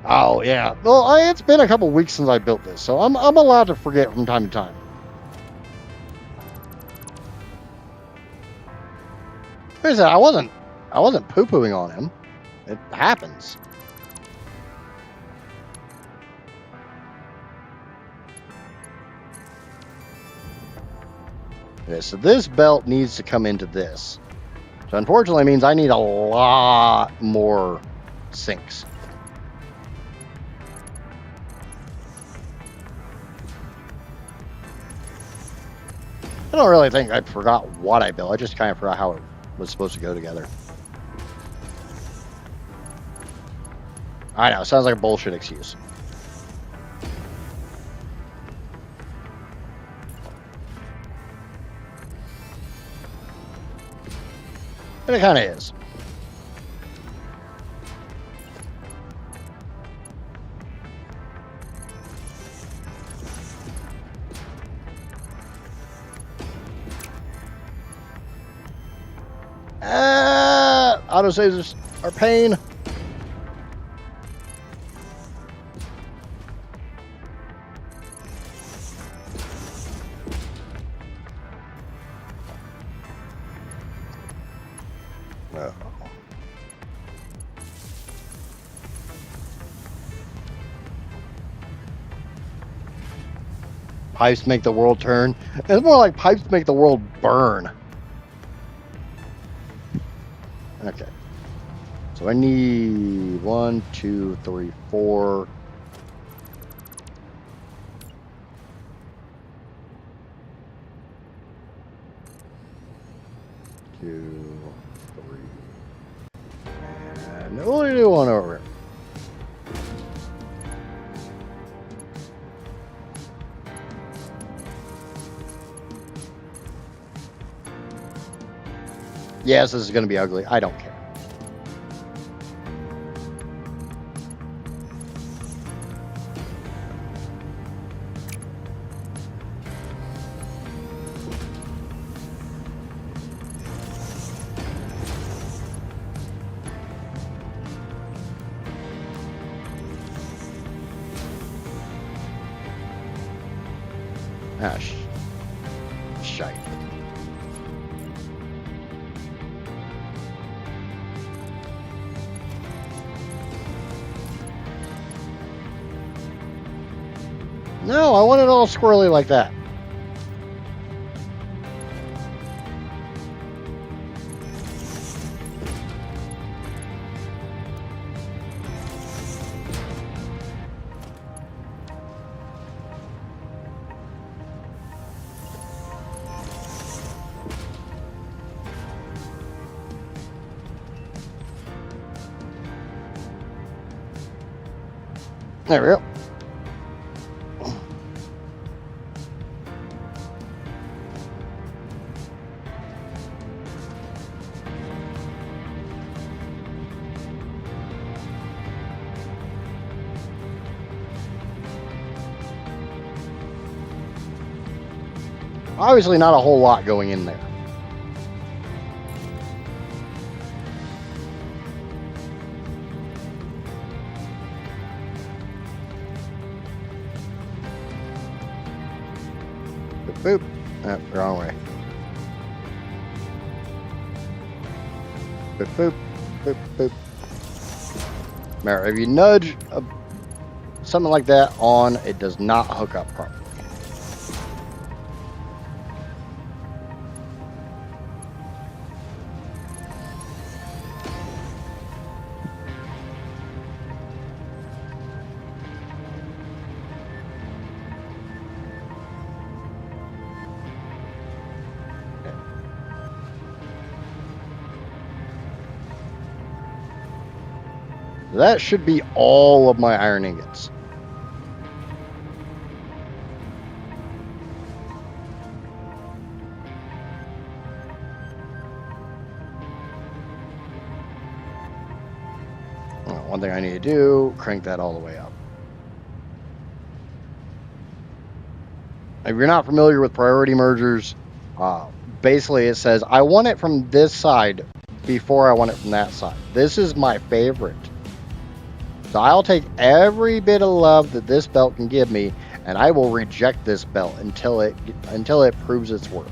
Oh, yeah. Well, it's been a couple weeks since I built this, so I'm allowed to forget from time to time. Like I said, I wasn't poo-pooing on him. It happens. Okay, so this belt needs to come into this. So unfortunately, it means I need a lot more sinks. I don't really think I forgot what I built. I just kind of forgot how it was supposed to go together. I know, sounds like a bullshit excuse. And it kind of is. Autosaves are pain. pipes make the world turn. It's more like pipes make the world burn. Okay. So I need 1, 2, 3, 4. Two, 3. And what do you do one over here? Yes, this is going to be ugly. I don't care. Ah, shite. No, I want it all squirrely like that. There we go. Obviously not a whole lot going in there. Boop. Oh, wrong way. Boop, boop, boop, boop. Now, if you nudge something like that on, it does not hook up properly. That should be all of my iron ingots. Well, one thing I need to do, crank that all the way up. If you're not familiar with priority mergers, basically it says, I want it from this side before I want it from that side. This is my favorite. So I'll take every bit of love that this belt can give me, and I will reject this belt until it proves its worth.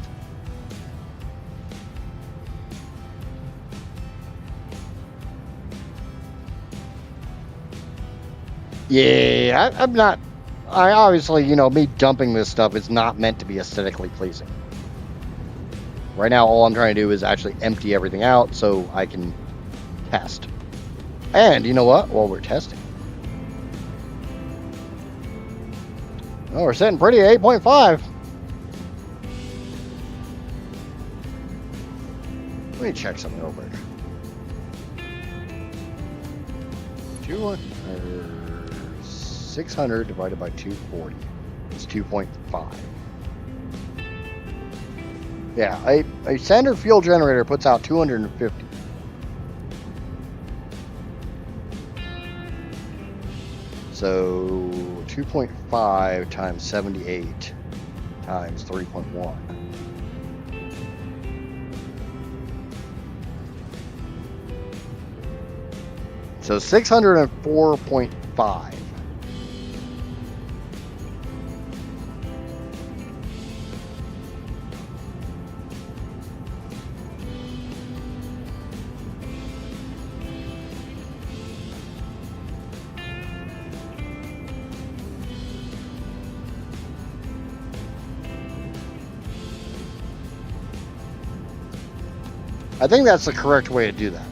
Yeah, I'm not. I obviously, me dumping this stuff is not meant to be aesthetically pleasing. Right now, all I'm trying to do is actually empty everything out so I can test. And you know what? While we're testing. Oh, we're sitting pretty at 8.5. Let me check something real quick. 600 divided by 240. It's 2.5. Yeah, a standard fuel generator puts out 250. So 2.5 times 78 times 3.1. So 604.5. I think that's the correct way to do that.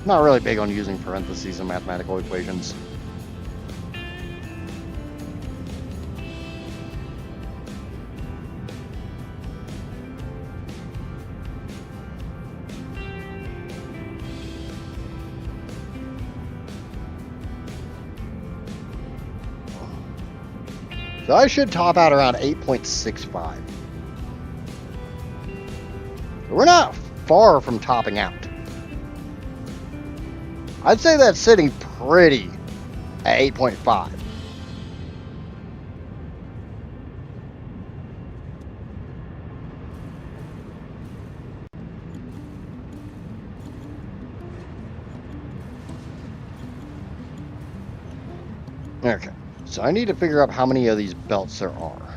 Not really big on using parentheses in mathematical equations. So I should top out around 8.65. We're not far from topping out. I'd say that's sitting pretty at 8.5. Okay, so I need to figure out how many of these belts there are.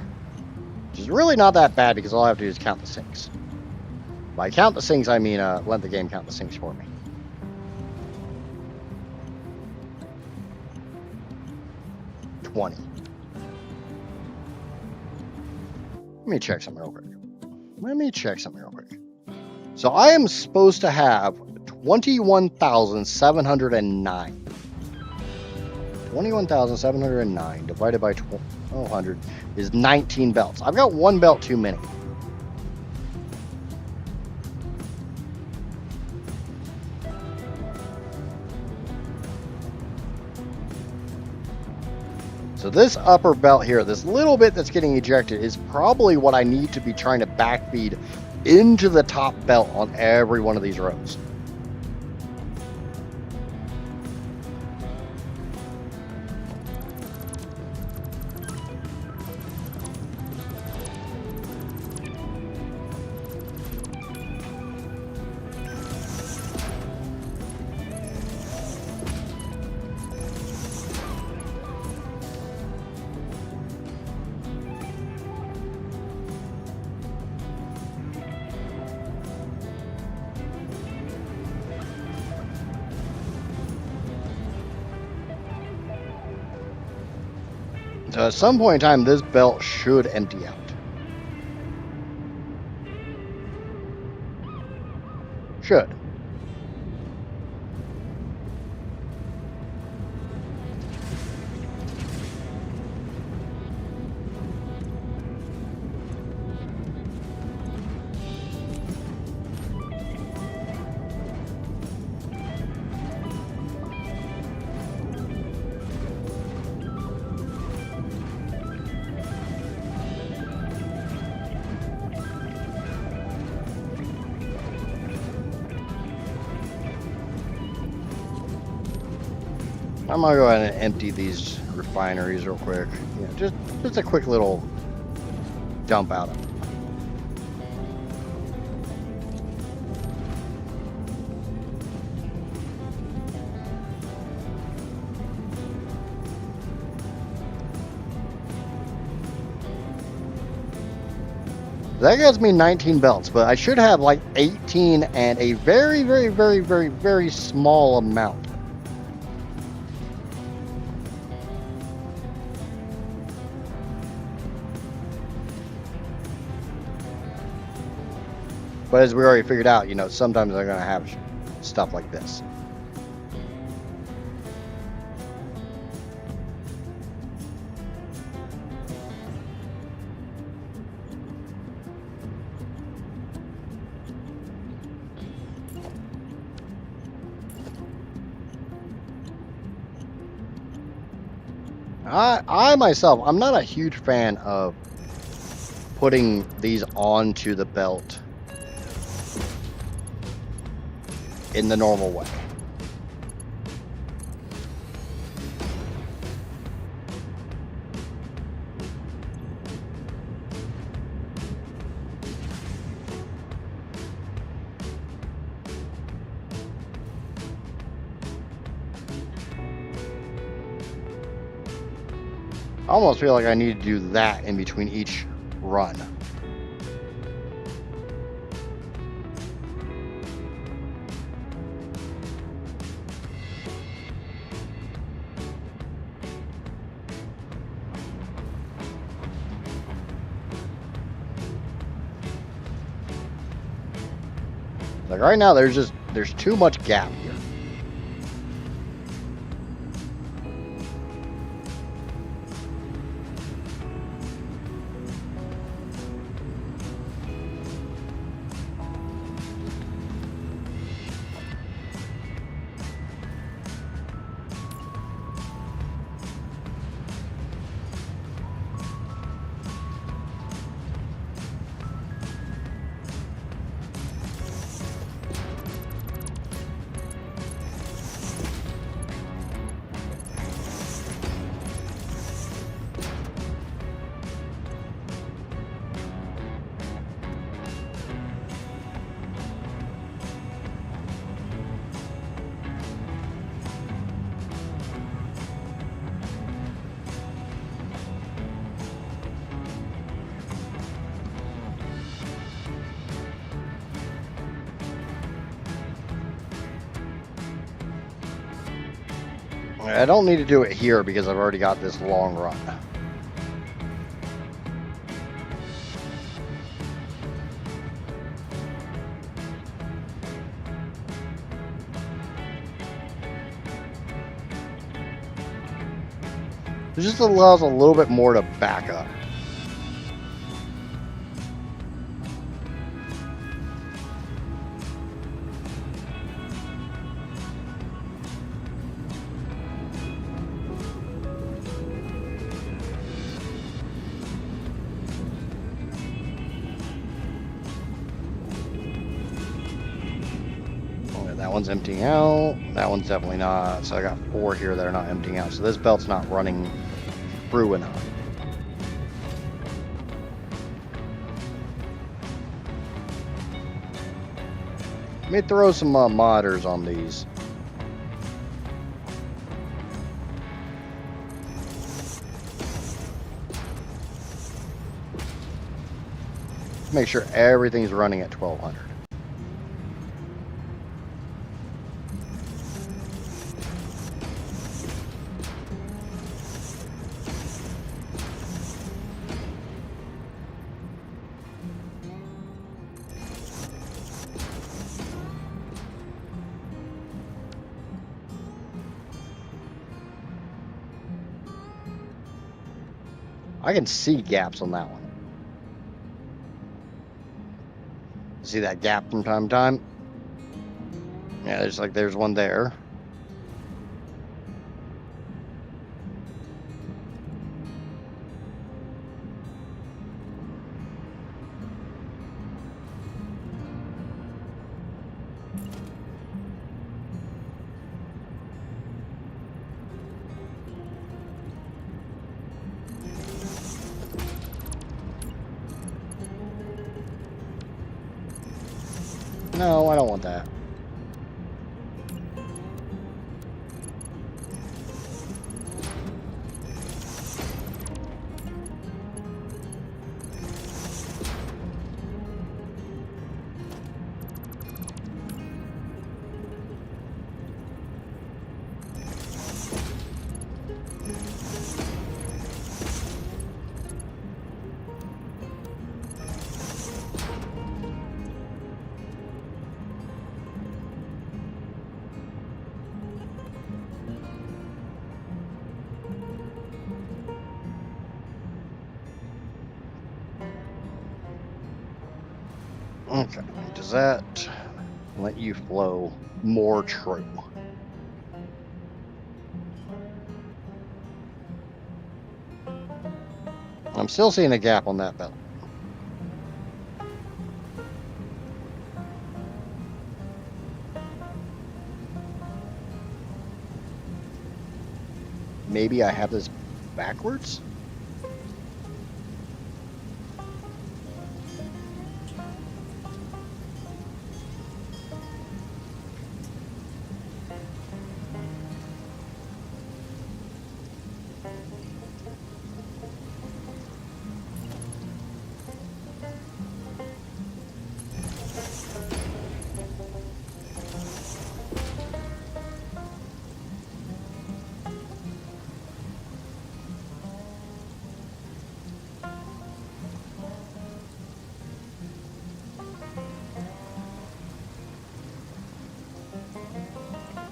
Which is really not that bad because all I have to do is count the sinks. By count the sinks, I mean let the game count the sinks for me. Let me check something real quick. So I am supposed to have 21,709. 21,709 divided by 1,200 is 19 belts. I've got one belt too many. So this upper belt here, this little bit that's getting ejected, is probably what I need to be trying to backfeed into the top belt on every one of these rows. So at some point in time, this belt should empty out. Should. I'm gonna go ahead and empty these refineries real quick. Yeah, just a quick little dump out of it. That gets me 19 belts, but I should have like 18 and a very, very, very, very, very small amount. But as we already figured out, sometimes they're going to have stuff like this. I myself, I'm not a huge fan of putting these onto the belt in the normal way. I almost feel like I need to do that in between each run. Like right now, there's too much gap here. I don't need to do it here because I've already got this long run. It just allows a little bit more to back up. That one's emptying out. That one's definitely not. So I got 4 here that are not emptying out. So this belt's not running through enough. Let me throw some modders on these. Make sure everything's running at 1200. I can see gaps on that one. See that gap from time to time? Yeah, there's one there. No, I don't want that. Okay, does that let you flow more true? I'm still seeing a gap on that belt. Maybe I have this backwards?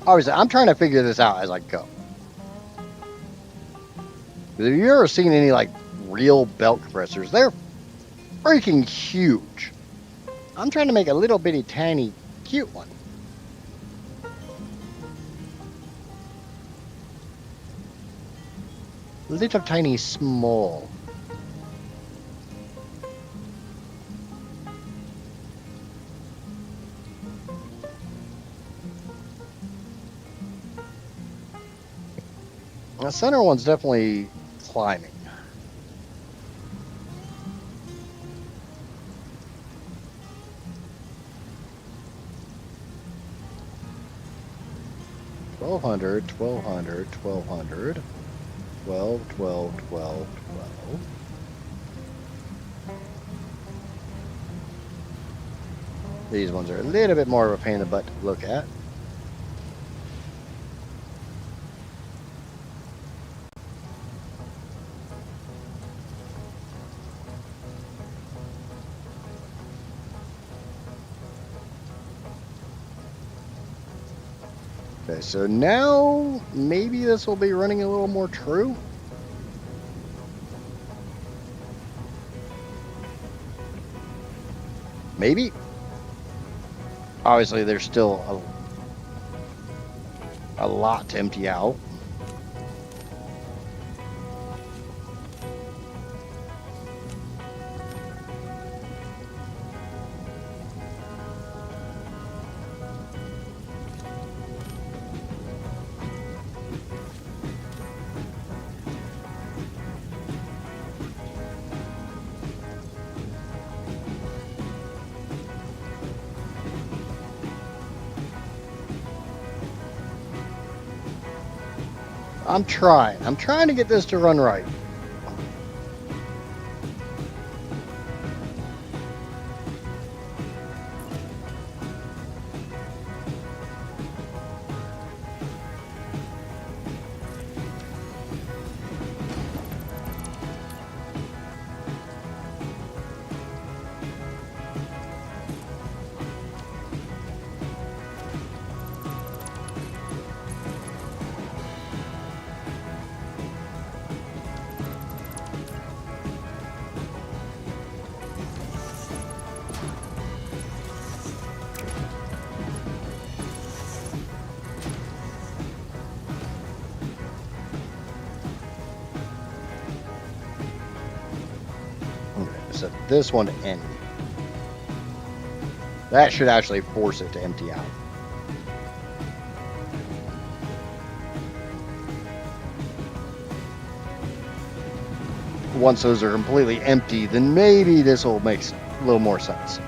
Obviously, I'm trying to figure this out as I go. Have you ever seen any like real belt compressors? They're freaking huge. I'm trying to make a little bitty tiny cute one. Little tiny small. The center one's definitely climbing. $1,200, $1,200, $1,200, $12, $12, $12, $12. These ones are a little bit more of a pain in the butt to look at. Okay, so now maybe this will be running a little more true. Maybe. Obviously, there's still a lot to empty out. I'm trying. I'm trying to get this to run right. Set this one to end. That should actually force it to empty out. Once those are completely empty, then maybe this will make a little more sense.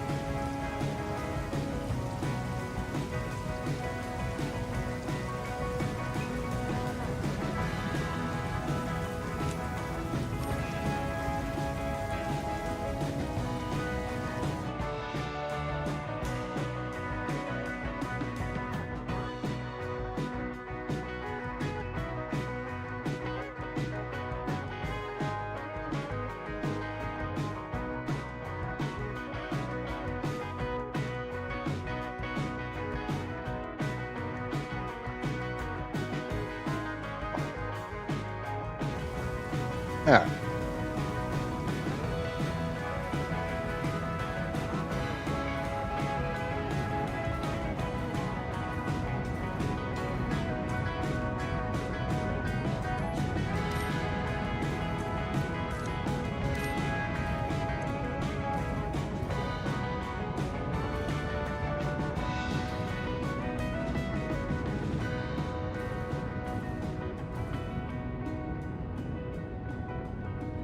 All right.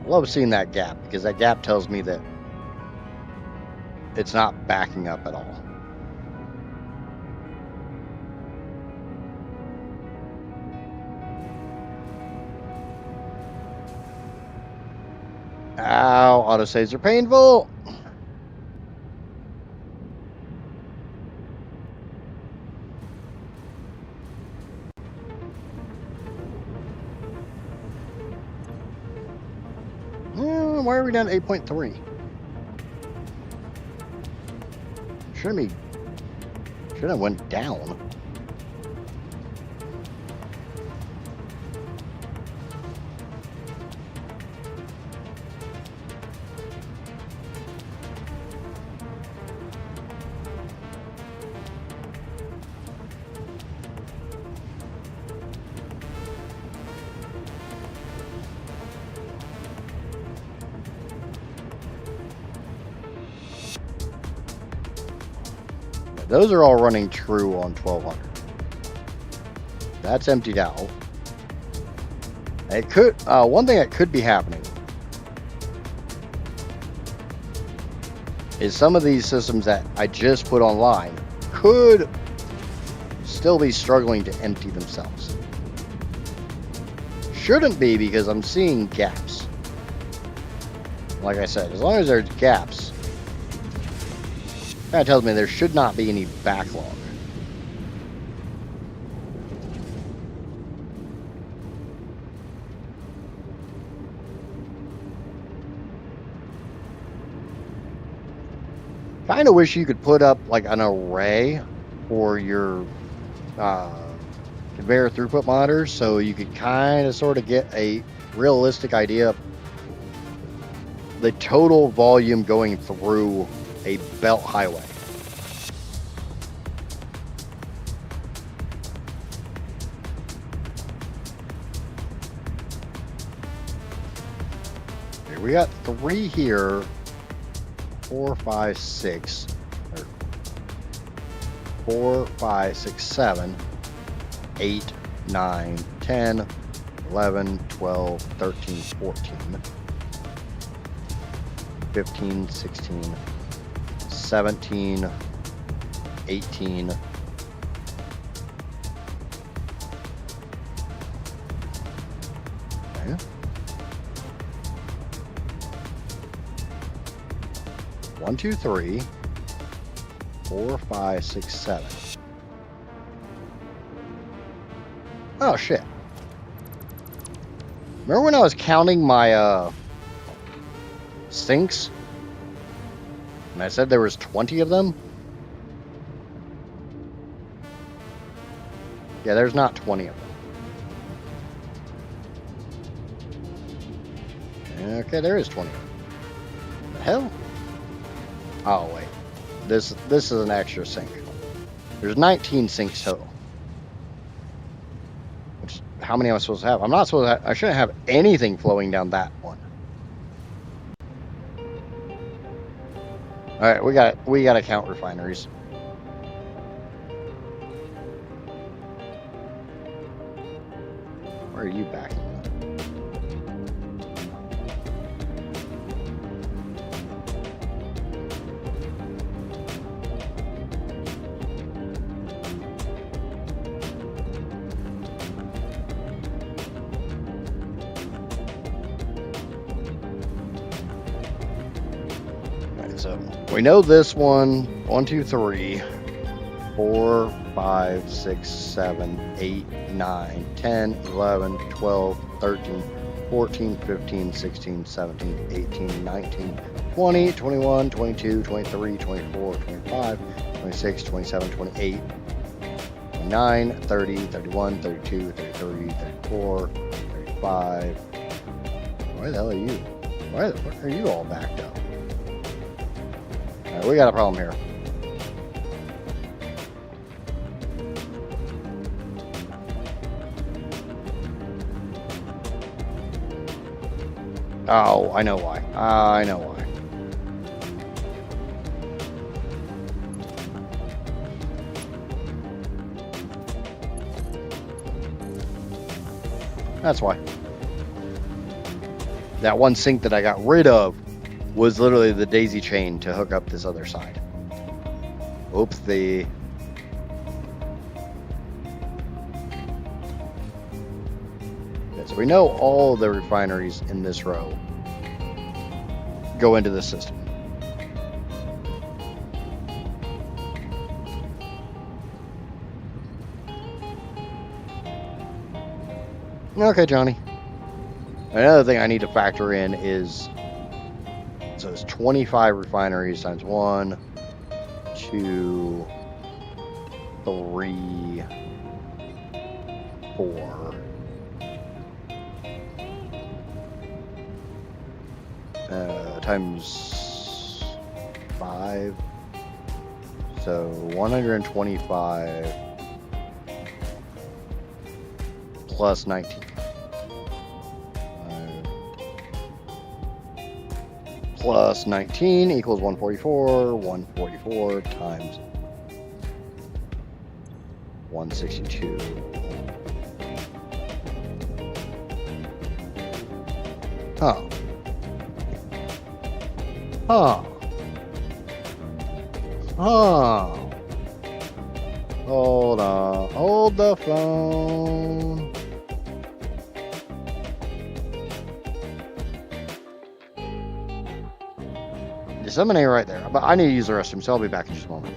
Love seeing that gap because that gap tells me that it's not backing up at all. Ow, autosaves are painful. Why are we down to 8.3? Should have went down. Those are all running true on 1200. That's emptied out. It could, one thing that could be happening is some of these systems that I just put online could still be struggling to empty themselves. Shouldn't be, because I'm seeing gaps. Like I said, as long as there's gaps, that tells me there should not be any backlog. Kind of wish you could put up like an array for your conveyor throughput monitors, so you could kind of sort of get a realistic idea of the total volume going through a belt highway. Okay, we got 3 here. 4, 5, 6, or 4, 5, 6, 7, 8, 9, 10, 11, 12, 13, 14, 15, 16, 17, 18, okay. 1, 2, 3, 4, 5, 6, 7. Oh shit. Remember when I was counting my sinks? And I said there was 20 of them? Yeah, there's not 20 of them. Okay, there is 20 of them. The hell? Oh wait, this is an extra sink. There's 19 sinks total. Which, how many am I supposed to have? I'm not supposed to have, I shouldn't have anything flowing down that one. All right, we got to count refineries. Where are you backing up? So we know this one, 1, 2, 3, 4, 5, 6, 7, 8, 9, 10, 11, 12, 13, 14, 15, 16, 17, 18, 19, 20, 21, 22, 23, 24, 25, 26, 27, 28, 29, 30, 31, 32, 33, 34, 35. Where the hell are you? Why are you all backed up? We got a problem here. Oh, I know why. I know why. That's why. That one sink that I got rid of was literally the daisy chain to hook up this other side. Oopsie. Okay, so we know all the refineries in this row go into the system. Okay, Johnny. Another thing I need to factor in is, so it's 25 refineries times 1, 2, 3, 4. Times 5. So 125 plus 19. Plus 19 equals 144. 144 times 162. Huh. Huh. Huh. Hold on. Hold the phone. Disseminate right there. But I need to use the restroom, so I'll be back in just a moment.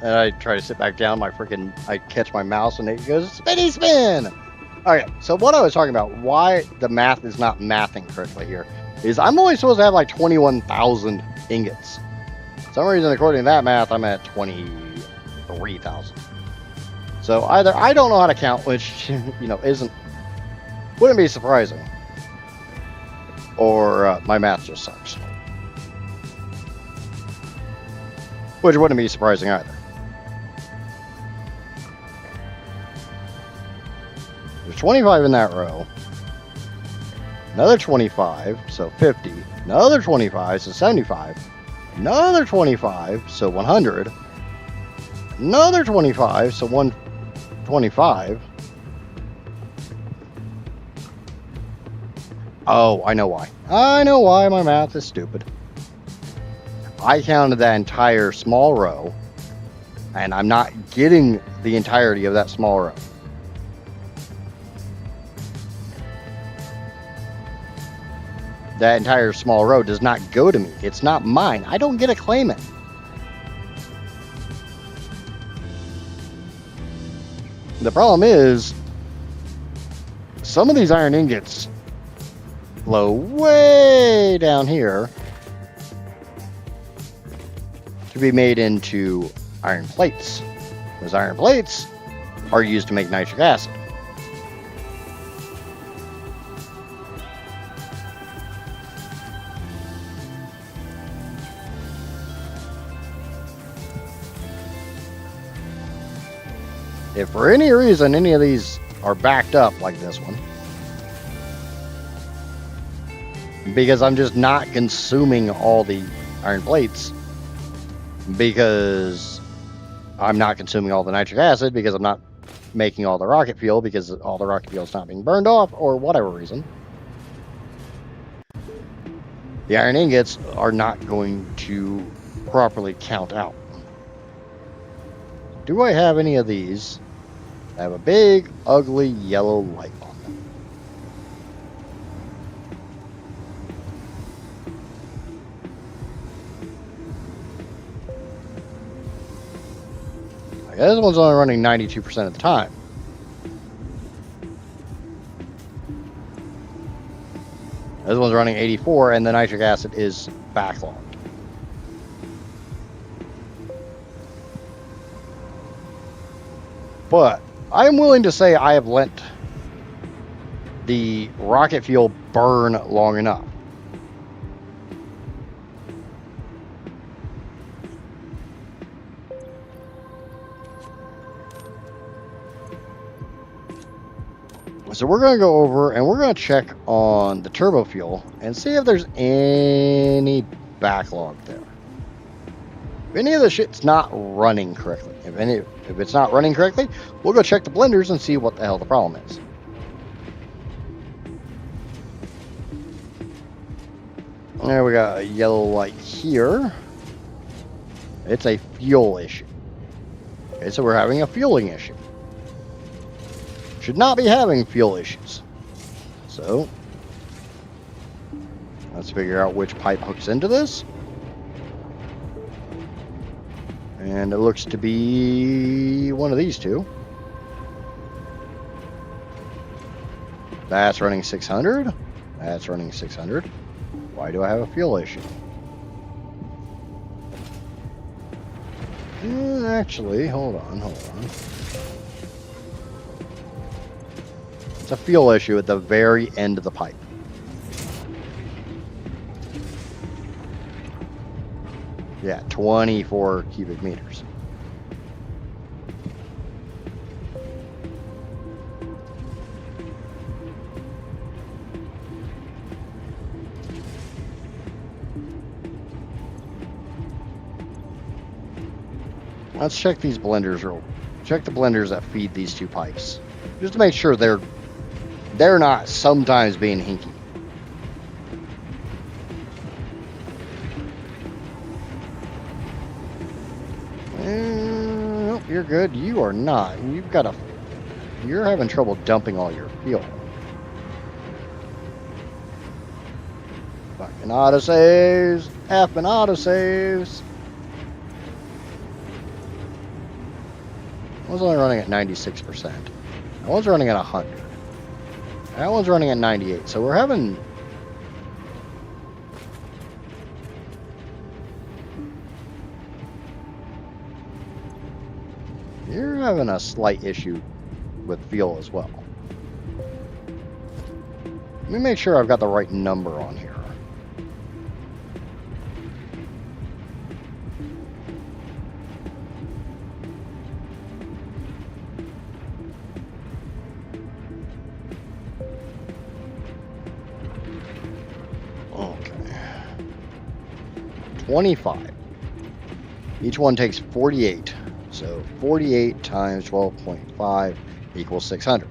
And I try to sit back down. I catch my mouse and it goes spinny spin. Okay, so what I was talking about, why the math is not mathing correctly here, is I'm only supposed to have like 21,000 ingots. For some reason, according to that math, I'm at 23,000. So either I don't know how to count, which wouldn't be surprising, or my math just sucks, which wouldn't be surprising either. There's 25 in that row. another 25, so 50, another 25, so 75, another 25, so 100, another 25, so 125. Oh, I know why. I know why my math is stupid. I counted that entire small row, and I'm not getting the entirety of that small row. That entire small row does not go to me. It's not mine. I don't get to claim it. The problem is, some of these iron ingots flow way down here to be made into iron plates. Those iron plates are used to make nitric acid. If for any reason any of these are backed up like this one, because I'm just not consuming all the iron plates, because I'm not consuming all the nitric acid, because I'm not making all the rocket fuel, because all the rocket fuel is not being burned off, or whatever reason, the iron ingots are not going to properly count out. Do I have any of these? I have a big, ugly yellow light on them. I guess this one's only running 92% of the time. This one's running 84, and the nitric acid is backlogged. But I'm willing to say I have let the rocket fuel burn long enough. So we're going to go over and we're going to check on the TurboFuel and see if there's any backlog there. If any of the shit's not running correctly, if it's not running correctly, we'll go check the blenders and see what the hell the problem is. There we got a yellow light here. It's a fuel issue. Okay, so we're having a fueling issue. Should not be having fuel issues. So let's figure out which pipe hooks into this. And it looks to be one of these two. That's running 600. That's running 600. Why do I have a fuel issue? Actually, hold on. It's a fuel issue at the very end of the pipe. Yeah, 24 cubic meters. Let's check these blenders. Check the blenders that feed these two pipes, just to make sure they're not sometimes being hinky. Nope, you're good. You are not. You're having trouble dumping all your fuel. Fucking autosaves. Effing autosaves. That one's only running at 96%. That one's running at 100. That one's running at 98. So we're having... You're having a slight issue with fuel as well. Let me make sure I've got the right number on here. 25. Each one takes 48. So 48 times 12.5 equals 600.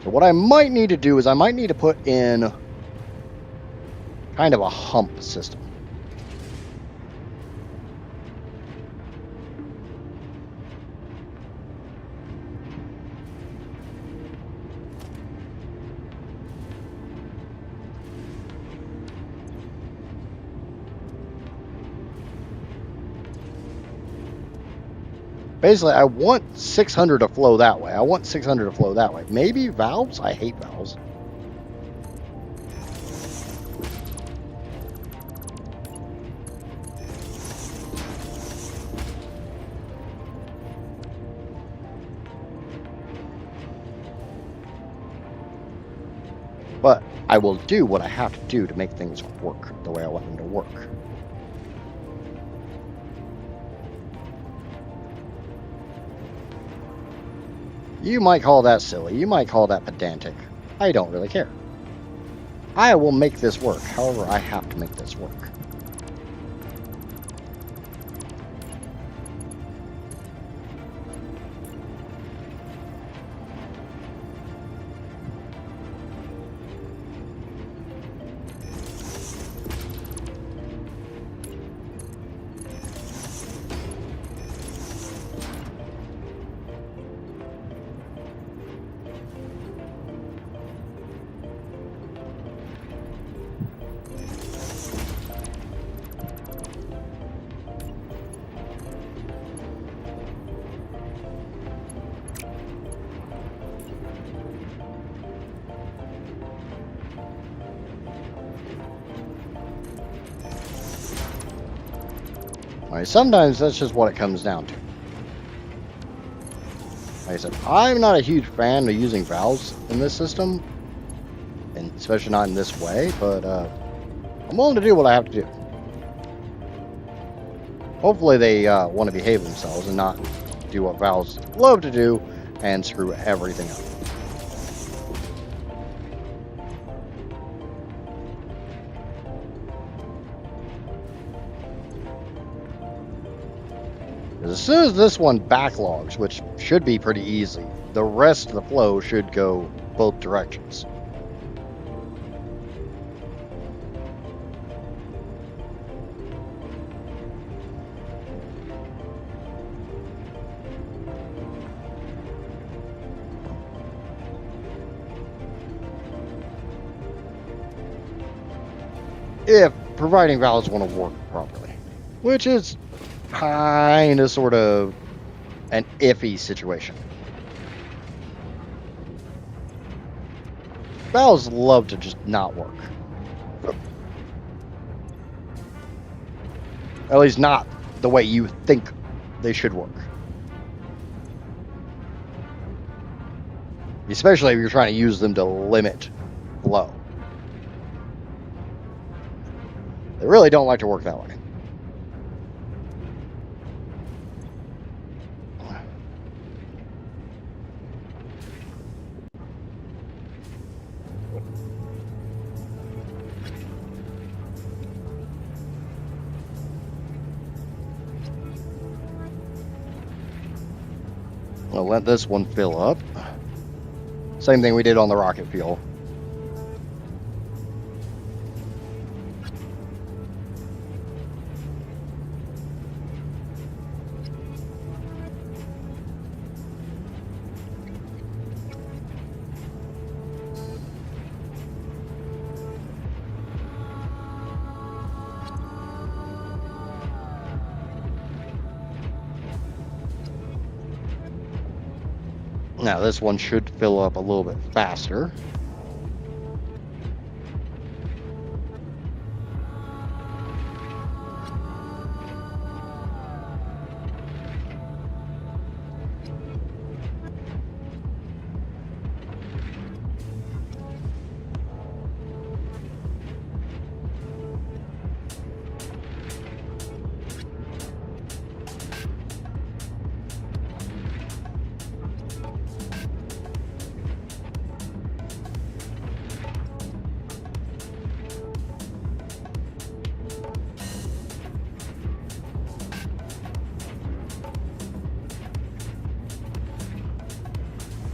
So what I might need to do is I might need to put in kind of a hump system. Basically, I want 600 to flow that way. I want 600 to flow that way. Maybe valves? I hate valves. But I will do what I have to do to make things work the way I want them to work. You might call that silly. You might call that pedantic. I don't really care. I will make this work. However, I have to make this work. Alright, sometimes that's just what it comes down to. Like I said, I'm not a huge fan of using valves in this system, and especially not in this way, but I'm willing to do what I have to do. Hopefully they want to behave themselves and not do what valves love to do and screw everything up. As soon as this one backlogs, which should be pretty easy, the rest of the flow should go both directions. If providing valves want to work properly, which is kind of sort of an iffy situation. Valves love to just not work. At least not the way you think they should work. Especially if you're trying to use them to limit flow. They really don't like to work that way. I'll let this one fill up. Same thing we did on the rocket fuel. Now this one should fill up a little bit faster.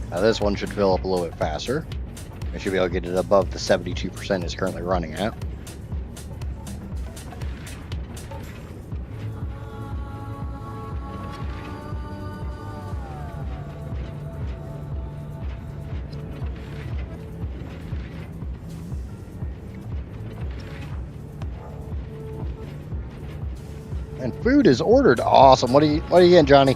Now this one should fill up a little bit faster. I should be able to get it above the 72% it's currently running at. And food is ordered. Awesome. What are you getting, Johnny?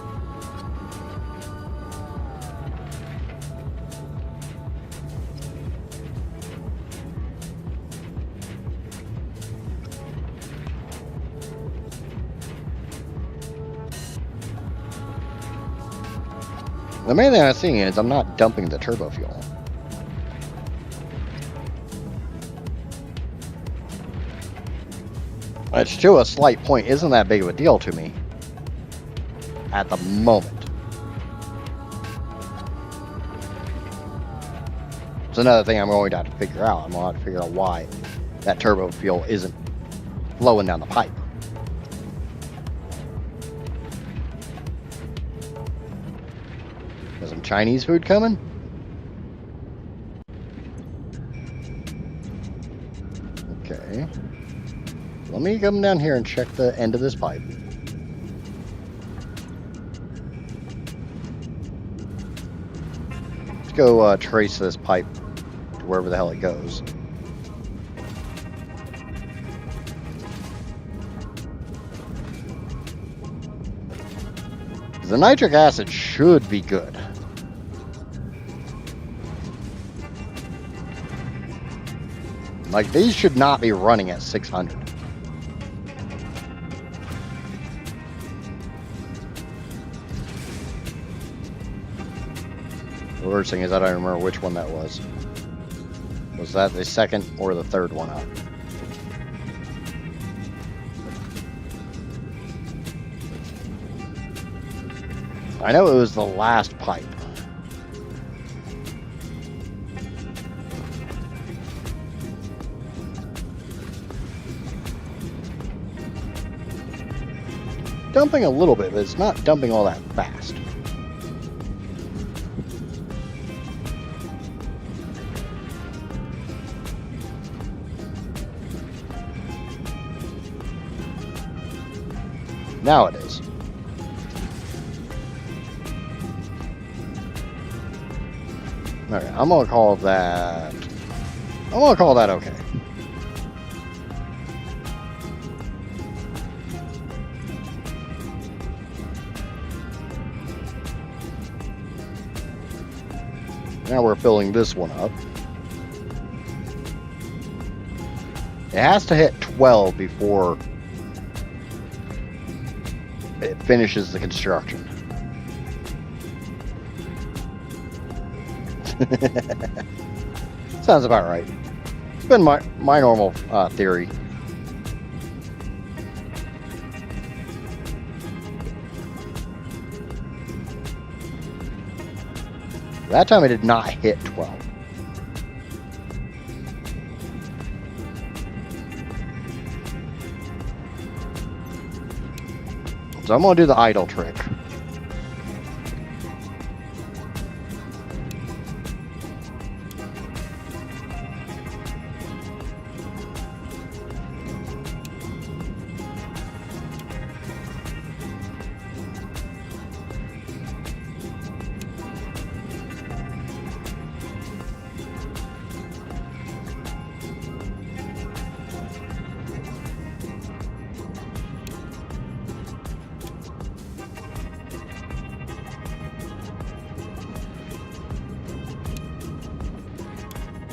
The main thing I'm seeing is I'm not dumping the turbo fuel. Which, to a slight point, isn't that big of a deal to me at the moment. It's another thing I'm going to have to figure out. I'm going to have to figure out why that turbo fuel isn't flowing down the pipe. Got some Chinese food coming? Okay. Let me come down here and check the end of this pipe. Let's go trace this pipe to wherever the hell it goes. The nitric acid should be good. Like, these should not be running at 600. The worst thing is I don't remember which one that was. Was that the second or the third one up? I know it was the last pipe. Dumping a little bit, but it's not dumping all that fast. Now it is. Okay, I'm gonna call that okay. Now we're filling this one up. It has to hit 12 before it finishes the construction. Sounds about right. It's been my normal theory. That time it did not hit 12. So I'm going to do the idle trick.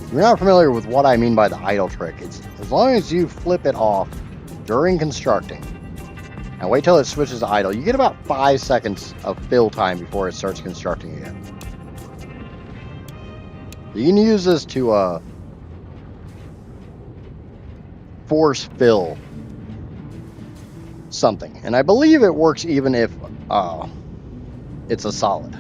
If you're not familiar with what I mean by the idle trick, it's as long as you flip it off during constructing and wait till it switches to idle, you get about 5 seconds of fill time before it starts constructing again. You can use this to force fill something, and I believe it works even if it's a solid.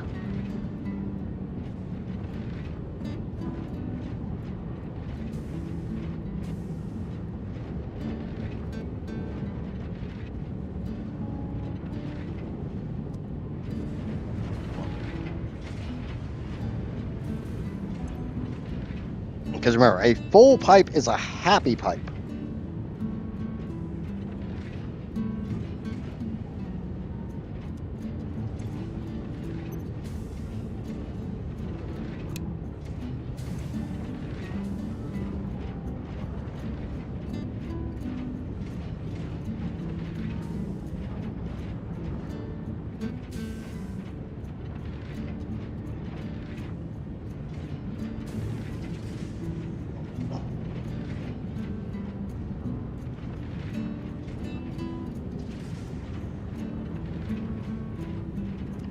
Because remember, a full pipe is a happy pipe.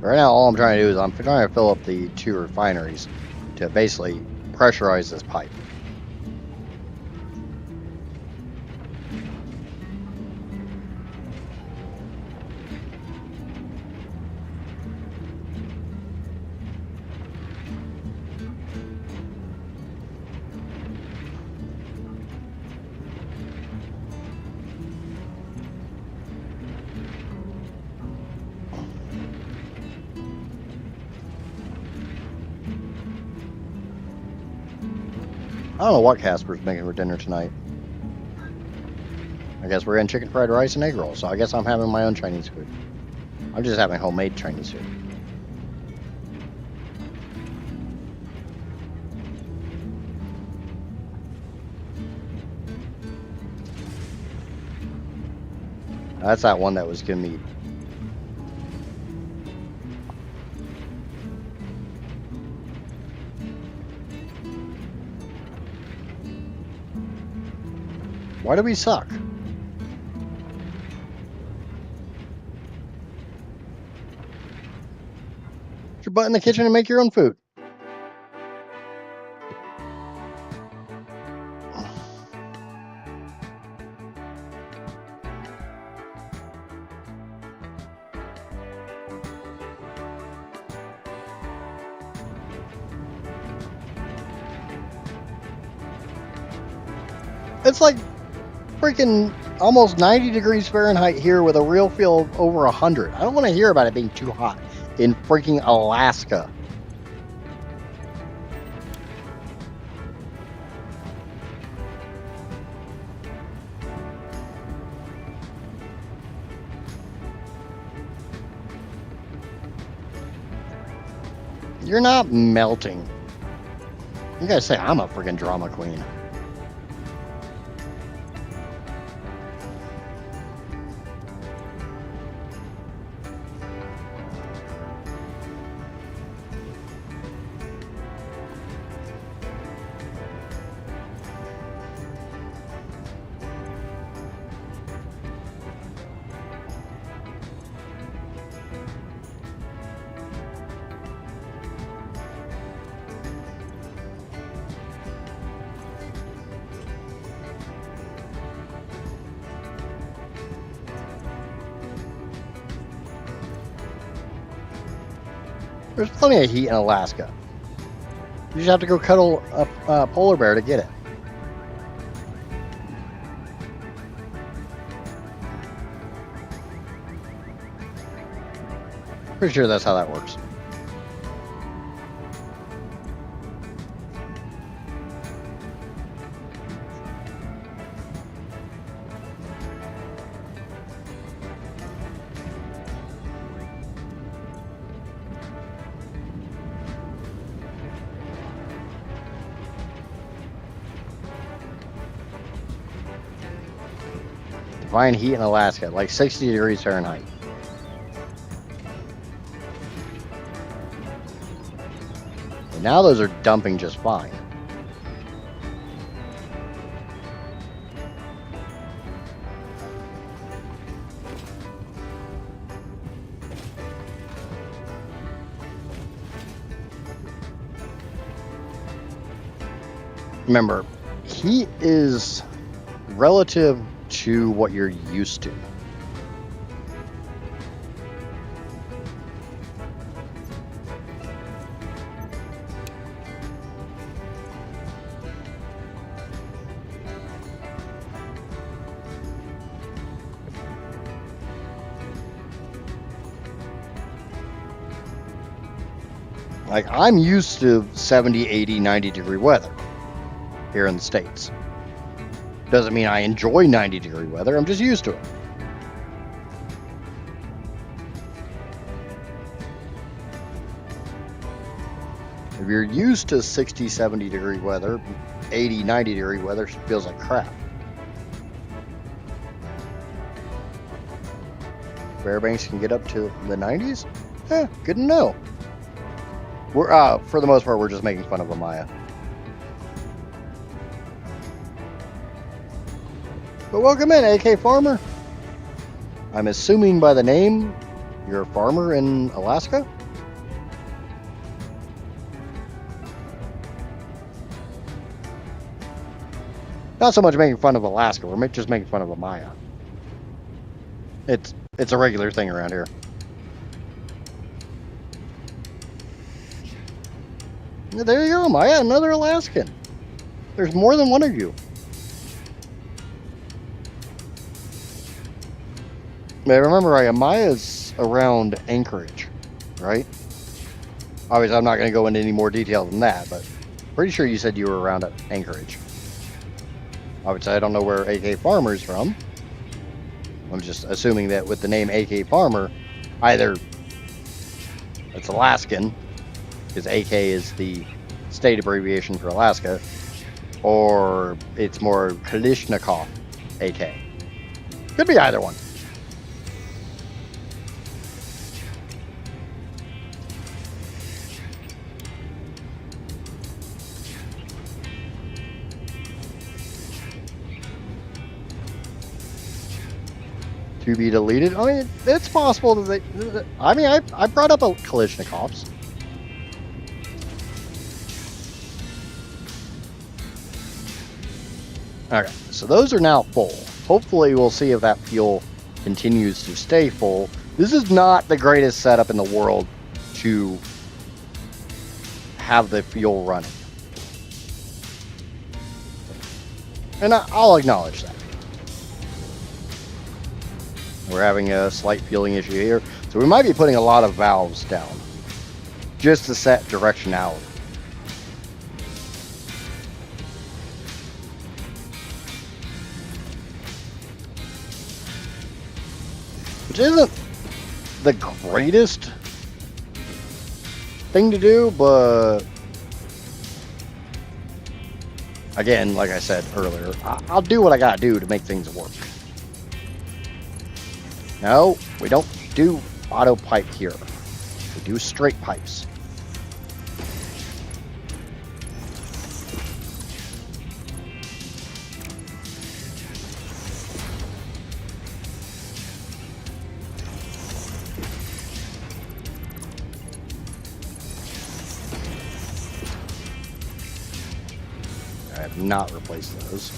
Right now, all I'm trying to do is I'm trying to fill up the 2 refineries to basically pressurize this pipe. I don't know what Casper's making for dinner tonight. I guess we're getting chicken fried rice and egg rolls, so I guess I'm having my own Chinese food. I'm just having homemade Chinese food. That's that one that was giving me. Why do we suck? Put your butt in the kitchen and make your own food. It's like freaking almost 90 degrees Fahrenheit here with a real feel of over 100. I don't want to hear about it being too hot in freaking Alaska. You're not melting. You guys say I'm a freaking drama queen. There's plenty of heat in Alaska. You just have to go cuddle a polar bear to get it. Pretty sure that's how that works. Divine heat in Alaska, like 60 degrees Fahrenheit. And now those are dumping just fine. Remember, heat is relative to what you're used to. Like, I'm used to 70, 80, 90 degree weather. here in the States. Doesn't mean I enjoy 90-degree weather. I'm just used to it. If you're used to 60, 70-degree weather, 80, 90-degree weather feels like crap. Fairbanks can get up to the 90s? Good to know. We're for the most part, we're just making fun of Amaya. But welcome in, AK Farmer. I'm assuming by the name, you're a farmer in Alaska? Not so much making fun of Alaska, we're just making fun of Amaya. It's a regular thing around here. There you go, Maya, another Alaskan. There's more than one of you. I remember right, Maya's around Anchorage, right? Obviously, I'm not going to go into any more detail than that, but pretty sure you said you were around at Anchorage. Obviously, I don't know where AK Farmer's from. I'm just assuming that with the name AK Farmer, either it's Alaskan, because AK is the state abbreviation for Alaska, or it's more Kalishnikov AK. Could be either one. To be deleted. I mean, it's possible that they. I mean, I brought up a Kalishnikovs. Okay, so those are now full. Hopefully, we'll see if that fuel continues to stay full. This is not the greatest setup in the world to have the fuel running, and I'll acknowledge that. We're having a slight fueling issue here, so we might be putting a lot of valves down just to set directionality. Which isn't the greatest thing to do, but again, like I said earlier, I'll do what I gotta do to make things work. No, we don't do auto pipe here. We do straight pipes. I have not replaced those.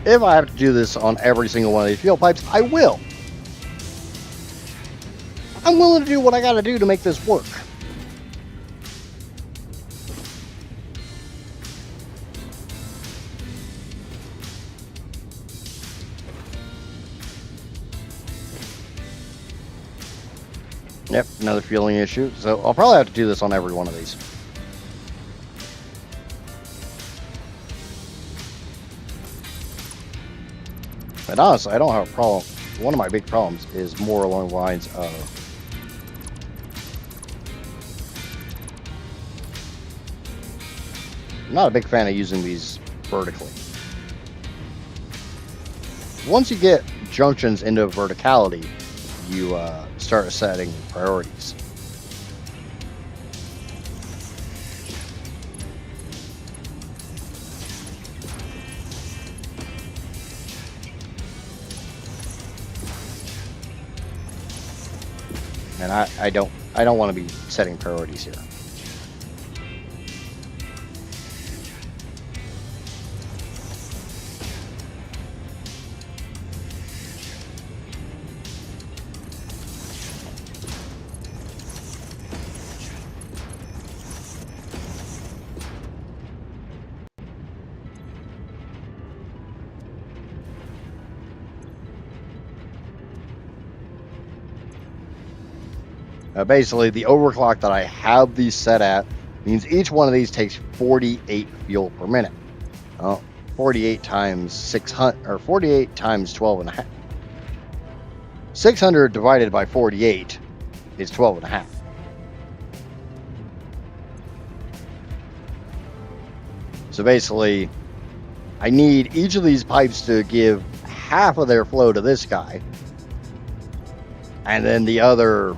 If I have to do this on every single one of these fuel pipes, I will. I'm willing to do what I gotta do to make this work. Yep, another fueling issue. So I'll probably have to do this on every one of these. But honestly, I don't have a problem. One of my big problems is more along the lines of I'm not a big fan of using these vertically. Once you get junctions into verticality, you start setting priorities. And I don't want to be setting priorities here. Basically, the overclock that I have these set at Means each one of these takes 48 fuel per minute. Oh, 48 times 600, or 48 times 12 and a half. 600 divided by 48 is 12 and a half. So basically, I need each of these pipes to give half of their flow to this guy, and then the other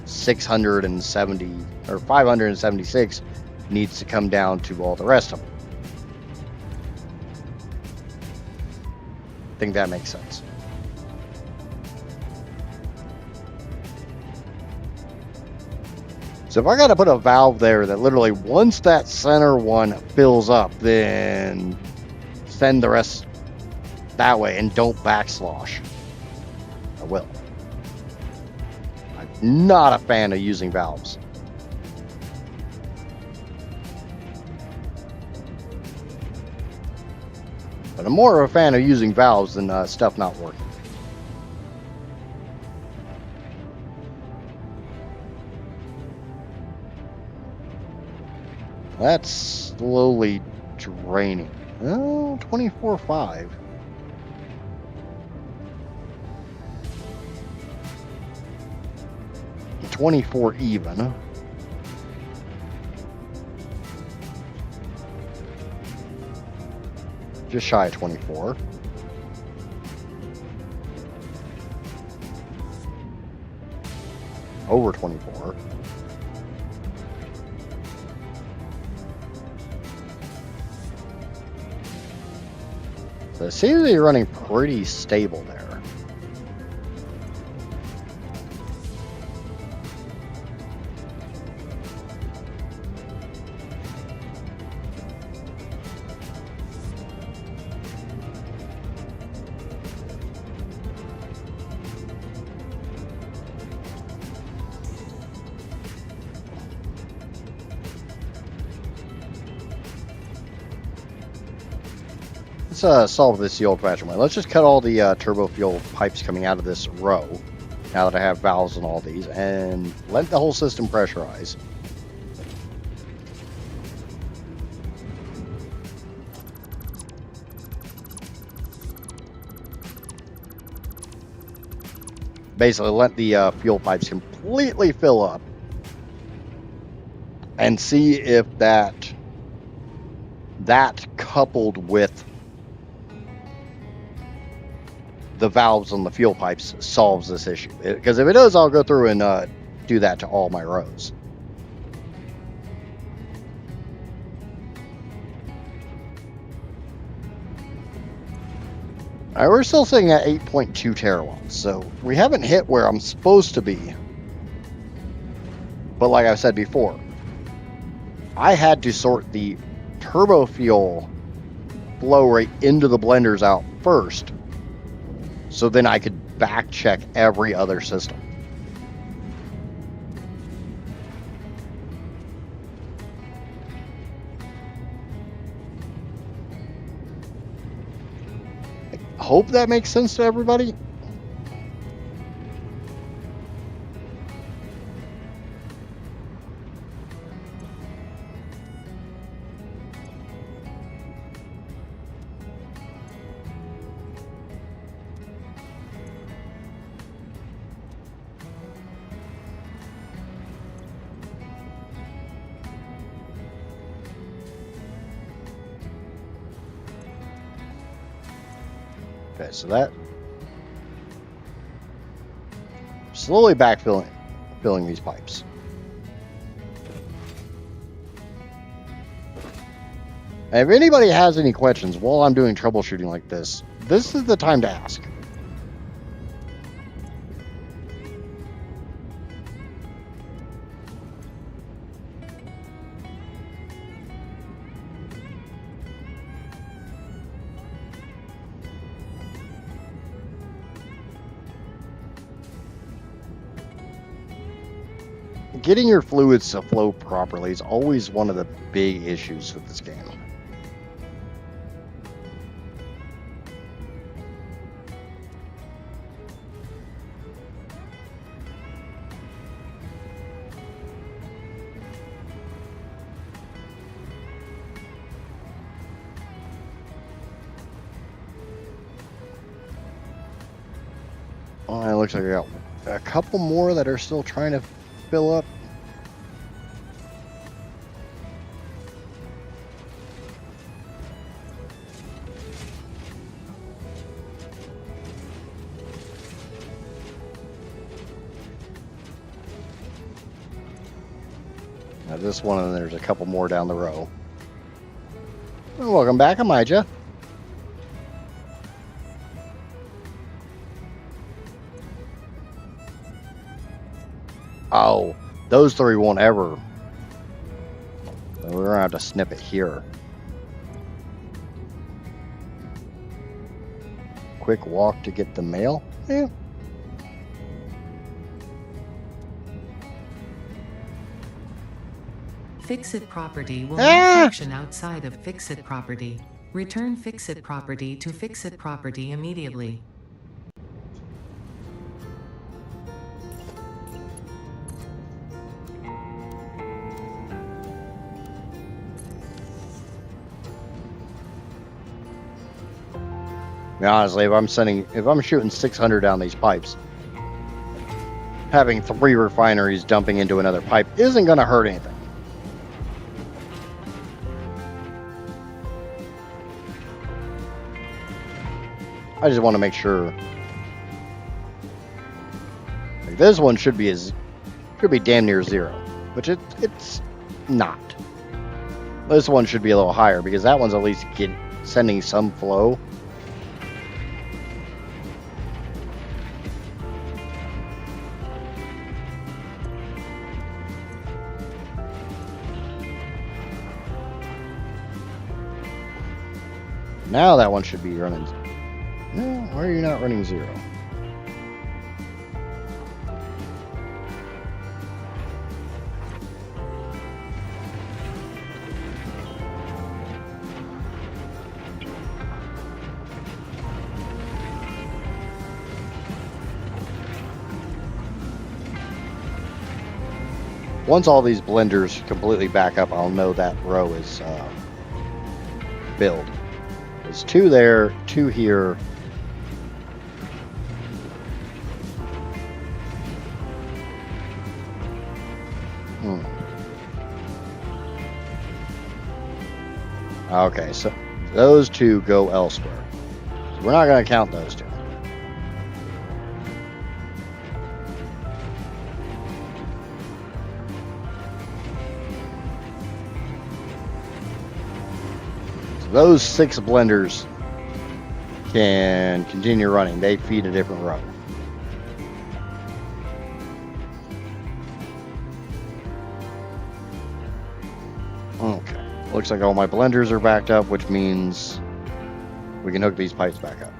670 or 576 needs to come down to all the rest of them. I think that makes sense. So if I got to put a valve there that literally once that center one fills up, then send the rest that way and don't backslosh, I will. I'm not a fan of using valves. But I'm more of a fan of using valves than stuff not working. That's slowly draining. Oh, 24.5. And 24 even. Just shy of 24. Over 24. So it seems to be running pretty stable there. Let's solve this the old-fashioned way. Let's just cut all the TurboFuel pipes coming out of this row, now that I have valves on all these, and let the whole system pressurize. Basically, let the fuel pipes completely fill up, and see if that coupled with the valves on the fuel pipes solves this issue. Because if it does, I'll go through and do that to all my rows. Alright, we're still sitting at 8.2 terawatts, so we haven't hit where I'm supposed to be. But like I said before, I had to sort the TurboFuel flow rate into the blenders out first, so then I could back check every other system. I hope that makes sense to everybody. Okay, so that slowly filling these pipes. And if anybody has any questions while I'm doing troubleshooting like this is the time to ask. Getting your fluids to flow properly is always one of the big issues with this game. It looks like I got a couple more that are still trying to fill up. Now this one, and there's a couple more down the row. Well, welcome back, Amijah. Oh, those three won't ever. So we're gonna have to snip it here. Quick walk to get the mail. Yeah. Fix-It property will not function outside of Fix-It property. Return Fix-It property to Fix-It property immediately. Honestly, if I'm shooting 600 down these pipes, having 3 refineries dumping into another pipe isn't going to hurt anything. I just want to make sure. Like this one should be damn near 0, which it's not. This one should be a little higher because that one's at least sending some flow. Now that one should be running. No, why are you not running 0? Once all these blenders completely back up, I'll know that row is filled. There's 2 there, 2 here. Okay, so those 2 go elsewhere. So we're not going to count those 2. So those 6 blenders can continue running. They feed a different row. Okay. Looks like all my blenders are backed up, which means we can hook these pipes back up.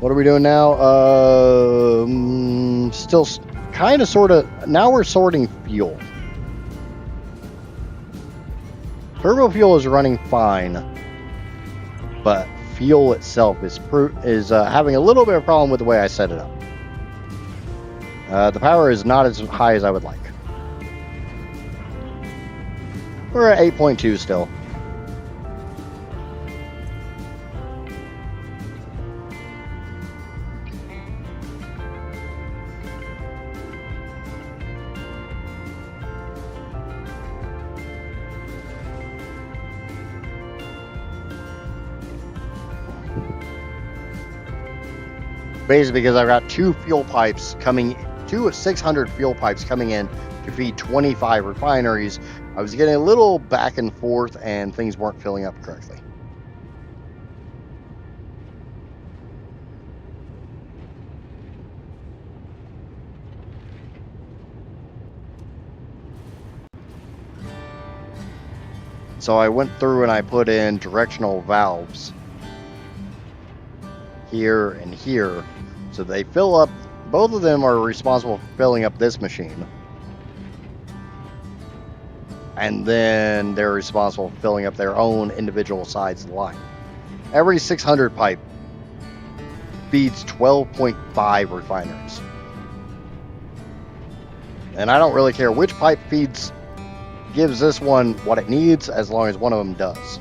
What are we doing now? Still kind of, sort of. Now we're sorting fuel. TurboFuel is running fine, but fuel itself is having a little bit of a problem with the way I set it up. The power is not as high as I would like. We're at 8.2 still. Basically because I've got 2 fuel pipes coming, 2 600 fuel pipes coming in to feed 25 refineries. I was getting a little back and forth and things weren't filling up correctly. So I went through and I put in directional valves here and here, so they fill up. Both of them are responsible for filling up this machine, and then they're responsible for filling up their own individual sides of the line. Every 600 pipe feeds 12.5 refineries. And I don't really care which pipe gives this one what it needs, as long as one of them does.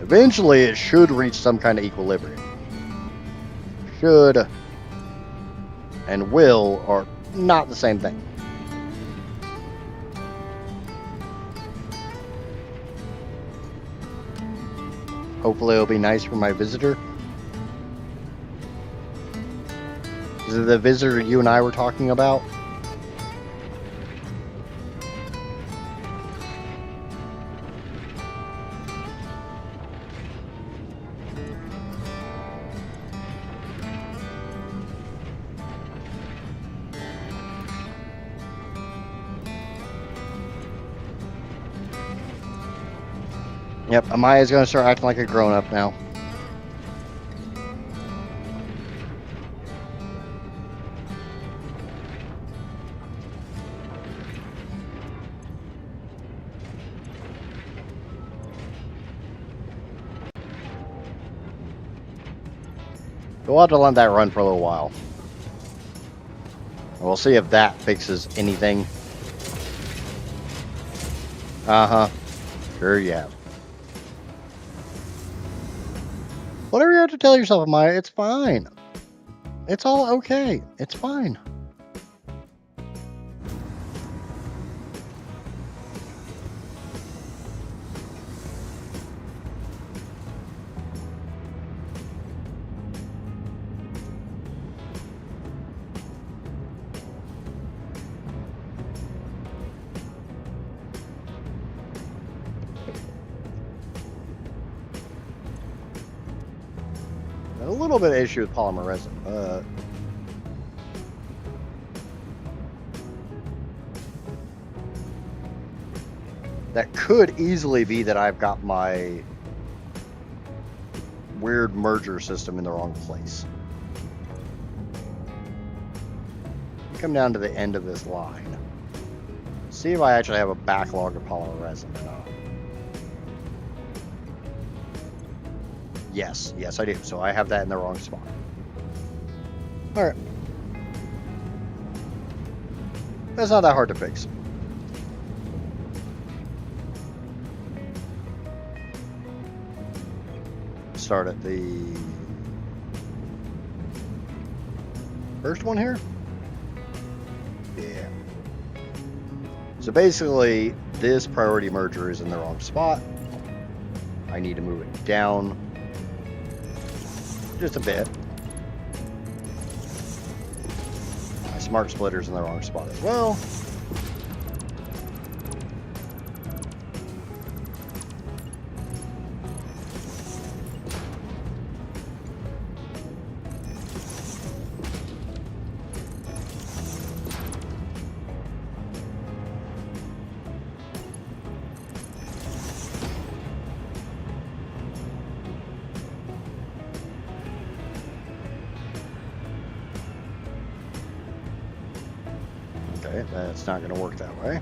Eventually, it should reach some kind of equilibrium. Should and will are not the same thing. Hopefully it'll be nice for my visitor. Is it the visitor you and I were talking about? Yep, Amaya's gonna start acting like a grown-up now. We'll have to let that run for a little while. We'll see if that fixes anything. Uh-huh. Sure you have. Whatever you have to tell yourself, Amaya, it's fine. It's all okay. It's fine. A little bit of issue with polymer resin, but that could easily be that I've got my weird merger system in the wrong place. Come down to the end of this line. See if I actually have a backlog of polymer resin or not. Yes, I do. So I have that in the wrong spot. All right. That's not that hard to fix. Start at the first one here. Yeah. So basically, this priority merger is in the wrong spot. I need to move it down just a bit. My smart splitter's in the wrong spot as well. Okay, that's not going to work that way.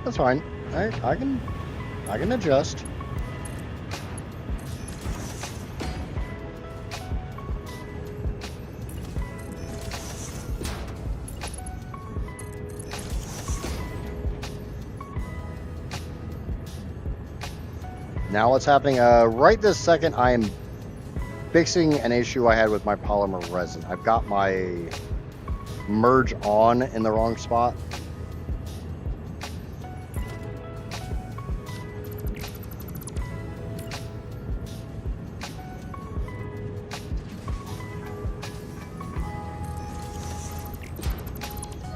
That's fine. I can adjust. Now what's happening? Right this second, I am fixing an issue I had with my polymer resin. I've got my merge on in the wrong spot.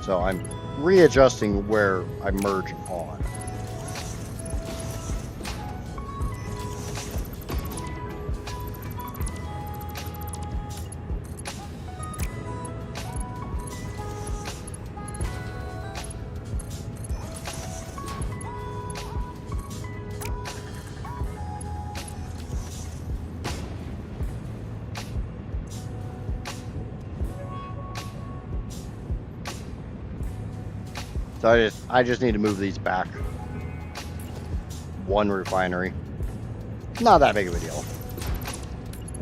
So I'm readjusting where I merge on. So I just need to move these back. One refinery. Not that big of a deal.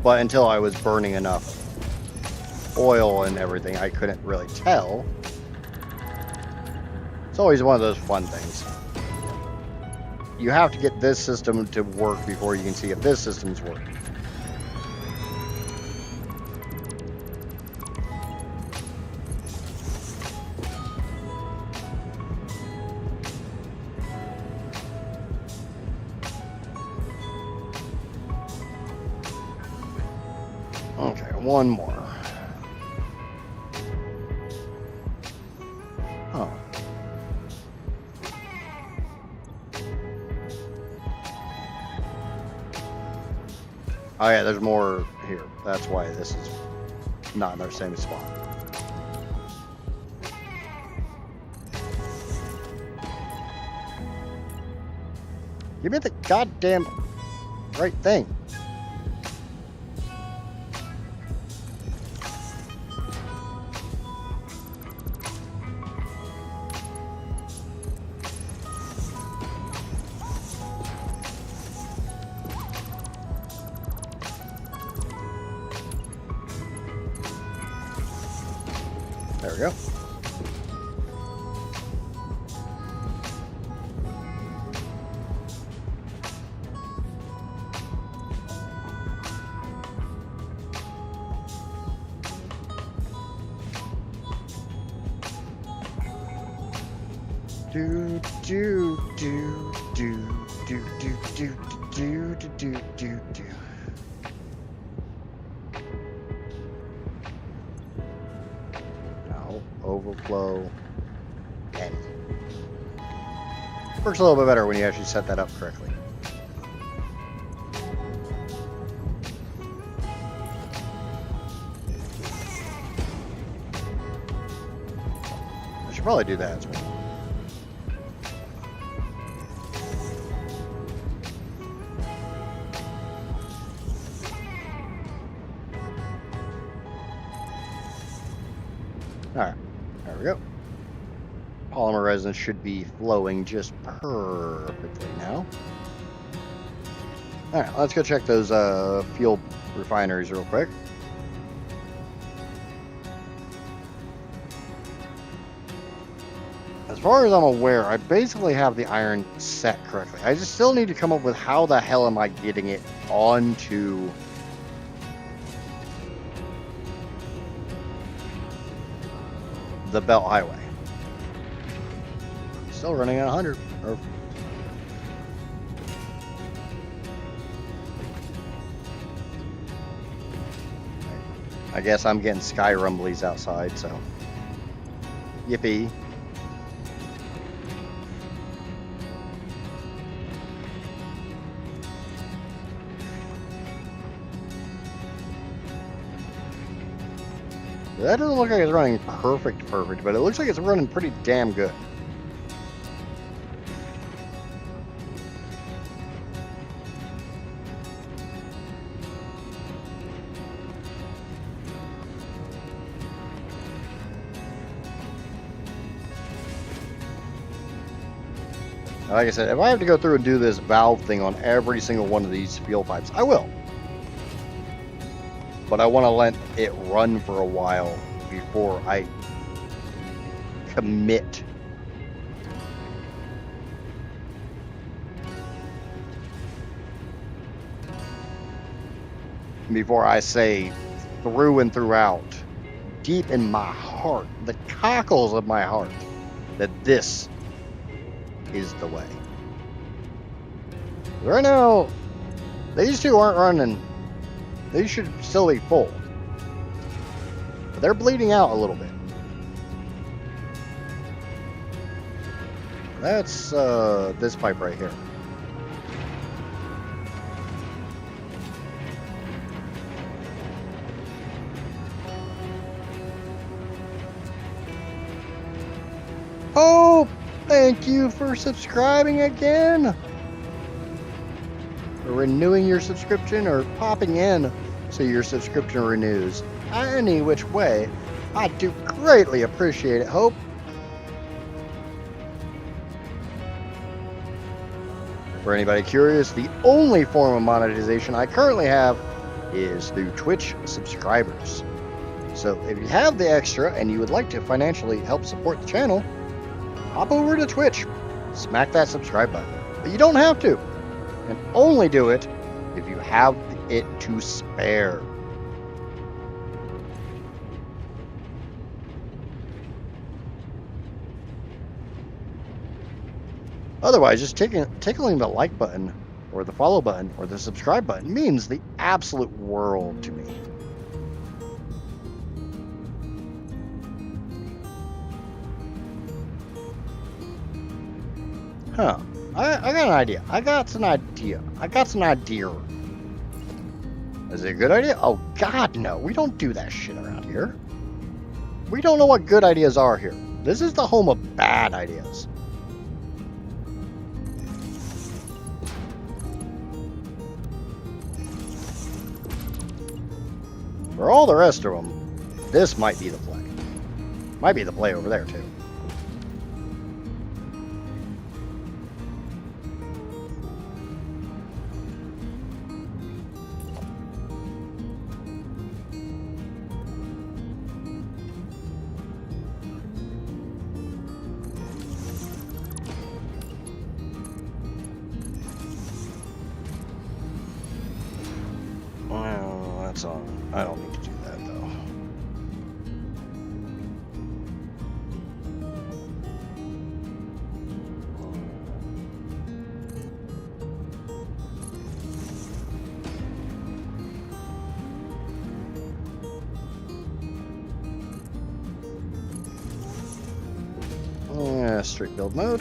But until I was burning enough oil and everything, I couldn't really tell. It's always one of those fun things. You have to get this system to work before you can see if this system's working. Okay, one more. Oh. Oh yeah, there's more here. That's why this is not in our same spot. Give me the goddamn right thing. There we go. Do do do do do do do do do do do do. Now overflow and works a little bit better when you actually set that up correctly. I should probably do that as well. Alright, there we go. Polymer resin should be flowing just perfectly now. Alright, let's go check those fuel refineries real quick. As far as I'm aware, I basically have the iron set correctly. I just still need to come up with how the hell am I getting it onto the belt highway. Still running at 100. I guess I'm getting sky rumblies outside, so yippee. That doesn't look like it's running perfect, but it looks like it's running pretty damn good. Like I said, if I have to go through and do this valve thing on every single one of these fuel pipes, I will. But I want to let it run for a while before I commit. Before I say through and throughout, deep in my heart, the cockles of my heart, that this is the way. Right now, these two aren't running. These should still be full. But they're bleeding out a little bit. That's this pipe right here. Oh, thank you for subscribing again. Or renewing your subscription, or popping in so your subscription renews. Any which way, I do greatly appreciate it, Hope. For anybody curious, the only form of monetization I currently have is through Twitch subscribers. So if you have the extra and you would like to financially help support the channel, hop over to Twitch, smack that subscribe button. But you don't have to, and only do it if you have it to spare. Otherwise, just tickling the like button, or the follow button, or the subscribe button means the absolute world to me. Huh. I got an idea. I got an idea. Is it a good idea? Oh, God, no. We don't do that shit around here. We don't know what good ideas are here. This is the home of bad ideas. For all the rest of them, this might be the play. Might be the play over there, too. Well, that's all. I don't need to do that, though. Straight build mode.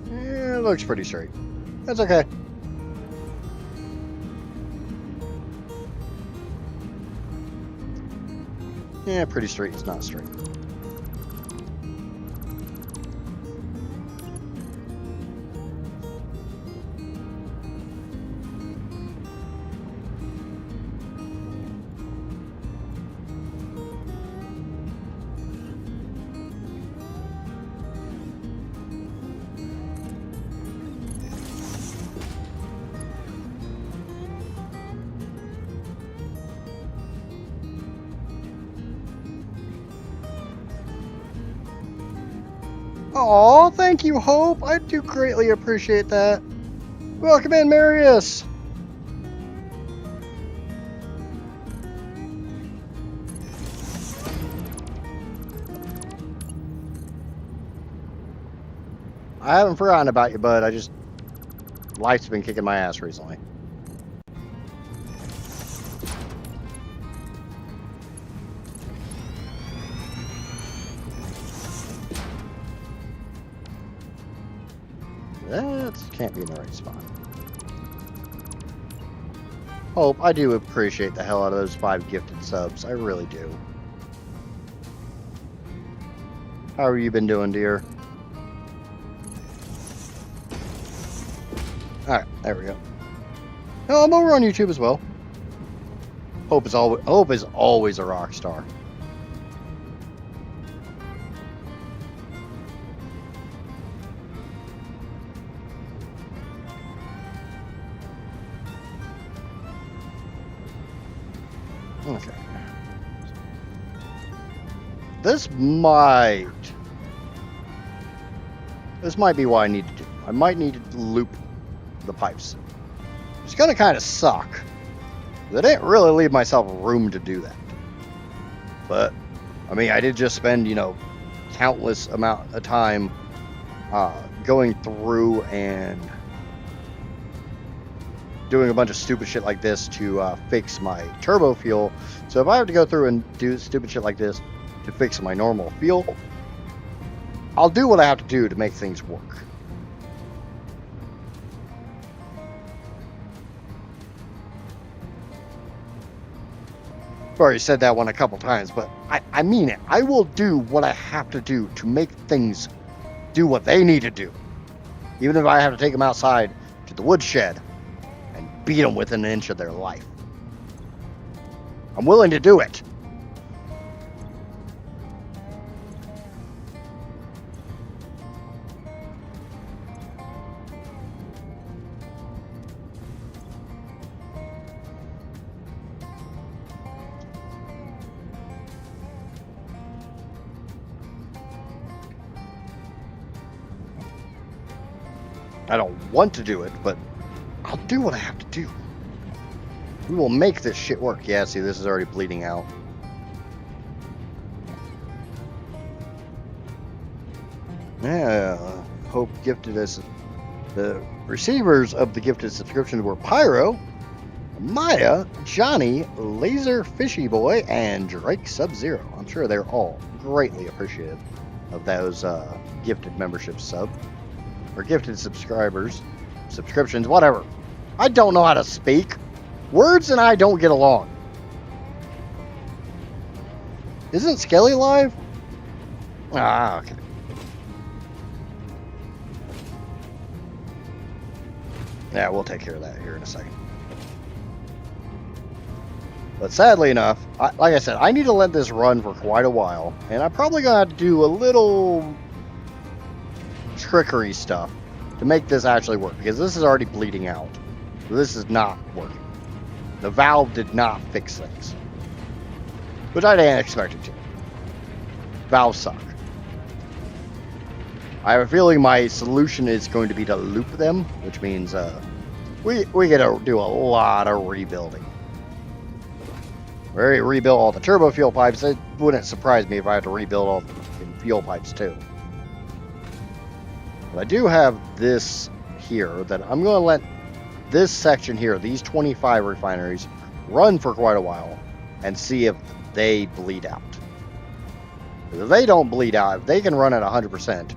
Yeah, it looks pretty straight. That's okay. Yeah, pretty straight. It's not straight. Aw, thank you, Hope. I do greatly appreciate that. Welcome in, Marius. I haven't forgotten about you, bud. Life's been kicking my ass recently. That can't be in the right spot. Hope, I do appreciate the hell out of those 5 gifted subs. I really do. How have you been doing, dear? Alright, there we go. No, I'm over on YouTube as well. Hope is always a rock star. Okay. This might be what I need to do. I might need to loop the pipes. It's gonna kind of suck. I didn't really leave myself room to do that. But, I mean, I did just spend, countless amount of time going through and doing a bunch of stupid shit like this to fix my TurboFuel. So if I have to go through and do stupid shit like this to fix my normal fuel, I'll do what I have to do to make things work. I've already said that one a couple times, but I mean it. I will do what I have to do to make things do what they need to do. Even if I have to take them outside to the woodshed and beat them within an inch of their life. I'm willing to do it. I don't want to do it, but I'll do what I have to do. We will make this shit work. Yeah, see, this is already bleeding out. Yeah, hope gifted us. The receivers of the gifted subscription were Pyro, Maya, Johnny, Laser Fishy Boy, and Drake Sub-Zero. I'm sure they're all greatly appreciative of those gifted membership or gifted subscriptions, whatever. I don't know how to speak. Words and I don't get along. Isn't Skelly live? Ah, okay. Yeah, we'll take care of that here in a second. But sadly enough, like I said, I need to let this run for quite a while. And I'm probably going to have to do a little trickery stuff to make this actually work. Because this is already bleeding out. This is not working. The valve did not fix things. Which I didn't expect it to. Valves suck. I have a feeling my solution is going to be to loop them, which means we gotta do a lot of rebuilding. We already rebuilt all the turbo fuel pipes. It wouldn't surprise me if I had to rebuild all the fuel pipes too. But I do have this here that I'm going to let this section here, these 25 refineries, run for quite a while and see if they bleed out. If they don't bleed out, if they can run at 100%,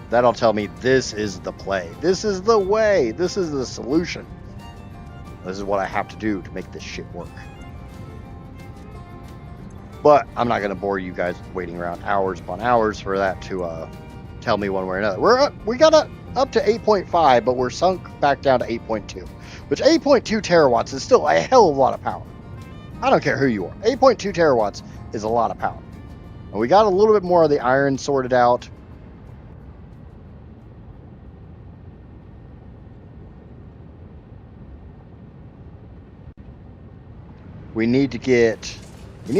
that'll tell me this is the play. This is the way. This is the solution. This is what I have to do to make this shit work. But I'm not going to bore you guys waiting around hours upon hours for that to tell me one way or another. We got up to 8.5, but we're sunk back down to 8.2. Which 8.2 terawatts is still a hell of a lot of power. I don't care who you are. 8.2 terawatts is a lot of power. And we got a little bit more of the iron sorted out. We need to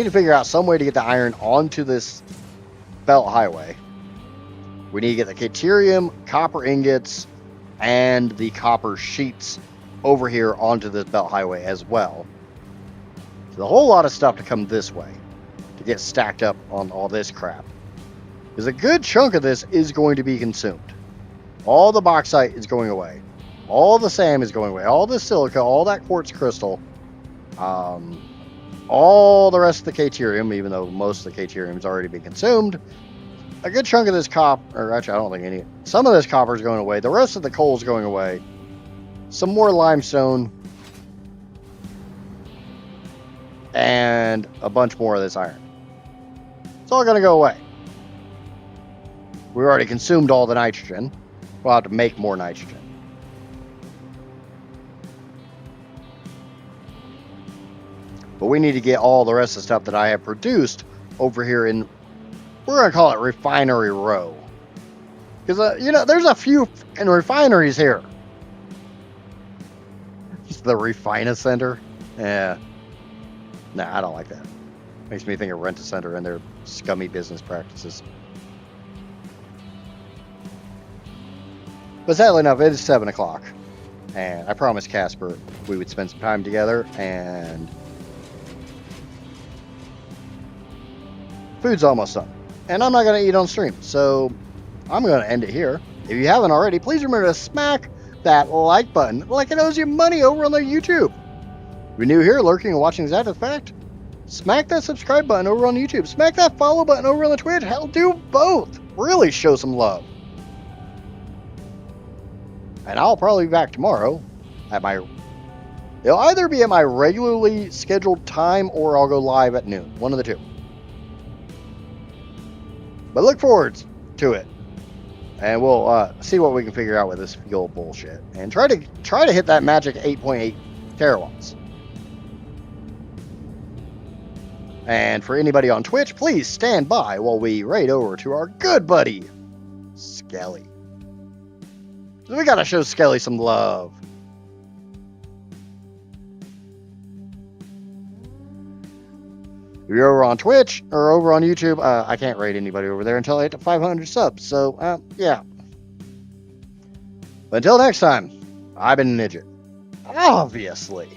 figure out some way to get the iron onto this belt highway. We need to get the Caterium, copper ingots, and the copper sheets over here onto this belt highway as well. So a whole lot of stuff to come this way to get stacked up on all this crap. Because a good chunk of this is going to be consumed. All the bauxite is going away. All the SAM is going away. All the silica, all that quartz crystal. All the rest of the Caterium, even though most of the Caterium has already been consumed. A good chunk of this copper, or actually I don't think any, some of this copper is going away. The rest of the coal is going away. Some more limestone. And a bunch more of this iron. It's all going to go away. We already consumed all the nitrogen. We'll have to make more nitrogen. But we need to get all the rest of the stuff that I have produced over here in, we're going to call it Refinery Row. Because, there's a few refineries here. The Refina Center. Yeah. Nah, I don't like that. Makes me think of Rent-A-Center and their scummy business practices. But sadly enough, it is 7 o'clock. And I promised Casper we would spend some time together, and food's almost done. And I'm not going to eat on stream, so I'm going to end it here. If you haven't already, please remember to smack that like button like it owes you money over on the YouTube. If you're new here, lurking and watching Satisfactory, smack that subscribe button over on YouTube. Smack that follow button over on the Twitch. Hell, do both. Really show some love. And I'll probably be back tomorrow at it'll either be at my regularly scheduled time or I'll go live at noon. One of the two. But look forward to it. And we'll see what we can figure out with this fuel bullshit. And try to hit that magic 8.8 terawatts. And for anybody on Twitch, please stand by while we raid over to our good buddy, Skelly. We gotta show Skelly some love. If you're over on Twitch or over on YouTube, I can't raid anybody over there until I hit 500 subs. So, yeah. But until next time, I've been Midget. Obviously.